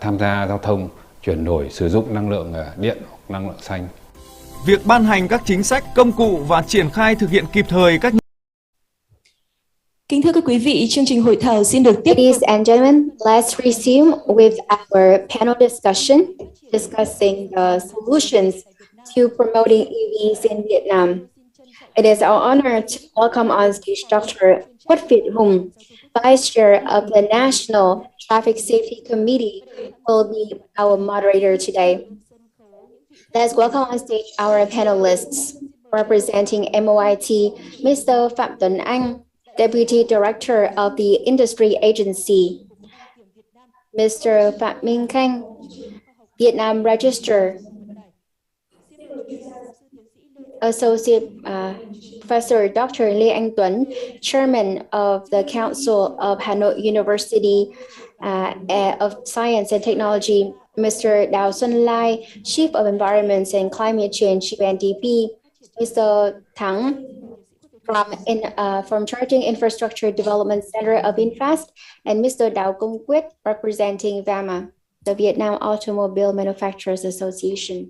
tham gia giao thông chuyển đổi sử dụng năng lượng điện hoặc năng lượng xanh. Việc ban hành các chính sách, công cụ và triển khai thực hiện kịp thời các. Kính thưa các quý vị, chương trình hội thảo xin được tiếp tục. Ladies and gentlemen, let's resume with our panel discussion discussing the solutions to promoting EVs in Vietnam. It is our honor to welcome on stage Dr. Quất Việt Hùng, Vice Chair of the National Traffic Safety Committee, will be our moderator today. Let's welcome on stage our panelists. Representing MOIT, Mr. Phạm Tuấn Anh, Deputy Director of the Industry Agency, Mr. Phạm Minh Khanh, Vietnam Register, Associate Professor Dr. Lê Anh Tuấn, Chairman of the Council of Hanoi University of Science and Technology, Mr. Đào Xuân Lai, Chief of Environment and Climate Change, UNDP, Mr. Thắng from Charging Infrastructure Development Center of VinFast, and Mr. Đào Công Quyết, representing VAMA, the Vietnam Automobile Manufacturers Association.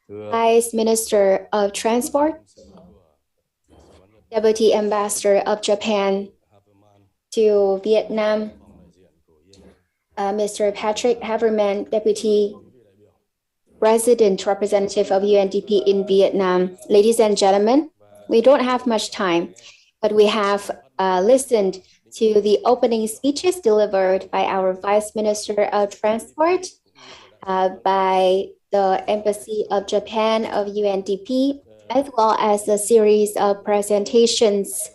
Vice Minister of Transport, Deputy Ambassador of Japan, to Vietnam, Mr. Patrick Haverman, Deputy Resident Representative of UNDP in Vietnam. Ladies and gentlemen, we don't have much time, but we have listened to the opening speeches delivered by our Vice Minister of Transport, by the Embassy of Japan of UNDP, as well as a series of presentations,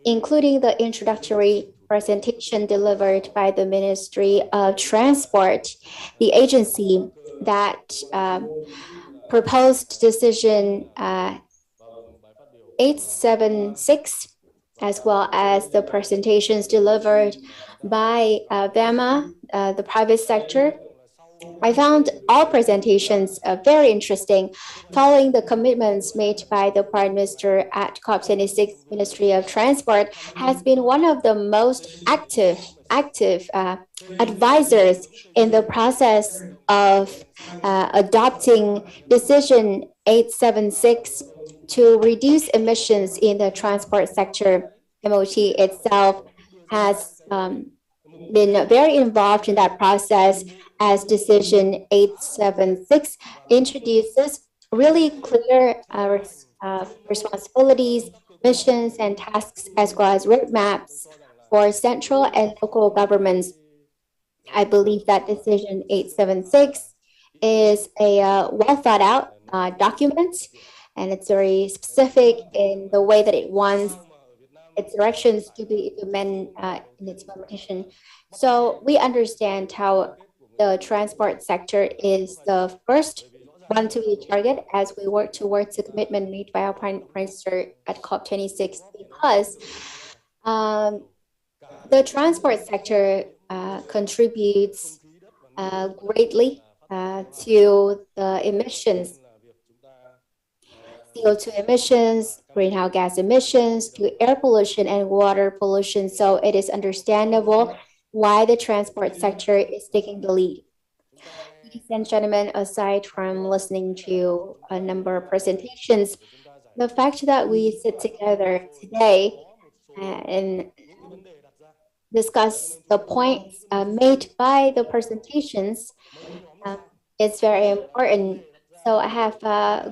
including the introductory presentation delivered by the Ministry of Transport, the agency that proposed decision 876, as well as the presentations delivered by VEMA, the private sector. I found all presentations very interesting, following the commitments made by the Prime Minister at COP26. Ministry of Transport has been one of the most active advisors in the process of adopting Decision 876 to reduce emissions in the transport sector. MOT itself has been very involved in that process, as Decision 876 introduces really clear responsibilities, missions, and tasks, as well as roadmaps for central and local governments. I believe that Decision 876 is a well thought out document, and it's very specific in the way that it wants its directions to be implemented in its implementation. So we understand how the transport sector is the first one to be targeted as we work towards the commitment made by our Prime Minister at COP26, because the transport sector contributes greatly to the emissions, CO2 emissions, greenhouse gas emissions, to air pollution and water pollution. So it is understandable why the transport sector is taking the lead. Ladies and gentlemen, aside from listening to a number of presentations, the fact that we sit together today and discuss the points made by the presentations is very important. So I have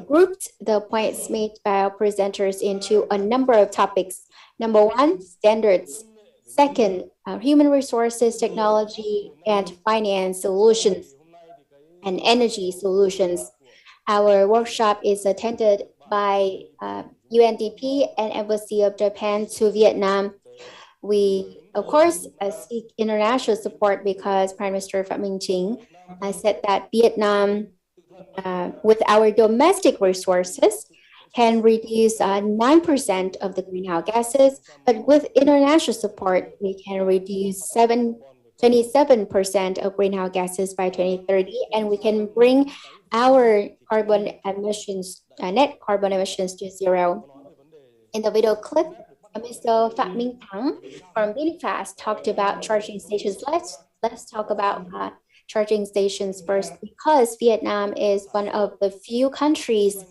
grouped the points made by our presenters into a number of topics. Number one, standards. Second, human resources, technology, and finance solutions, and energy solutions. Our workshop is attended by UNDP and Embassy of Japan to Vietnam. We, of course, seek international support because Prime Minister Phạm Minh Chính said that Vietnam, with our domestic resources, can reduce 9% of the greenhouse gases, but with international support, we can reduce 27% of greenhouse gases by 2030, and we can bring our carbon emissions, net carbon emissions, to zero. In the video clip, Mr. Phạm Minh Thắng from VinFast talked about charging stations. Let's talk about charging stations first, because Vietnam is one of the few countries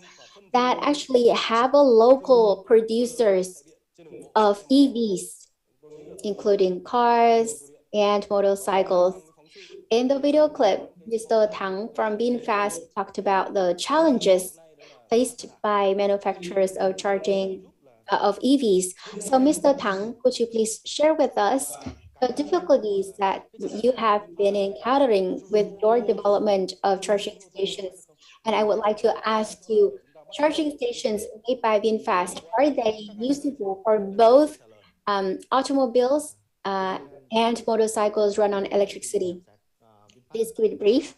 that actually have a local producers of EVs, including cars and motorcycles. In the video clip, Mr. Thắng from VinFast talked about the challenges faced by manufacturers of charging of EVs. So Mr. Thắng, could you please share with us the difficulties that you have been encountering with your development of charging stations? And I would like to ask you, charging stations made by VinFast, are they usable for both automobiles and motorcycles run on electricity? Please keep it brief.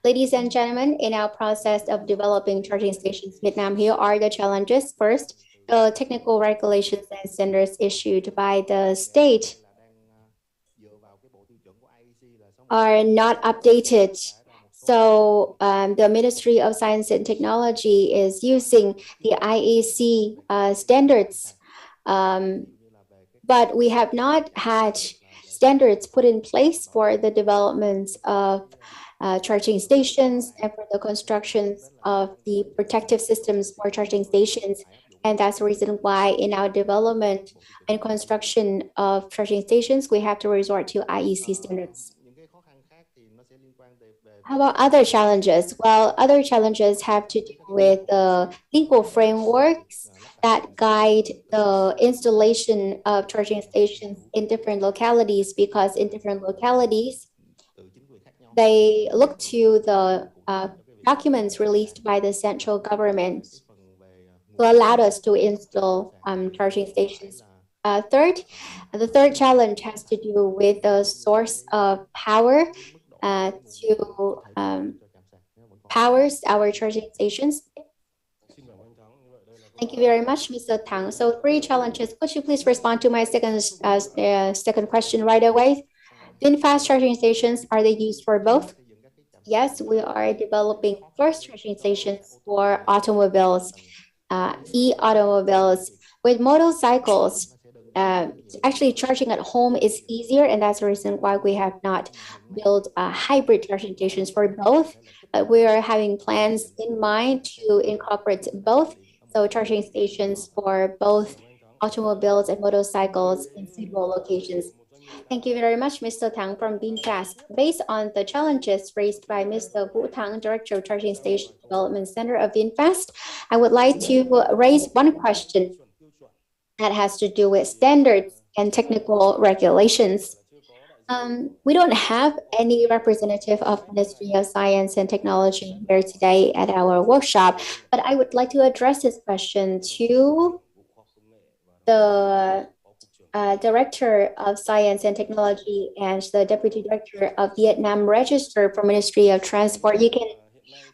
Ladies and gentlemen, in our process of developing charging stations in Vietnam, here are the challenges. First, the technical regulations and standards issued by the state are not updated. So the Ministry of Science and Technology is using the IEC standards, but we have not had standards put in place for the development of charging stations and for the constructions of the protective systems for charging stations. And that's the reason why in our development and construction of charging stations, we have to resort to IEC standards. How about other challenges? Well, other challenges have to do with the legal frameworks that guide the installation of charging stations in different localities, because in different localities, they look to the documents released by the central government to allow us to install charging stations. The third challenge has to do with the source of power to powers our charging stations. Thank you very much, Mr. Tang. So 3 challenges. Could you please respond to my second question right away? VinFast charging stations, are they used for both? Yes, we are developing first charging stations for automobiles, e-automobiles. With motorcycles, actually charging at home is easier, and that's the reason why we have not built hybrid charging stations for both. We are having plans in mind to incorporate both, so charging stations for both automobiles and motorcycles in suitable locations. Thank you very much, Mr. Tang from VinFast. Based on the challenges raised by Mr. Wu Tang, Director of Charging Station Development Center of VinFast, I would like to raise one question that has to do with standards and technical regulations. We don't have any representative of Ministry of Science and Technology here today at our workshop, but I would like to address this question to the Director of Science and Technology and the Deputy Director of Vietnam Register for Ministry of Transport. You can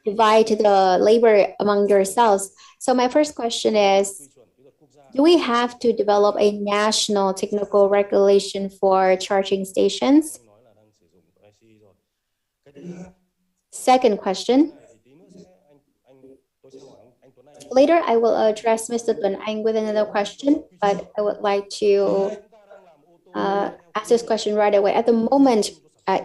divide the labor among yourselves. So my first question is, do we have to develop a national technical regulation for charging stations? Second question. Later, I will address Mr. Tuấn Anh with another question, but I would like to ask this question right away. At the moment,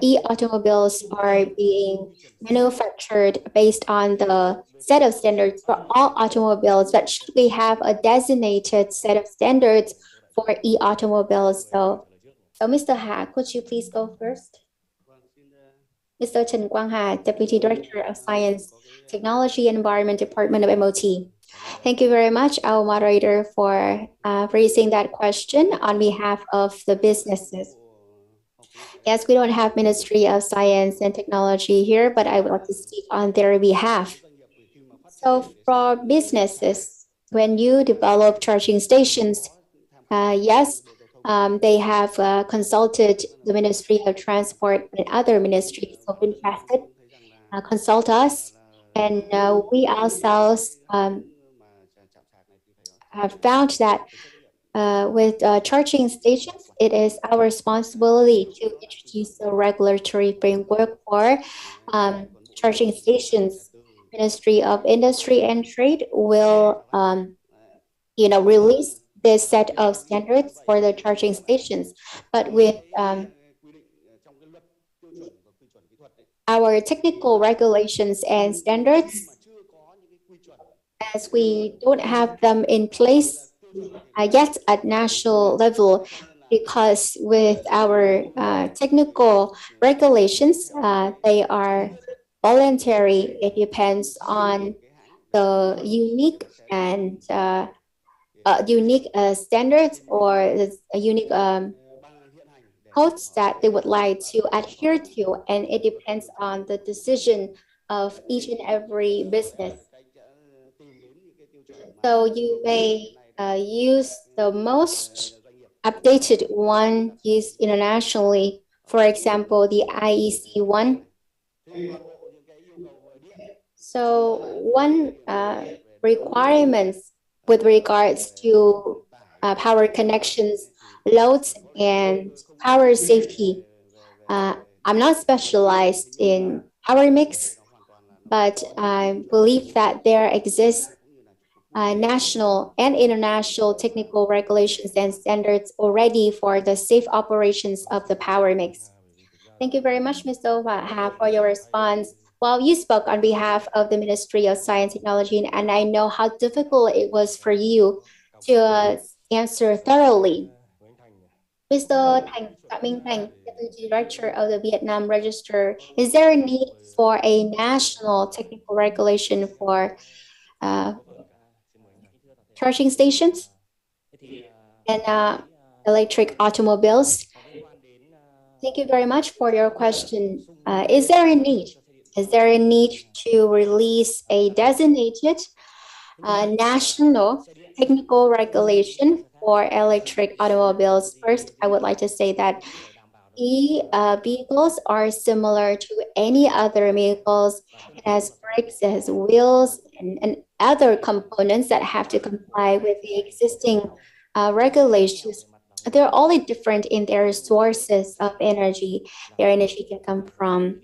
e-automobiles are being manufactured based on the set of standards for all automobiles, but should we have a designated set of standards for e-automobiles? So Mr. Ha, could you please go first? Mr. Trần Quang Ha, Deputy Director of Science, Technology and Environment Department of MOT. Thank you very much, our moderator, for raising that question on behalf of the businesses. Yes, we don't have Ministry of Science and Technology here, but I would like to speak on their behalf. So for businesses, when you develop charging stations, yes, they have consulted the Ministry of Transport and other ministries of VinFast, consult us, and we ourselves have found that with charging stations, it is our responsibility to introduce a regulatory framework for charging stations. Ministry of Industry and Trade will, release this set of standards for the charging stations. But with our technical regulations and standards, as we don't have them in place yet at national level, because with our technical regulations, they are voluntary. It depends on the unique and unique standards or the unique codes that they would like to adhere to, and it depends on the decision of each and every business. So you may use the most updated one used internationally, for example, the IEC one. So one requirements with regards to power connections, loads, and power safety. I'm not specialized in power mix, but I believe that there exists national and international technical regulations and standards already for the safe operations of the power mix. Thank you very much, Mr. Ha, for your response. Well, you spoke on behalf of the Ministry of Science, Technology, and I know how difficult it was for you to answer thoroughly. Mr. Minh Thành, Deputy Director of the Vietnam Register, is there a need for a national technical regulation for charging stations and electric automobiles? Thank you very much for your question. Is there a need? Is there a need to release a designated national technical regulation for electric automobiles? First, I would like to say that vehicles are similar to any other vehicles. It has brakes, it has wheels, and other components that have to comply with the existing regulations. They're all different in their sources of energy. Their energy can come from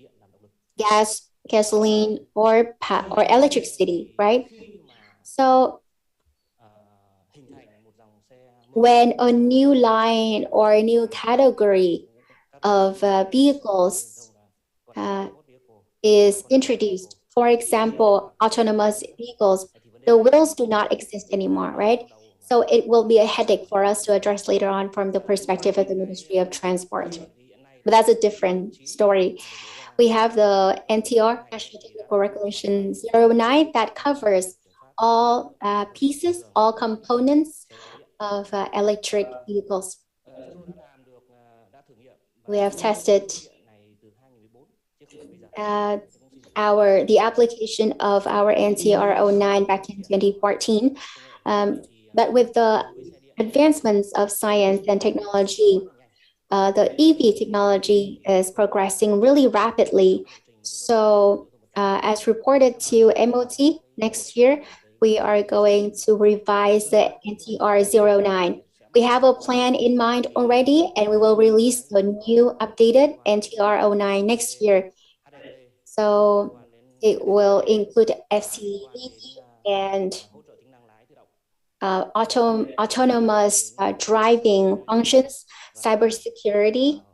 gas, gasoline, or electricity, right? So when a new line or a new category of vehicles is introduced, for example, autonomous vehicles, the wheels do not exist anymore, right? So it will be a headache for us to address later on from the perspective of the Ministry of Transport. But that's a different story. We have the NTR, National Technical Regulation 09, that covers all pieces, all components of electric vehicles. We have tested the application of our NTR 09 back in 2014. But with the advancements of science and technology, the EV technology is progressing really rapidly. So as reported to MOT next year, we are going to revise the NTR 09. We have a plan in mind already, and we will release the new updated NTR 09 next year. So it will include FCEV and autonomous driving functions, cybersecurity,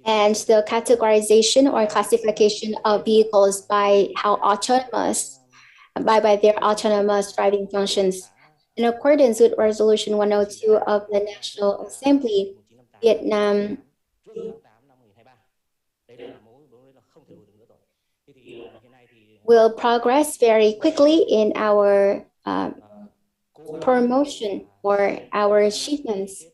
and the categorization or classification of vehicles by their autonomous driving functions. In accordance with Resolution 102 of the National Assembly, Vietnam will progress very quickly in our promotion or our achievements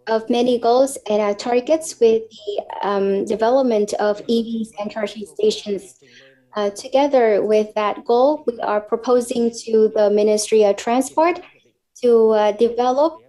of many goals and targets with the development of EVs and charging stations. Together with that goal, we are proposing to the Ministry of Transport to develop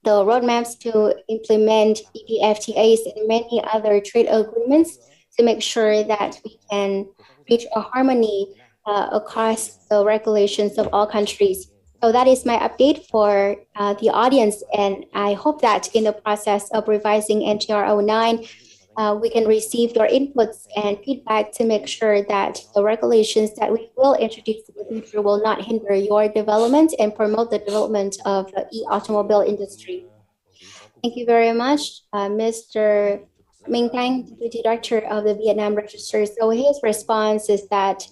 the roadmaps to implement EPFTAs and many other trade agreements to make sure that we can reach a harmony across the regulations of all countries. So that is my update for the audience, and I hope that in the process of revising NTR 09, we can receive your inputs and feedback to make sure that the regulations that we will introduce in the future will not hinder your development and promote the development of the e-automobile industry. Thank you very much, Mr. Minh Thanh, Deputy Director of the Vietnam Register. So his response is that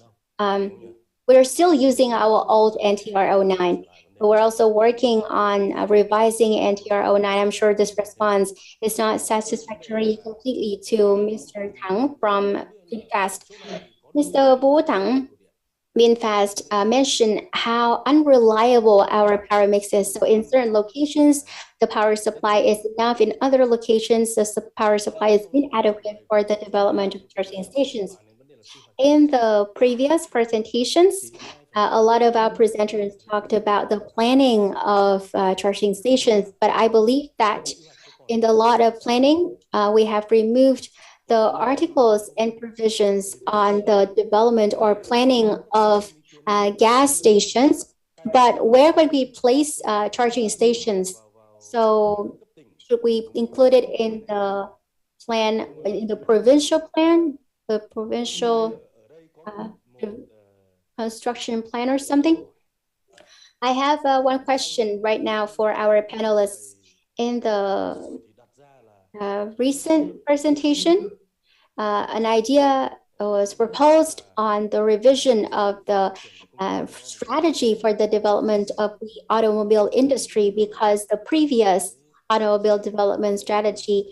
we're still using our old NTR 09, but we're also working on revising NTR 09. I'm sure this response is not satisfactory completely to Mr. Thắng from VinFast. Mr. Vũ Thắng, VinFast mentioned how unreliable our power mix is. So in certain locations, the power supply is enough. In other locations, the power supply is inadequate for the development of charging stations. In the previous presentations, a lot of our presenters talked about the planning of charging stations, but I believe that in the lot of planning, we have removed the articles and provisions on the development or planning of gas stations, but where would we place charging stations? So should we include it in the plan, in the provincial plan, the provincial construction plan or something? I have one question right now for our panelists. In the recent presentation, an idea was proposed on the revision of the strategy for the development of the automobile industry because the previous automobile development strategy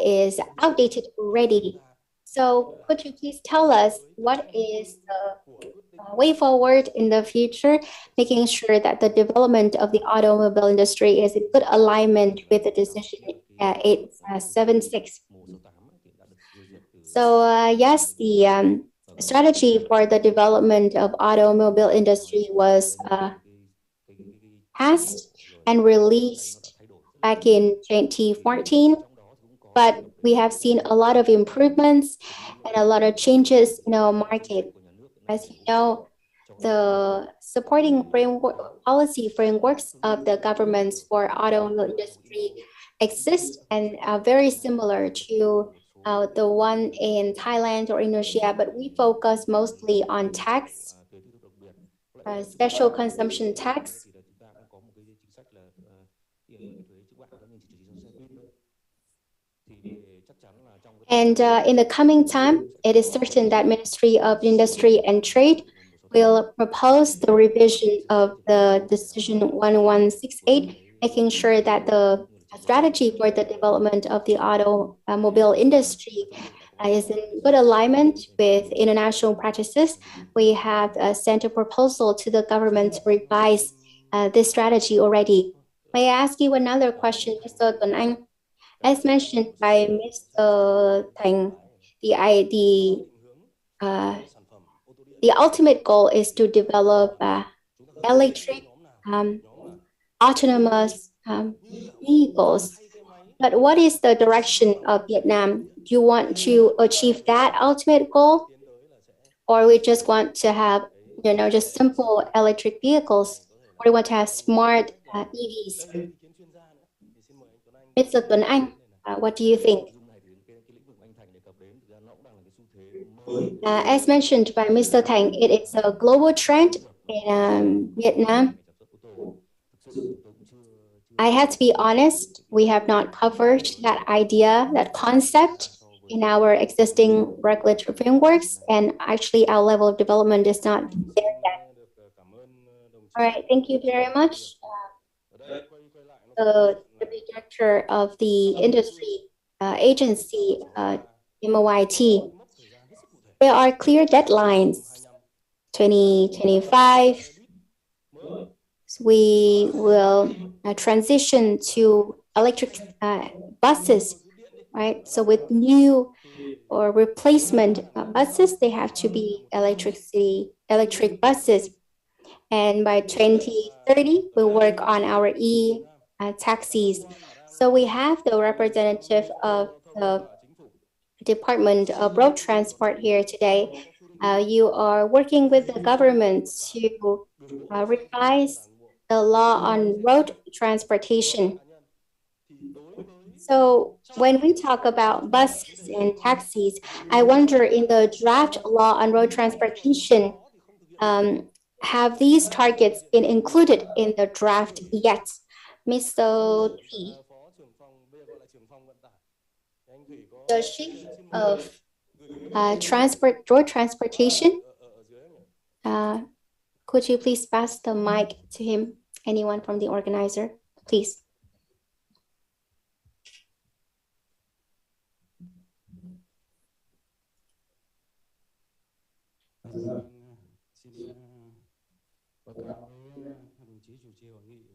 is outdated already. So could you please tell us what is the way forward in the future, making sure that the development of the automobile industry is in good alignment with the decision 876? So yes, the strategy for the development of automobile industry was passed and released back in 2014, but we have seen a lot of improvements and a lot of changes in our market. As you know, the supporting policy frameworks of the governments for automobile industry exist and are very similar to the one in Thailand or Indonesia, but we focus mostly on tax, special consumption tax. And in the coming time, it is certain that Ministry of Industry and Trade will propose the revision of the decision 1168, making sure that the strategy for the development of the automobile industry is in good alignment with international practices. We have sent a proposal to the government to revise this strategy already. May I ask you another question, Mr. Tuấn Anh? As mentioned by Mr. Thành, the ultimate goal is to develop electric autonomous vehicles. But what is the direction of Vietnam? Do you want to achieve that ultimate goal? Or we just want to have, just simple electric vehicles? Or we want to have smart EVs? Mr. Tuấn Anh, what do you think? As mentioned by Mr. Thành, it is a global trend in Vietnam. I have to be honest, we have not covered that idea, that concept in our existing regulatory frameworks, and actually our level of development is not there yet. All right, thank you very much. The director of the industry agency, MOIT, there are clear deadlines. 2025, we will transition to electric buses, right? So with new or replacement buses, they have to be electric buses. And by 2030, we'll work on our taxis. So we have the representative of the Department of Road Transport here today. You are working with the government to revise the law on road transportation. So when we talk about buses and taxis, I wonder in the draft law on road transportation, have these targets been included in the draft yet? Mr. T, the chief of road transportation, could you please pass the mic to him? Anyone from the organizer, please.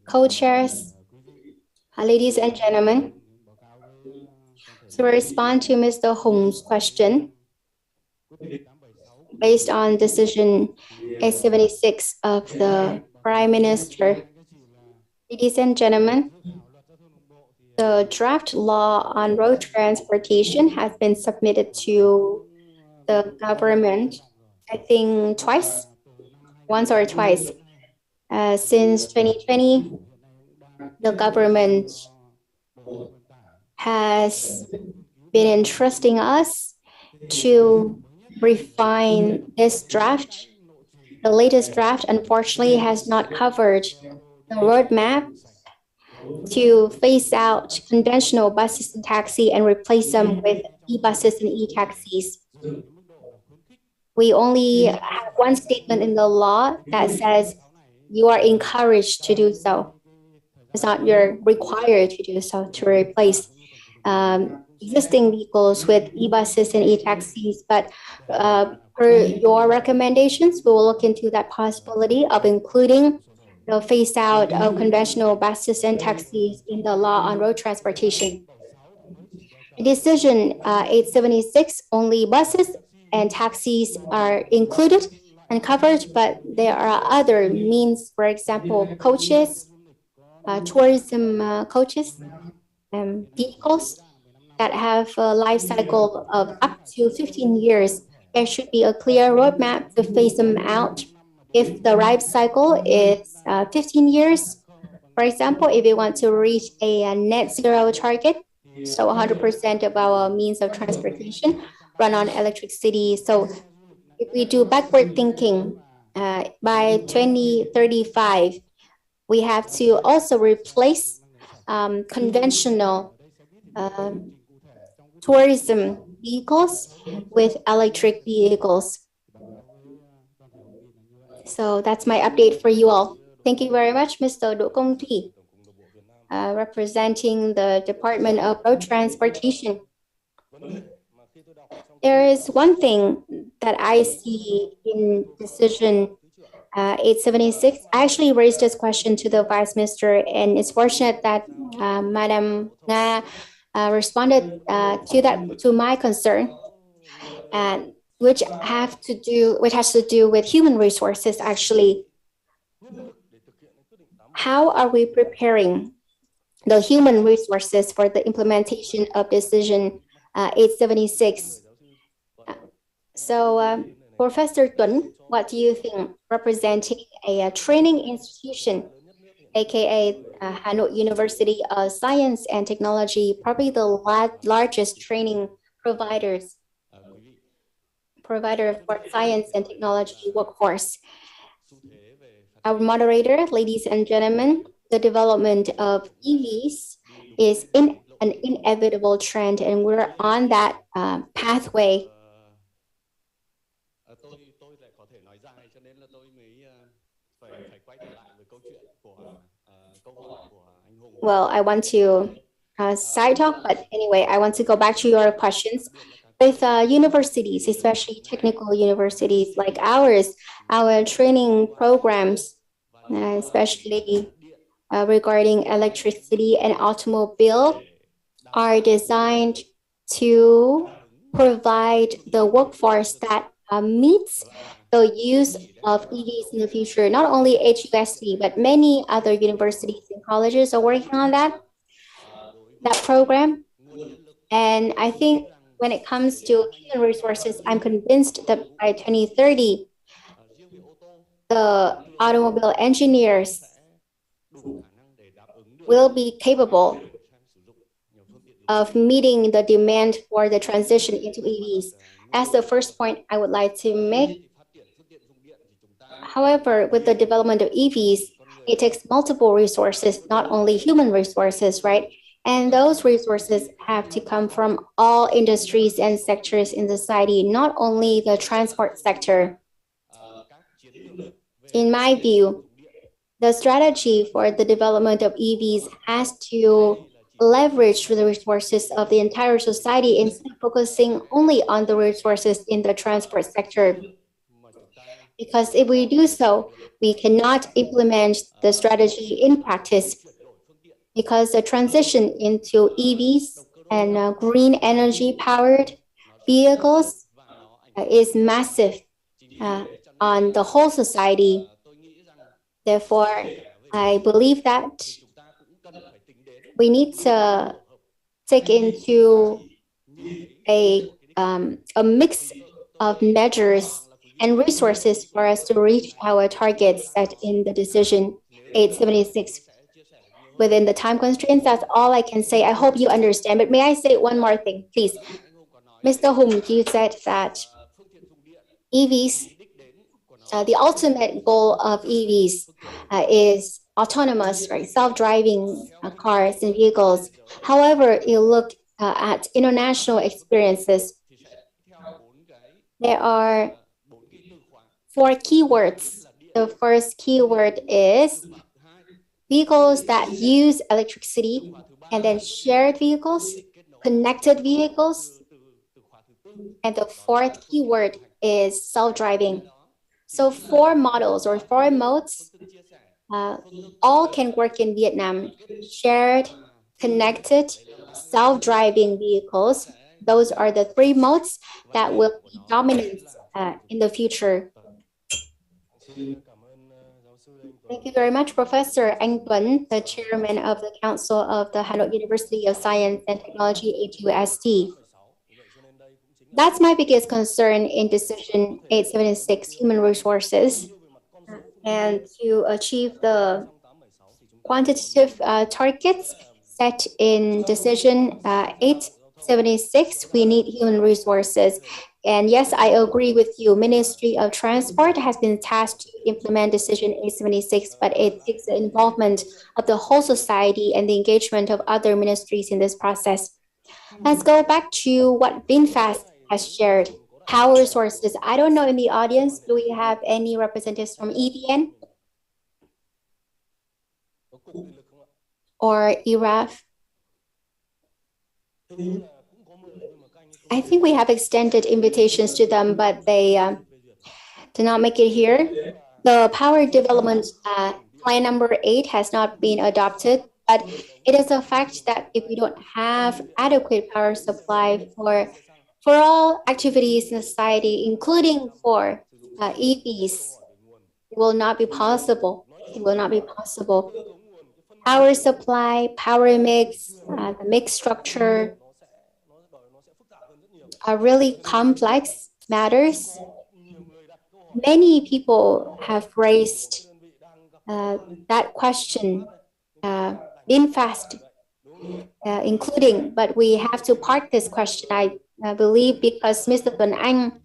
Co-chairs, ladies and gentlemen, to respond to Mr. Hong's question, based on decision 876 of the Prime Minister, ladies and gentlemen, the draft law on road transportation has been submitted to the government, I think once or twice. Since 2020, the government has been entrusting us to refine this draft The latest draft, unfortunately, has not covered the roadmap to phase out conventional buses and taxi and replace them with e-buses and e-taxis. We only have one statement in the law that says you are encouraged to do so. It's not you're required to do so to replace existing vehicles with e-buses and e-taxis. But per your recommendations, we will look into that possibility of including the phase out of conventional buses and taxis in the law on road transportation. Decision 876, only buses and taxis are included and covered, but there are other means, for example, coaches, tourism coaches, and vehicles that have a life cycle of up to 15 years. There should be a clear roadmap to phase them out. If the life cycle is 15 years, for example, if we want to reach a net zero target, so 100% of our means of transportation run on electricity. So if we do backward thinking, by 2035, we have to also replace conventional tourism vehicles with electric vehicles. So that's my update for you all. Thank you very much, Mr. Đỗ Công Thủy, representing the Department of Road Transportation. There is one thing that I see in decision 876. I actually raised this question to the Vice Minister, and it's fortunate that Madam Nga responded to my concern, which has to do with human resources. Actually, how are we preparing the human resources for the implementation of decision 876? So, Professor Tuấn, what do you think, representing a training institution, aka Hanoi University of Science and Technology, probably the largest training provider for science and technology workforce? Our moderator, ladies and gentlemen, the development of EVs is an inevitable trend, and we're on that pathway. Well, I want to side talk, but anyway, I want to go back to your questions. With universities, especially technical universities like ours, our training programs, especially regarding electricity and automobile, are designed to provide the workforce that meets the use of EVs in the future. Not only HUSC, but many other universities and colleges are working on that program. And I think when it comes to human resources, I'm convinced that by 2030, the automobile engineers will be capable of meeting the demand for the transition into EVs. That's the first point I would like to make. However, with the development of EVs, it takes multiple resources, not only human resources, right? And those resources have to come from all industries and sectors in society, not only the transport sector. In my view, the strategy for the development of EVs has to leverage the resources of the entire society instead of focusing only on the resources in the transport sector. Because if we do so, we cannot implement the strategy in practice, because the transition into EVs and green energy powered vehicles is massive on the whole society. Therefore, I believe that we need to take into a mix of measures and resources for us to reach our targets set in the decision 876 within the time constraints. That's all I can say. I hope you understand. But may I say one more thing, please? Mr. Hùng, you said that EVs the ultimate goal of EVs is autonomous, right, self-driving cars and vehicles. However, you look at international experiences, there are 4 keywords. The first keyword is vehicles that use electricity, and then shared vehicles, connected vehicles, and the 4th keyword is self-driving. So 4 models or 4 modes all can work in Vietnam. Shared, connected, self-driving vehicles. Those are the 3 modes that will be dominant in the future. Thank you very much, Professor Anh Tuấn, the chairman of the Council of the Hanoi University of Science and Technology, HUST. That's my biggest concern in Decision 876, human resources. And to achieve the quantitative targets set in Decision 876, we need human resources. And yes, I agree with you. Ministry of Transport has been tasked to implement Decision 876, but it takes the involvement of the whole society and the engagement of other ministries in this process. Let's go back to what VinFast has shared. Power sources. I don't know in the audience, do we have any representatives from EVN or ERAF? I think we have extended invitations to them, but they did not make it here. The power development plan number 8 has not been adopted, but it is a fact that if we don't have adequate power supply for all activities in society, including for EVs, it will not be possible. It will not be possible. Power supply, power mix, the mix structure are really complex matters. Many people have raised that question, VinFast including, but we have to park this question, I believe, because Mr. Tuấn Anh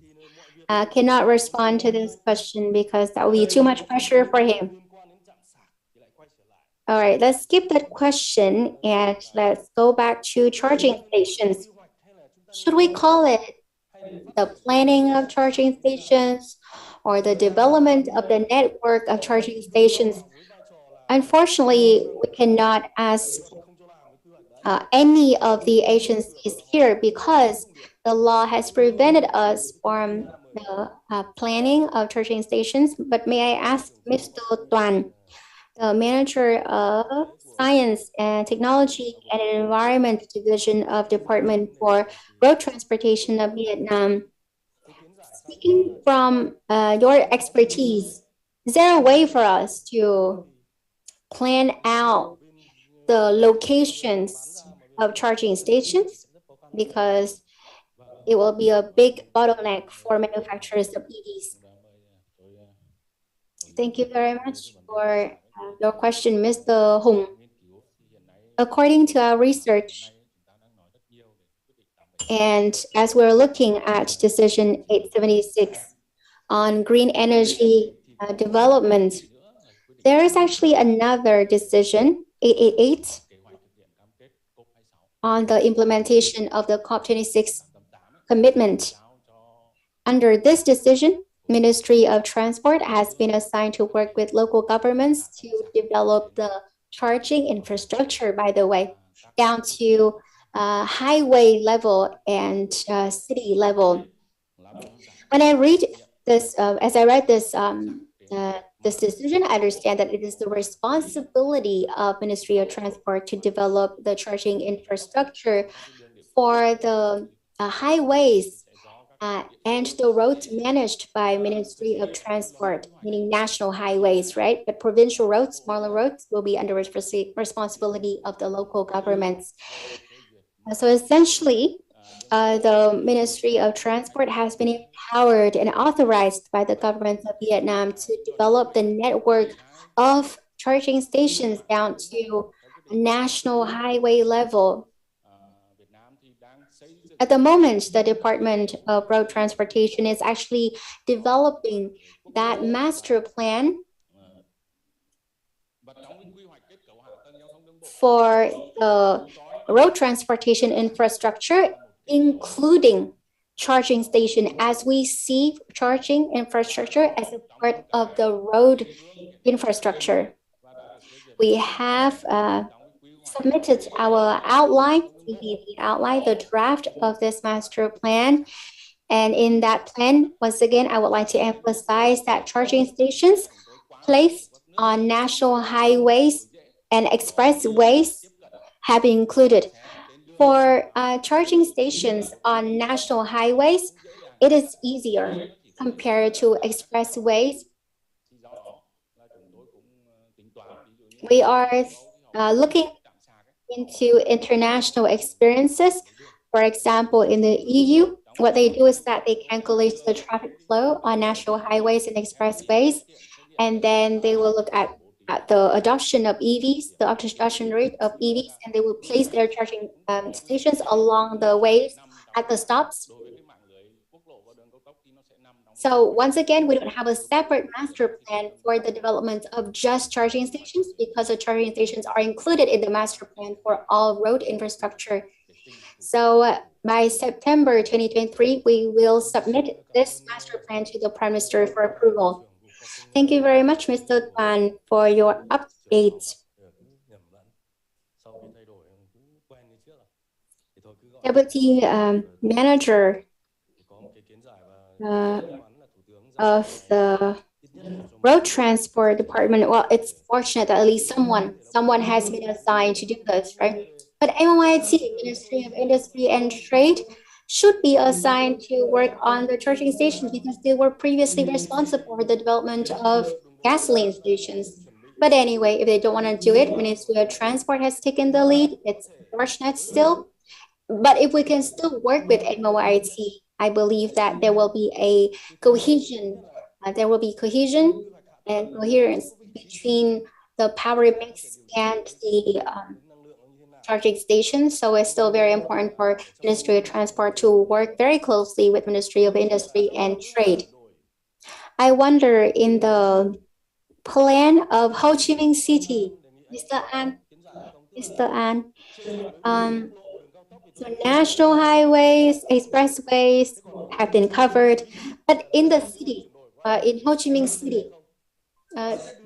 cannot respond to this question because that will be too much pressure for him. All right, let's skip that question and let's go back to charging stations. Should we call it the planning of charging stations or the development of the network of charging stations? Unfortunately, we cannot ask any of the agencies here because the law has prevented us from the planning of charging stations. But may I ask Mr. Tuan, the manager of Science and Technology and Environment Division of Department for Road Transportation of Vietnam, speaking from your expertise, is there a way for us to plan out the locations of charging stations? Because it will be a big bottleneck for manufacturers of EVs. Thank you very much for your question, Mr. Hùng. According to our research, and as we're looking at Decision 876 on green energy development, there is actually another decision, 888, on the implementation of the COP26 commitment. Under this decision, Ministry of Transport has been assigned to work with local governments to develop the charging infrastructure, by the way, down to highway level and city level. When I read this, as I read this, this decision, I understand that it is the responsibility of Ministry of Transport to develop the charging infrastructure for the highways and the roads managed by Ministry of Transport, meaning national highways, right? But provincial roads, smaller roads, will be under responsibility of the local governments. So essentially, the Ministry of Transport has been empowered and authorized by the government of Vietnam to develop the network of charging stations down to national highway level. At the moment, the Department of Road Transportation is actually developing that master plan for the road transportation infrastructure, including charging station, as we see charging infrastructure as a part of the road infrastructure. We have submitted our outline, the draft of this master plan. And in that plan, once again, I would like to emphasize that charging stations placed on national highways and expressways have been included. For charging stations on national highways, it is easier compared to expressways. We are looking into international experiences. For example, in the EU, what they do is that they calculate the traffic flow on national highways and expressways, and then they will look at the adoption of EVs, the adoption rate of EVs, and they will place their charging stations along the ways at the stops. So once again, we don't have a separate master plan for the development of just charging stations, because the charging stations are included in the master plan for all road infrastructure. So by September 2023, we will submit this master plan to the Prime Minister for approval. Thank you very much, Mr. Kwan, for your update. Deputy Manager of the Road Transport Department. Well, it's fortunate that at least someone has been assigned to do this, right? But MOIT, Ministry of Industry and Trade, should be assigned to work on the charging stations, because they were previously responsible for the development of gasoline stations. But anyway, if they don't want to do it, Ministry of Transport has taken the lead. It's fortunate still. But if we can still work with MOIT, I believe that there will be a cohesion. There will be cohesion and coherence between the power mix and the charging stations. So it's still very important for Ministry of Transport to work very closely with Ministry of Industry and Trade. I wonder, in the plan of Ho Chi Minh City, Mr. An, so national highways, expressways have been covered, but in the city, in Ho Chi Minh City,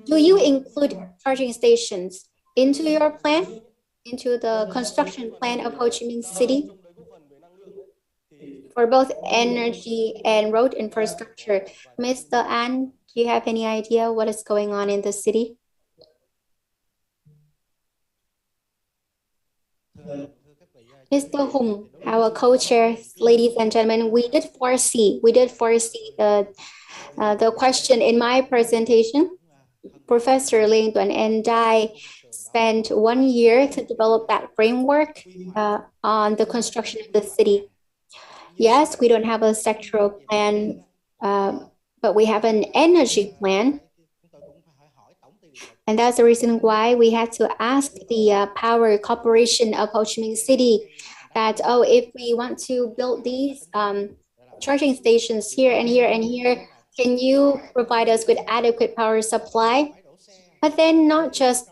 do you include charging stations into your plan, into the construction plan of Ho Chi Minh City for both energy and road infrastructure? Mr. An, do you have any idea what is going on in the city? Mr. Hung, our co-chair, ladies and gentlemen, we did foresee the question in my presentation. Professor Ling Duan and I spent 1 year to develop that framework on the construction of the city. Yes, we don't have a sectoral plan, but we have an energy plan. And that's the reason why we had to ask the Power Corporation of Ho Chi Minh City that, if we want to build these charging stations here and here and here, can you provide us with adequate power supply? But then not just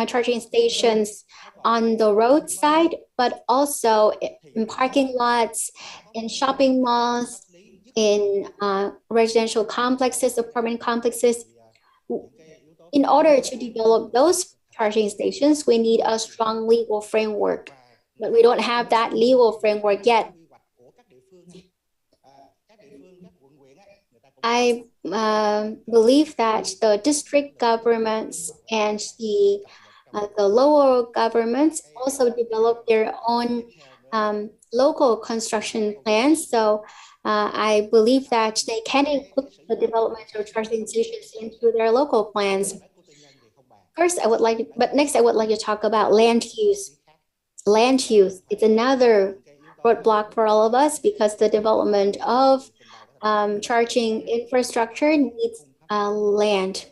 charging stations on the roadside, but also in parking lots, in shopping malls, in residential complexes, apartment complexes. In order to develop those charging stations, we need a strong legal framework, but we don't have that legal framework yet. I believe that the district governments and the lower governments also develop their own local construction plans. So I believe that they can include the development of charging stations into their local plans. Next I would like to talk about land use. Land use, it's another roadblock for all of us, because the development of charging infrastructure needs land.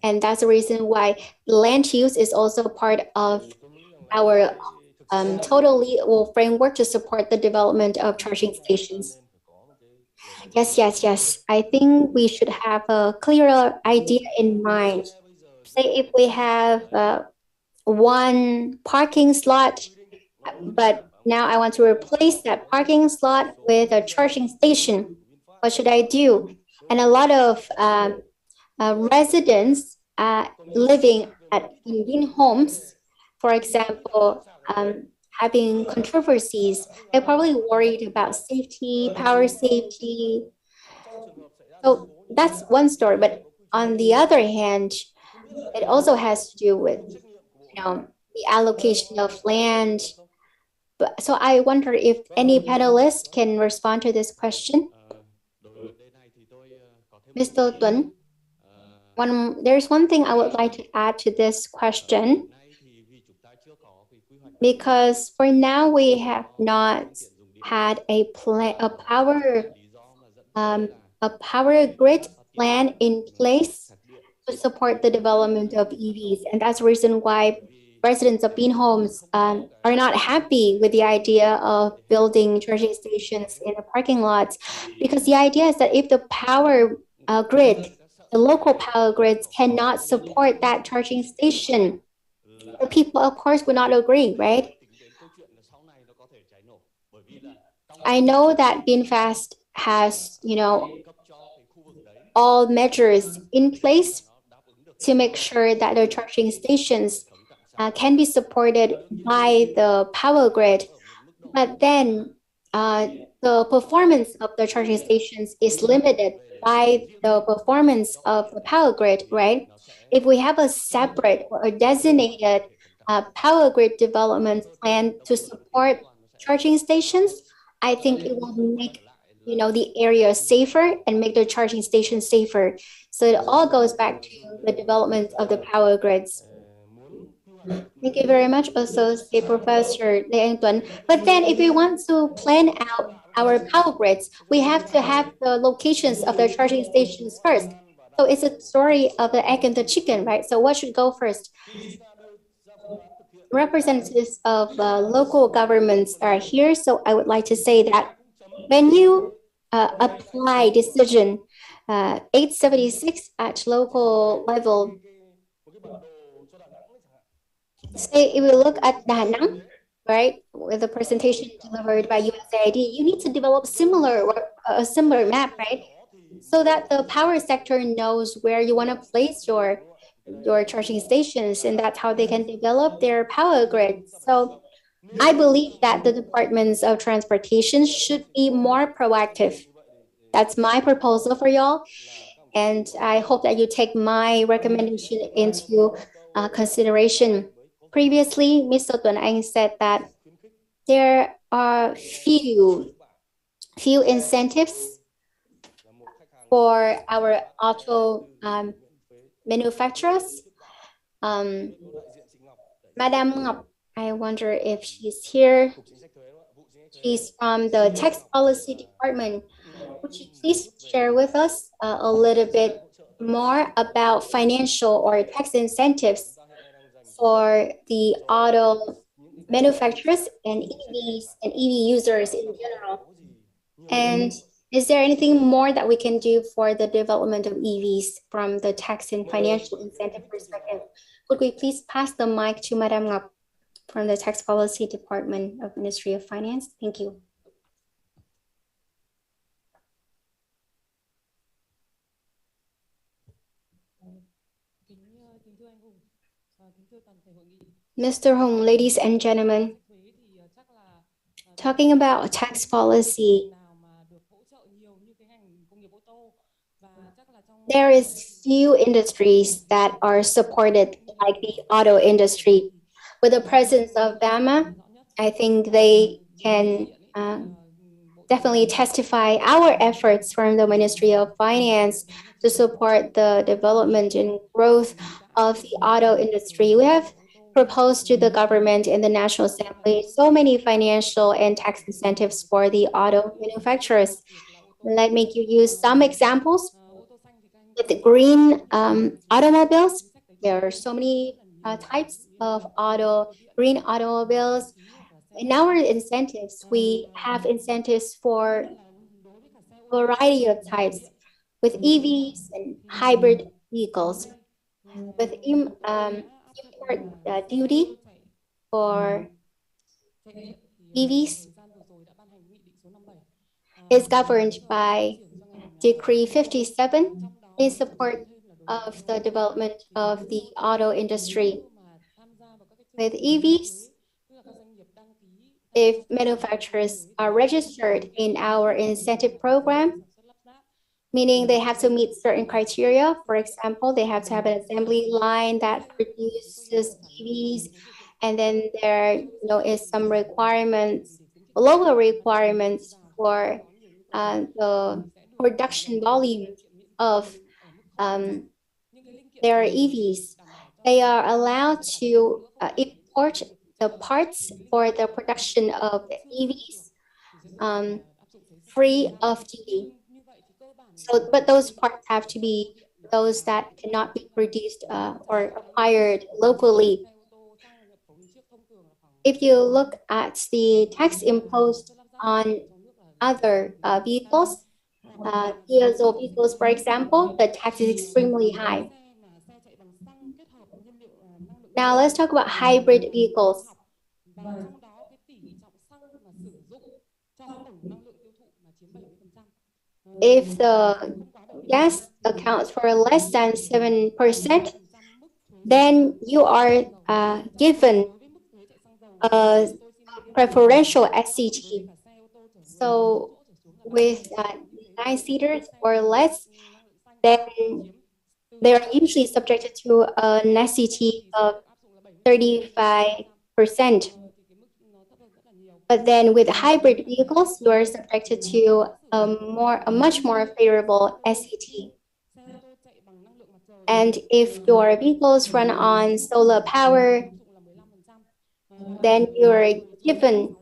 And that's the reason why land use is also part of our total legal framework to support the development of charging stations. Yes. I think we should have a clearer idea in mind. Say if we have one parking slot, but now I want to replace that parking slot with a charging station. What should I do? And a lot of residents living in homes, for example, having controversies, they're probably worried about safety, power safety. So that's one story. But on the other hand, it also has to do with, the allocation of land. So I wonder if any panelist can respond to this question. Mr. Tuấn, there's one thing I would like to add to this question, because for now we have not had a power grid plan in place to support the development of EVs, and that's the reason why residents of Bean Homes are not happy with the idea of building charging stations in the parking lots, because the idea is that if the power grid, the local power grids cannot support that charging station, the people, of course, would not agree, right? I know that VinFast has, all measures in place to make sure that the charging stations can be supported by the power grid, but then the performance of the charging stations is limited by the performance of the power grid, right? If we have a separate or a designated power grid development plan to support charging stations, I think it will make the area safer and make the charging stations safer. So it all goes back to the development of the power grids. Thank you very much, Associate Professor Lê Anh Tuấn. But then if we want to plan out our power grids, we have to have the locations of the charging stations first. So it's a story of the egg and the chicken, right? So what should go first? Representatives of local governments are here, so I would like to say that when you apply decision 876 at local level, say if we look at Da Nang, right, with the presentation delivered by USAID, you need to develop a similar map, right, so that the power sector knows where you want to place your charging stations, and that's how they can develop their power grid. So I believe that the departments of transportation should be more proactive. That's my proposal for y'all, and I hope that you take my recommendation into consideration. Previously, Mr. Tuấn Anh said that there are few incentives for our auto manufacturers. Madam Ngọc, I wonder if she's here. She's from the Tax Policy Department. Would you please share with us a little bit more about financial or tax incentives for the auto manufacturers and EVs and EV users in general? And is there anything more that we can do for the development of EVs from the tax and financial incentive perspective? Could we please pass the mic to Madam Ngọc from the Tax Policy Department of Ministry of Finance? Thank you. Mr. Hùng, ladies and gentlemen, talking about tax policy, there is few industries that are supported like the auto industry. With the presence of BAMA, I think they can definitely testify our efforts from the Ministry of Finance to support the development and growth of the auto industry. We have proposed to the government and the National Assembly so many financial and tax incentives for the auto manufacturers. Let me give you some examples. With the green automobiles, there are so many types of green automobiles. In our incentives, we have incentives for a variety of types with EVs and hybrid vehicles. With import duty for EVs is governed by Decree 57 in support of the development of the auto industry. With EVs, if manufacturers are registered in our incentive program, meaning they have to meet certain criteria. For example, they have to have an assembly line that produces EVs, and then there is some requirements, lower requirements for the production volume of their EVs. They are allowed to import the parts for the production of the EVs free of duty. So, but those parts have to be those that cannot be produced or acquired locally. If you look at the tax imposed on other vehicles, diesel vehicles, for example, the tax is extremely high. Now let's talk about hybrid vehicles. If the gas accounts for less than 7%, then you are given a preferential SCT. So with 9 seaters or less, then they are usually subjected to an SCT of 35%. But then with hybrid vehicles, you are subjected to a much more favorable SCT. And if your vehicles run on solar power, then you're given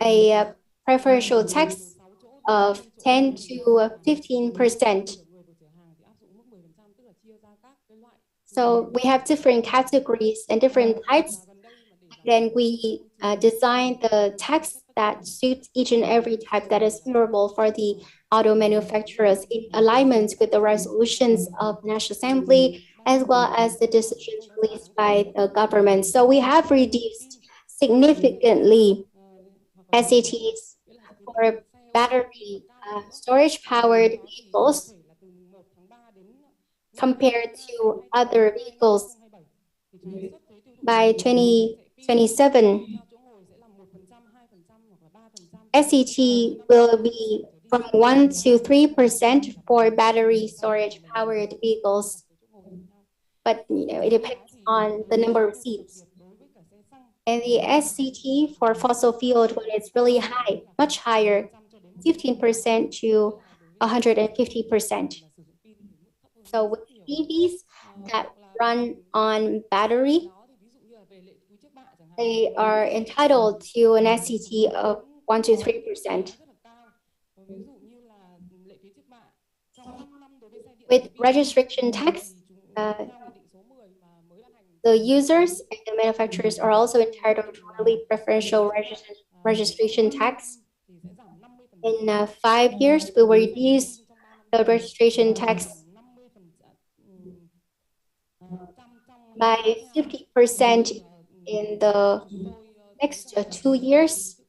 a preferential tax of 10 to 15%. So we have different categories and different types. Then we design the tax that suits each and every type that is favorable for the auto manufacturers in alignment with the resolutions of the National Assembly, as well as the decisions released by the government. So we have reduced significantly SATs for battery storage powered vehicles compared to other vehicles. By 2027, SCT will be from 1 to 3% for battery storage powered vehicles. But it depends on the number of seats. And the SCT for fossil fuel, when it's really high, much higher, 15% to 150%. So with EVs that run on battery, they are entitled to an SCT of 1 to 3%. With registration tax, the users and the manufacturers are also entitled to early preferential registration tax. In 5 years, we will reduce the registration tax by 50% in the next 2 years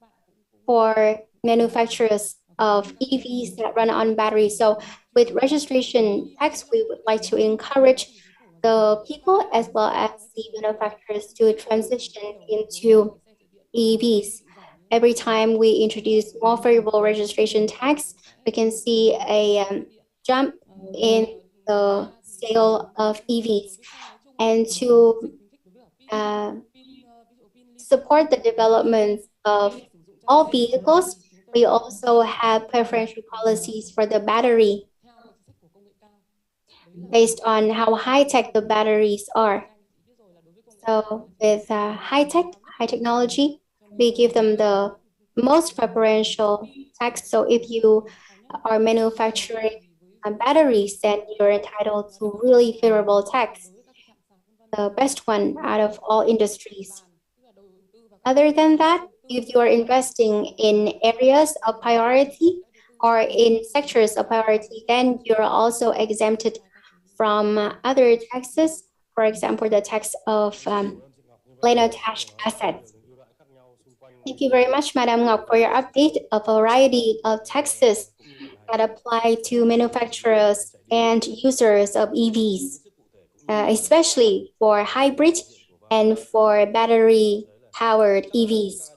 for manufacturers of EVs that run on batteries. So with registration tax, we would like to encourage the people as well as the manufacturers to transition into EVs. Every time we introduce more favorable registration tax, we can see a jump in the sale of EVs. And to support the development of all vehicles, we also have preferential policies for the battery based on how high-tech the batteries are. So with high technology, we give them the most preferential tax. So if you are manufacturing batteries, then you're entitled to really favorable tax. the best one out of all industries. Other than that, if you are investing in areas of priority or in sectors of priority, then you're also exempted from other taxes, for example, the tax of unattached assets. Thank you very much, Madam Ngọc, for your update. A variety of taxes that apply to manufacturers and users of EVs, especially for hybrid and for battery-powered EVs.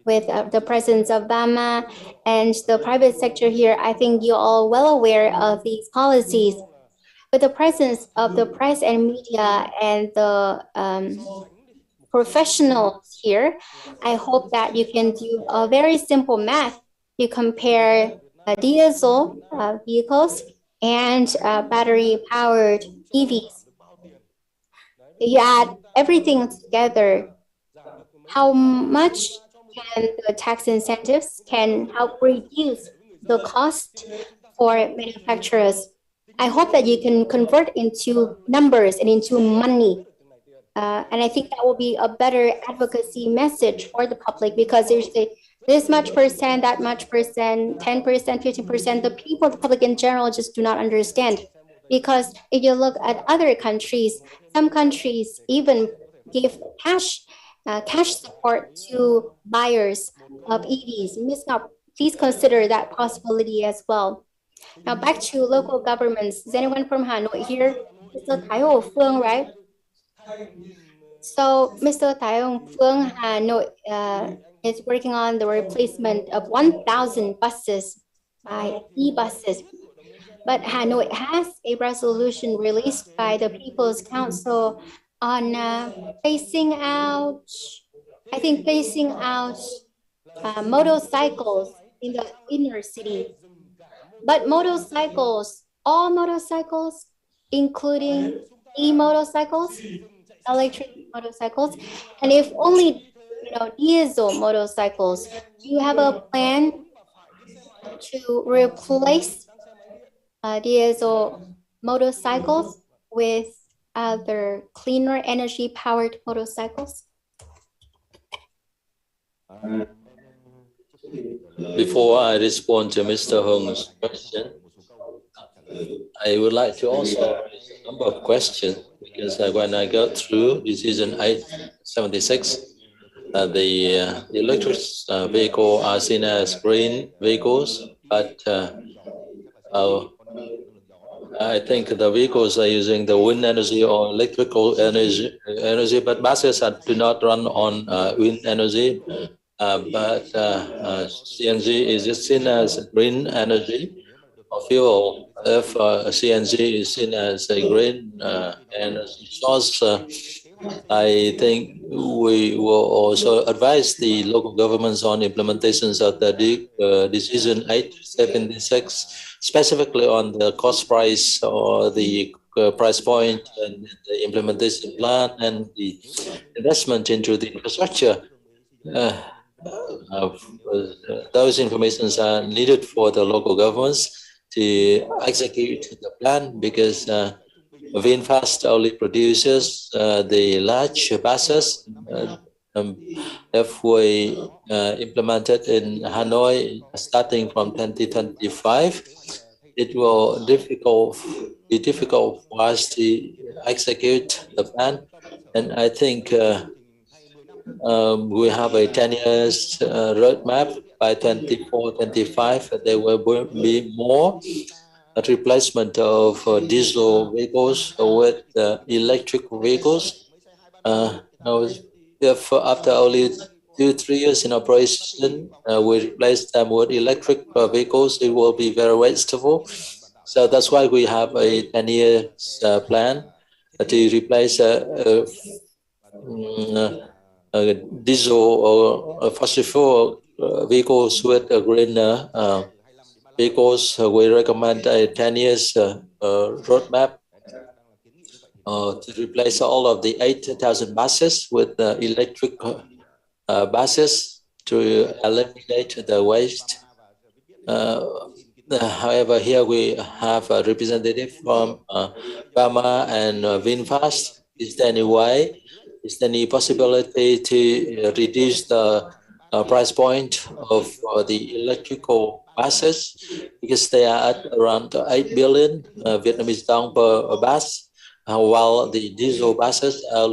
With the presence of BAMA and the private sector here, I think you're all well aware of these policies. With the presence of the press and media and the professionals here, I hope that you can do a very simple math. You compare diesel vehicles and battery-powered EVs. You add everything together. How much can the tax incentives can help reduce the cost for manufacturers? I hope that you can convert into numbers and into money. And I think that will be a better advocacy message for the public, because there's this much percent, that much percent, 10%, 15%. The people, the public in general, just do not understand. Because if you look at other countries, some countries even give cash support to buyers of EVs. Ms. Ngọc, please consider that possibility as well. Now back to local governments. Is anyone from Hanoi here? Mr. Tai Ho Phương, right? So Mr. Tai Ho Phương, Hanoi is working on the replacement of 1,000 buses by e-buses. But Hanoi has a resolution released by the People's Council on phasing out motorcycles in the inner city. But motorcycles, all motorcycles, including e-motorcycles, electric motorcycles, and if only diesel motorcycles, do you have a plan to replace diesel motorcycles with other cleaner energy powered motorcycles? Before I respond to Mr. Hung's question, I would like to also raise a number of questions, because when I go through Decision 876, the electric vehicles are seen as green vehicles, but I think the vehicles are using the wind energy or electrical energy, but buses do not run on wind energy. But CNG is just seen as green energy or fuel. If CNG is seen as a green energy source, I think we will also advise the local governments on implementations of the Decision 876, specifically on the cost price or the price point and the implementation plan and the investment into the infrastructure. Those informations are needed for the local governments to execute the plan, because VinFast only produces the large buses. If we implement it in Hanoi starting from 2025, it will be difficult for us to execute the plan. And I think we have a 10 years roadmap. By 24-25, there will be more replacement of diesel vehicles with electric vehicles. If after only 2-3 years in operation, we replace them with electric vehicles, it will be very wasteful. So that's why we have a 10-year plan to replace diesel or fossil fuel vehicles with greener vehicles. We recommend a 10 years roadmap to replace all of the 8,000 buses with electric buses to eliminate the waste. However, here we have a representative from BAMA and VinFast. Is there any way, is there any possibility to reduce the price point of the electrical buses, because they are at around 8 billion Vietnamese dong per bus, while the diesel buses are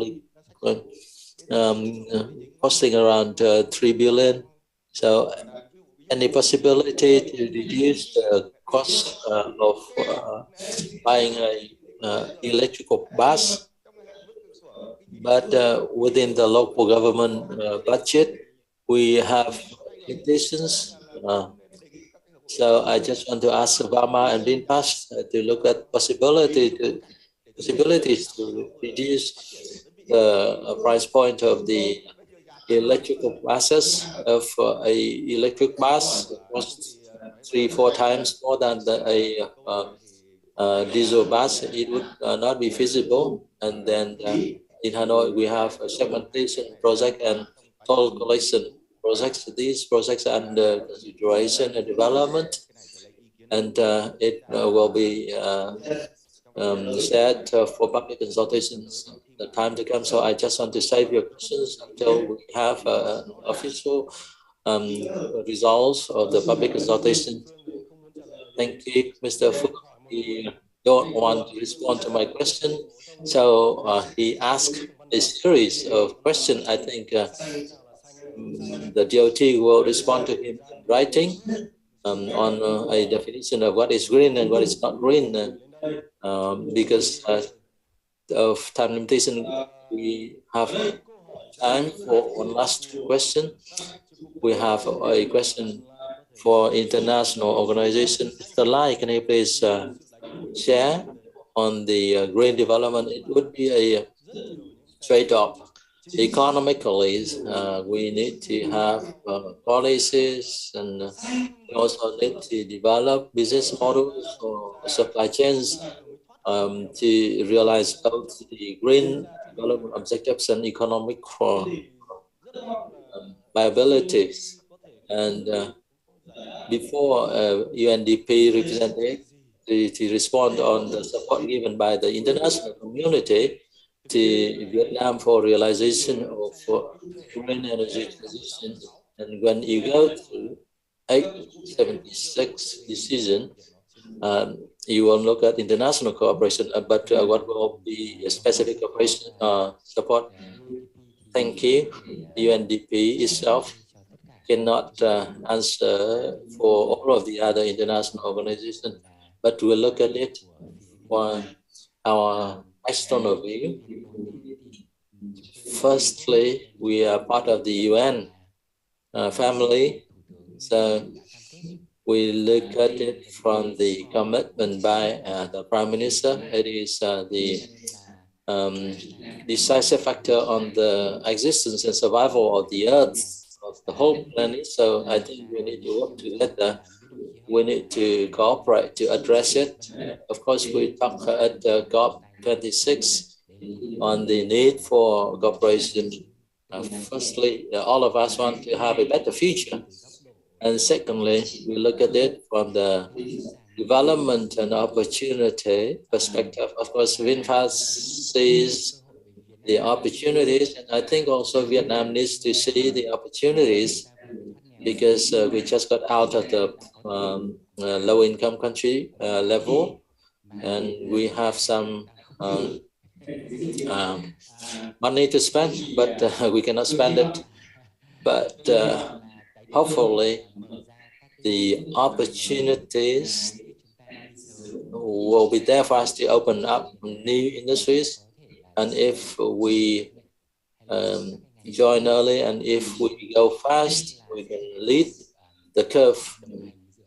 costing around 3 billion. So any possibility to reduce the cost of buying a electrical bus, but within the local government budget, we have limitations. So I just want to ask Obama and VinFast to look at possibilities to reduce the price point of the electrical buses. Of a electric bus costs 3-4 times more than a diesel bus. It would not be feasible. And then in Hanoi, we have a segmentation project and toll collection projects. These projects are under consideration and development, and it will be set for public consultations the time to come. So I just want to save your questions until we have official results of the public consultation. Thank you, Mr. Phuc. He don't want to respond to my question, so he asked a series of questions. I think the DOT will respond to him in writing on a definition of what is green and what is not green, because of time limitation, we have time for one last question. We have a question for international organization. Mr. Lai, can you please share on the green development? It would be a trade-off. Economically, we need to have policies, and we also need to develop business models or supply chains to realize both the green development objectives and economic viabilities. And before UNDP representative to respond on the support given by the international community to Vietnam for realization of green energy transition. And when you go to 876 decision, you will look at international cooperation, but what will be a specific cooperation support? Thank you. UNDP itself cannot answer for all of the other international organizations, but we'll look at it for our external view. Firstly, we are part of the UN family, so we look at it from the commitment by the Prime Minister. It is the decisive factor on the existence and survival of the Earth, of the whole planet. So I think we need to work together. We need to cooperate to address it. Of course, we talk at COP26 on the need for cooperation. Firstly, all of us want to have a better future. And secondly, we look at it from the development and opportunity perspective. Of course, VinFast sees the opportunities, and I think also Vietnam needs to see the opportunities, because we just got out of the low-income country level, and we have some money to spend, but we cannot spend it. But hopefully, the opportunities will be there for us to open up new industries. And if we join early, and if we go fast, we can lead the curve.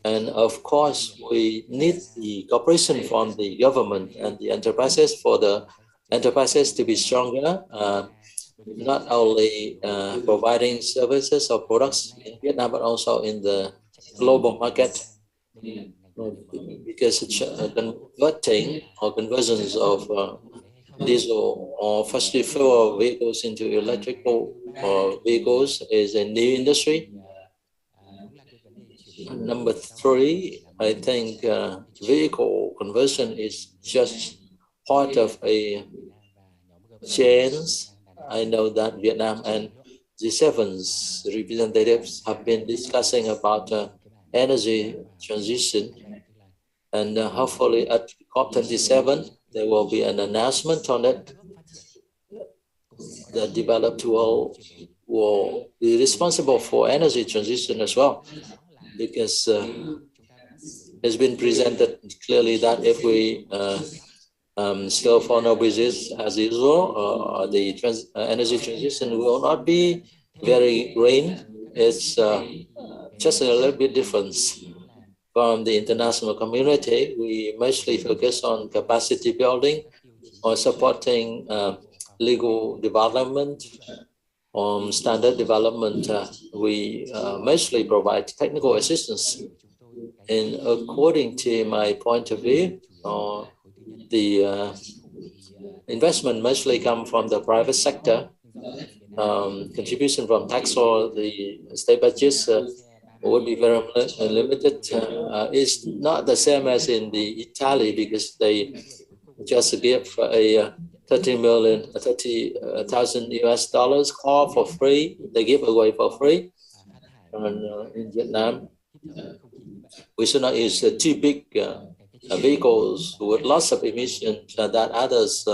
And of course, we need the cooperation from the government and the enterprises, for the enterprises to be stronger, not only providing services or products in Vietnam, but also in the global market, because converting or conversions of diesel or fossil fuel vehicles into electrical vehicles is a new industry. Number 3, I think vehicle conversion is just part of a chains. I know that Vietnam and G7's representatives have been discussing about energy transition, and hopefully at COP27 there will be an announcement on it. The developed world will be responsible for energy transition as well, because it's been presented clearly that if we still follow business as usual, the energy transition will not be very green. It's just a little bit different from the international community. We mostly focus on capacity building or supporting legal development, standard development. We mostly provide technical assistance. And according to my point of view, the investment mostly come from the private sector. Contribution from tax or the state budgets would be very limited. It's not the same as in the Italy, because they just give a 30,000 US dollars car for free. They give away for free. And in Vietnam, we should not use too big vehicles with lots of emissions that others,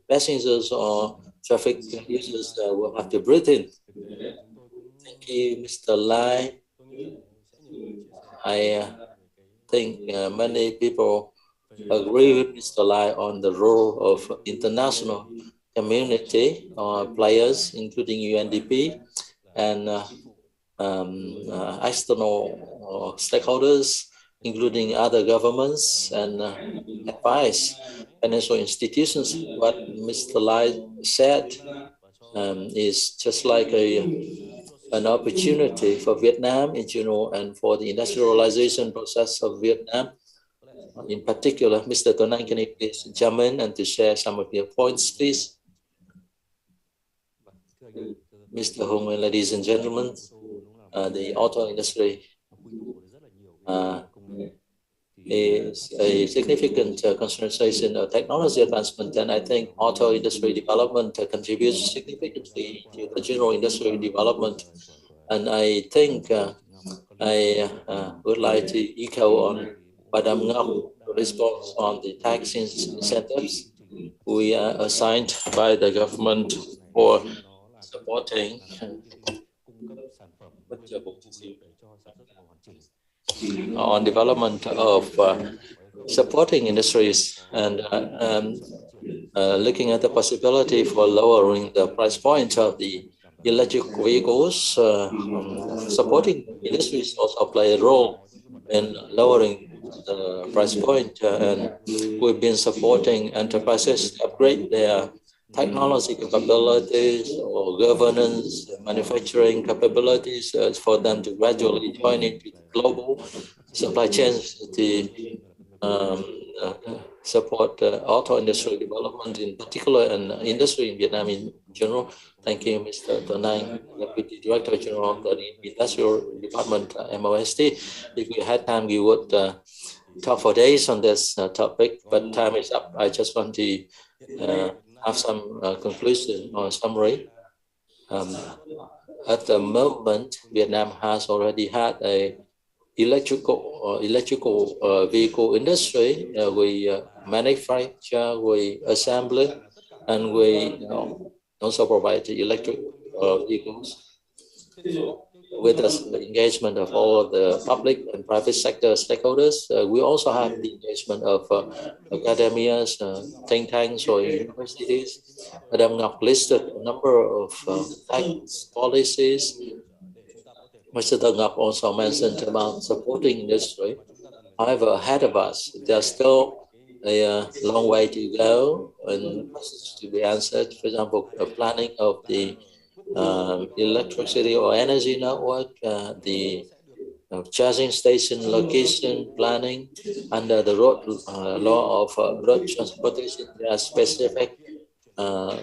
passengers or traffic users will have to breathe in. Thank you, Mr. Lai. I think many people agree with Mr. Lai on the role of international community players, including UNDP and external stakeholders, including other governments and advice, financial institutions. What Mr. Lai said is just like an opportunity for Vietnam in general and for the industrialization process of Vietnam in particular. Mr. Tuấn Anh, can you please jump in and to share some of your points, please? Mr. Hùng, ladies and gentlemen, the auto industry is a significant concentration of technology advancement, and I think auto industry development contributes significantly to the general industrial development. And I think I would like to echo on Madam Ngọc response on the tax incentives we are assigned by the government for supporting on development of supporting industries and looking at the possibility for lowering the price point of the electric vehicles. Supporting industries also play a role in lowering the price point, and we've been supporting enterprises to upgrade their technology capabilities or governance, manufacturing capabilities for them to gradually join into global supply chains to support auto industry development in particular and industry in Vietnam in general. Thank you, Mr. Tuấn Anh, Deputy Director General of the Industrial Department, MOST. If we had time, we would talk for days on this topic, but time is up. I just want to have some conclusion or summary. At the moment, Vietnam has already had a electrical vehicle industry. We manufacture, we assemble, and we also provide electric vehicles. With the engagement of all the public and private sector stakeholders, we also have the engagement of academia, think tanks, or universities. Madam Ngọc listed a number of tax policies. Mr. Tuấn Ngọc also mentioned about supporting industry. However, ahead of us, there's still a long way to go and to be answered. For example, the planning of the electricity or energy network, the charging station location planning under the road law of road transportation. There are specific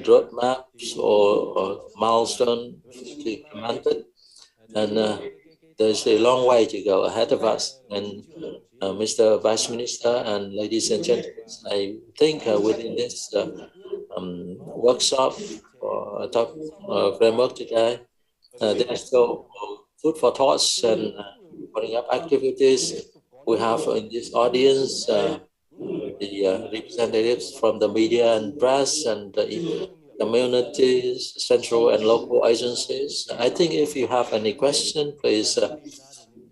road maps or milestone to implement it, and there's a long way to go ahead of us. And Mr. Vice Minister and ladies and gentlemen, I think within this workshop or talk framework today, there's still food for thoughts and following up activities. We have in this audience the representatives from the media and press and the communities, central and local agencies. I think if you have any question, please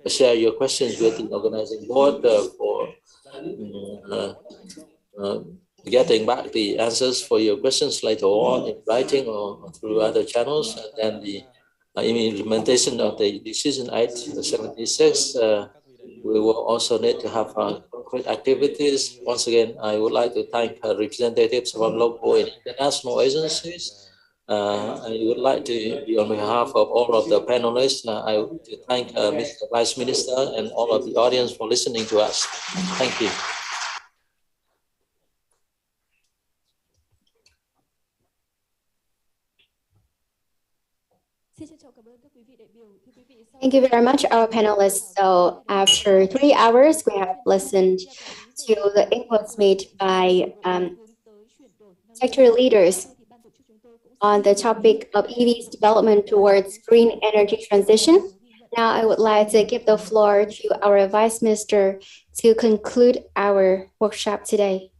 share your questions with the organizing board for getting back the answers for your questions later on in writing or through other channels. And then the implementation of the Decision 876, we will also need to have concrete activities. Once again, I would like to thank representatives from local and international agencies. I would like to, on behalf of all of the panelists, I would like to thank Mr. Vice Minister and all of the audience for listening to us. Thank you. Thank you very much, our panelists. So after 3 hours, we have listened to the inputs made by sector leaders on the topic of EV's development towards green energy transition. Now I would like to give the floor to our Vice Minister to conclude our workshop today.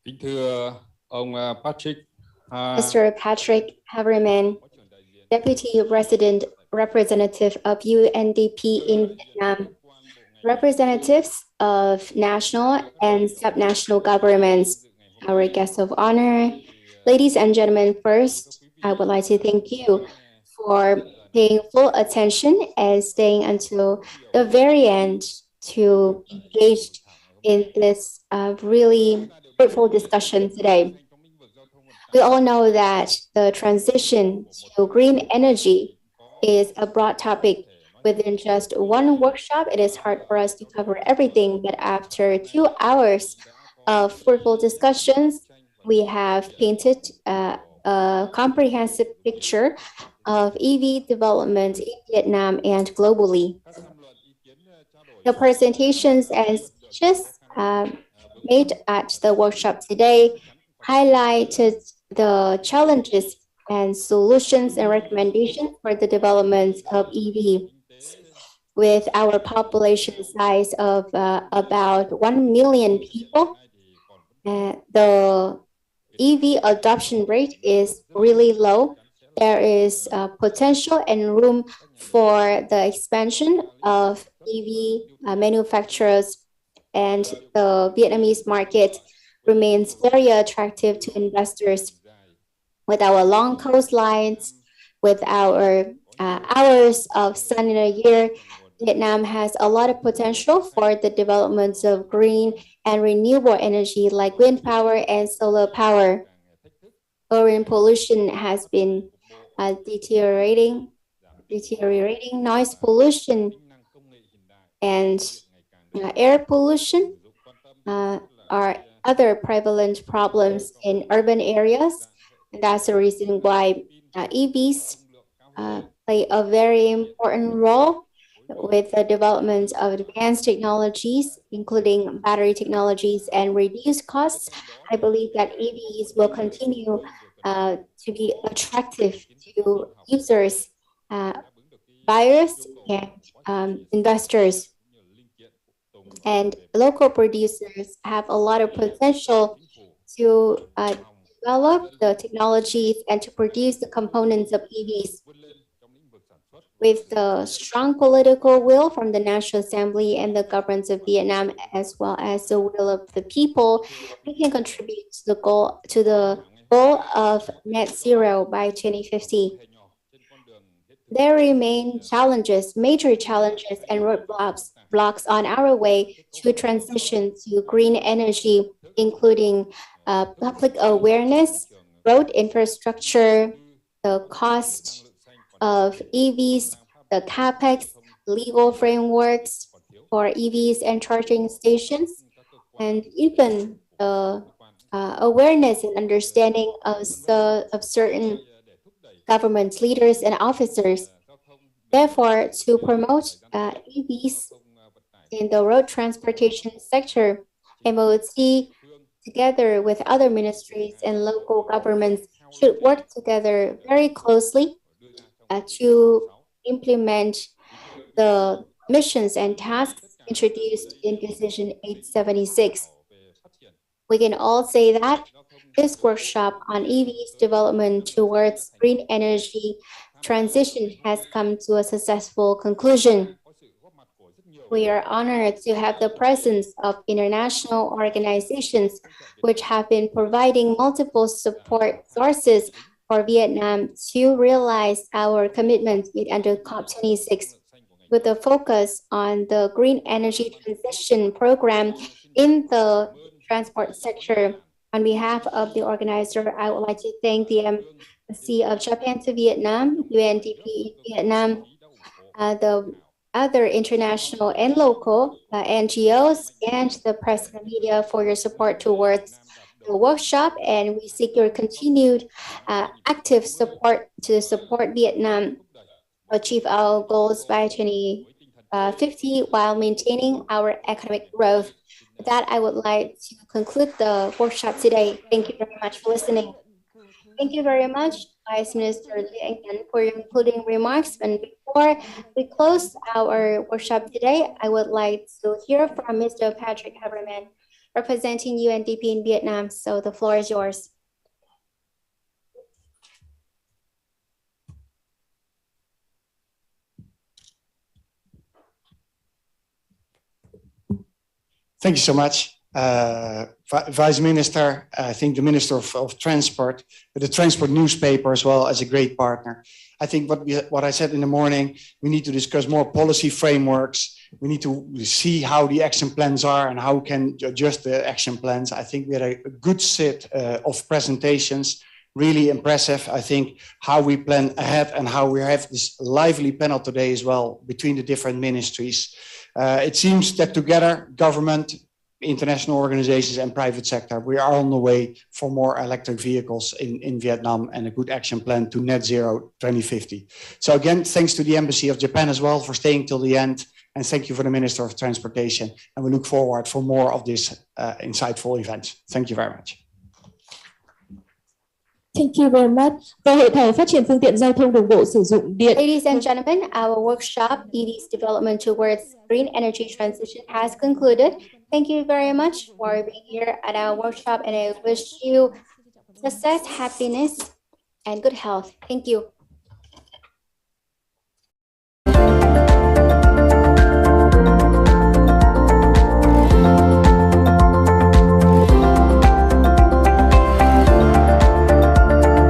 Kính thưa ông Patrick Mr. Patrick Haverman, Deputy Resident Representative of UNDP in Vietnam, representatives of national and subnational governments, our guests of honor, ladies and gentlemen, first, I would like to thank you for paying full attention and staying until the very end to engage in this really fruitful discussion today. We all know that the transition to green energy is a broad topic. Within just one workshop, it is hard for us to cover everything, but after 2 hours of fruitful discussions, we have painted a comprehensive picture of EV development in Vietnam and globally. The presentations as just made at the workshop today highlighted the challenges and solutions and recommendations for the development of EV. With our population size of about 1 million people, the EV adoption rate is really low. There is potential and room for the expansion of EV manufacturers, and the Vietnamese market remains very attractive to investors. With our long coastlines, with our hours of sun in a year, Vietnam has a lot of potential for the development of green and renewable energy like wind power and solar power. Urban pollution has been deteriorating, noise pollution and air pollution are other prevalent problems in urban areas. And that's the reason why EVs play a very important role with the development of advanced technologies, including battery technologies and reduced costs. I believe that EVs will continue to be attractive to users, buyers, and investors. And local producers have a lot of potential to develop the technologies and to produce the components of EVs. With the strong political will from the National Assembly and the governments of Vietnam, as well as the will of the people, we can contribute to the goal of net zero by 2050. There remain challenges, major challenges and roadblocks on our way to transition to green energy, including public awareness, road infrastructure, the cost of EVs, the CapEx, legal frameworks for EVs and charging stations, and even the awareness and understanding of certain government leaders and officers. Therefore, to promote EVs in the road transportation sector, MOT, together with other ministries and local governments, should work together very closely to implement the missions and tasks introduced in Decision 876. We can all say that this workshop on EV's development towards green energy transition has come to a successful conclusion. We are honored to have the presence of international organizations which have been providing multiple support sources for Vietnam to realize our commitment under COP26, with a focus on the green energy transition program in the transport sector. On behalf of the organizer, I would like to thank the Embassy of Japan to Vietnam, UNDP in Vietnam, the other international and local NGOs, and the press and media for your support towards the workshop, and we seek your continued active support to support Vietnam achieve our goals by 2050 while maintaining our economic growth. With that, I would like to conclude the workshop today. Thank you very much for listening. Thank you very much, Vice Minister Lee Anh-Tuan, for your concluding remarks. And before we close our workshop today, I would like to hear from Mr. Patrick Haberman, representing UNDP in Vietnam. So the floor is yours. Thank you so much. Vice Minister, I think the Minister of Transport, the Transport newspaper as well as a great partner. I think what I said in the morning, we need to discuss more policy frameworks. We need to see how the action plans are and how we can adjust the action plans. I think we had a good set of presentations, really impressive. I think how we plan ahead and how we have this lively panel today as well between the different ministries. It seems that together, government, international organizations and private sector, we are on the way for more electric vehicles in Vietnam and a good action plan to net zero 2050. So again, thanks to the Embassy of Japan as well for staying till the end. And thank you for the Minister of Transportation. And we look forward for more of this insightful events. Thank you very much. Thank you very much. Và hội thảo phát triển phương tiện giao thông đường bộ sử dụng điện. Ladies and gentlemen, our workshop, EV's development towards green energy transition, has concluded. Thank you very much for being here at our workshop, and I wish you success, happiness, and good health. Thank you.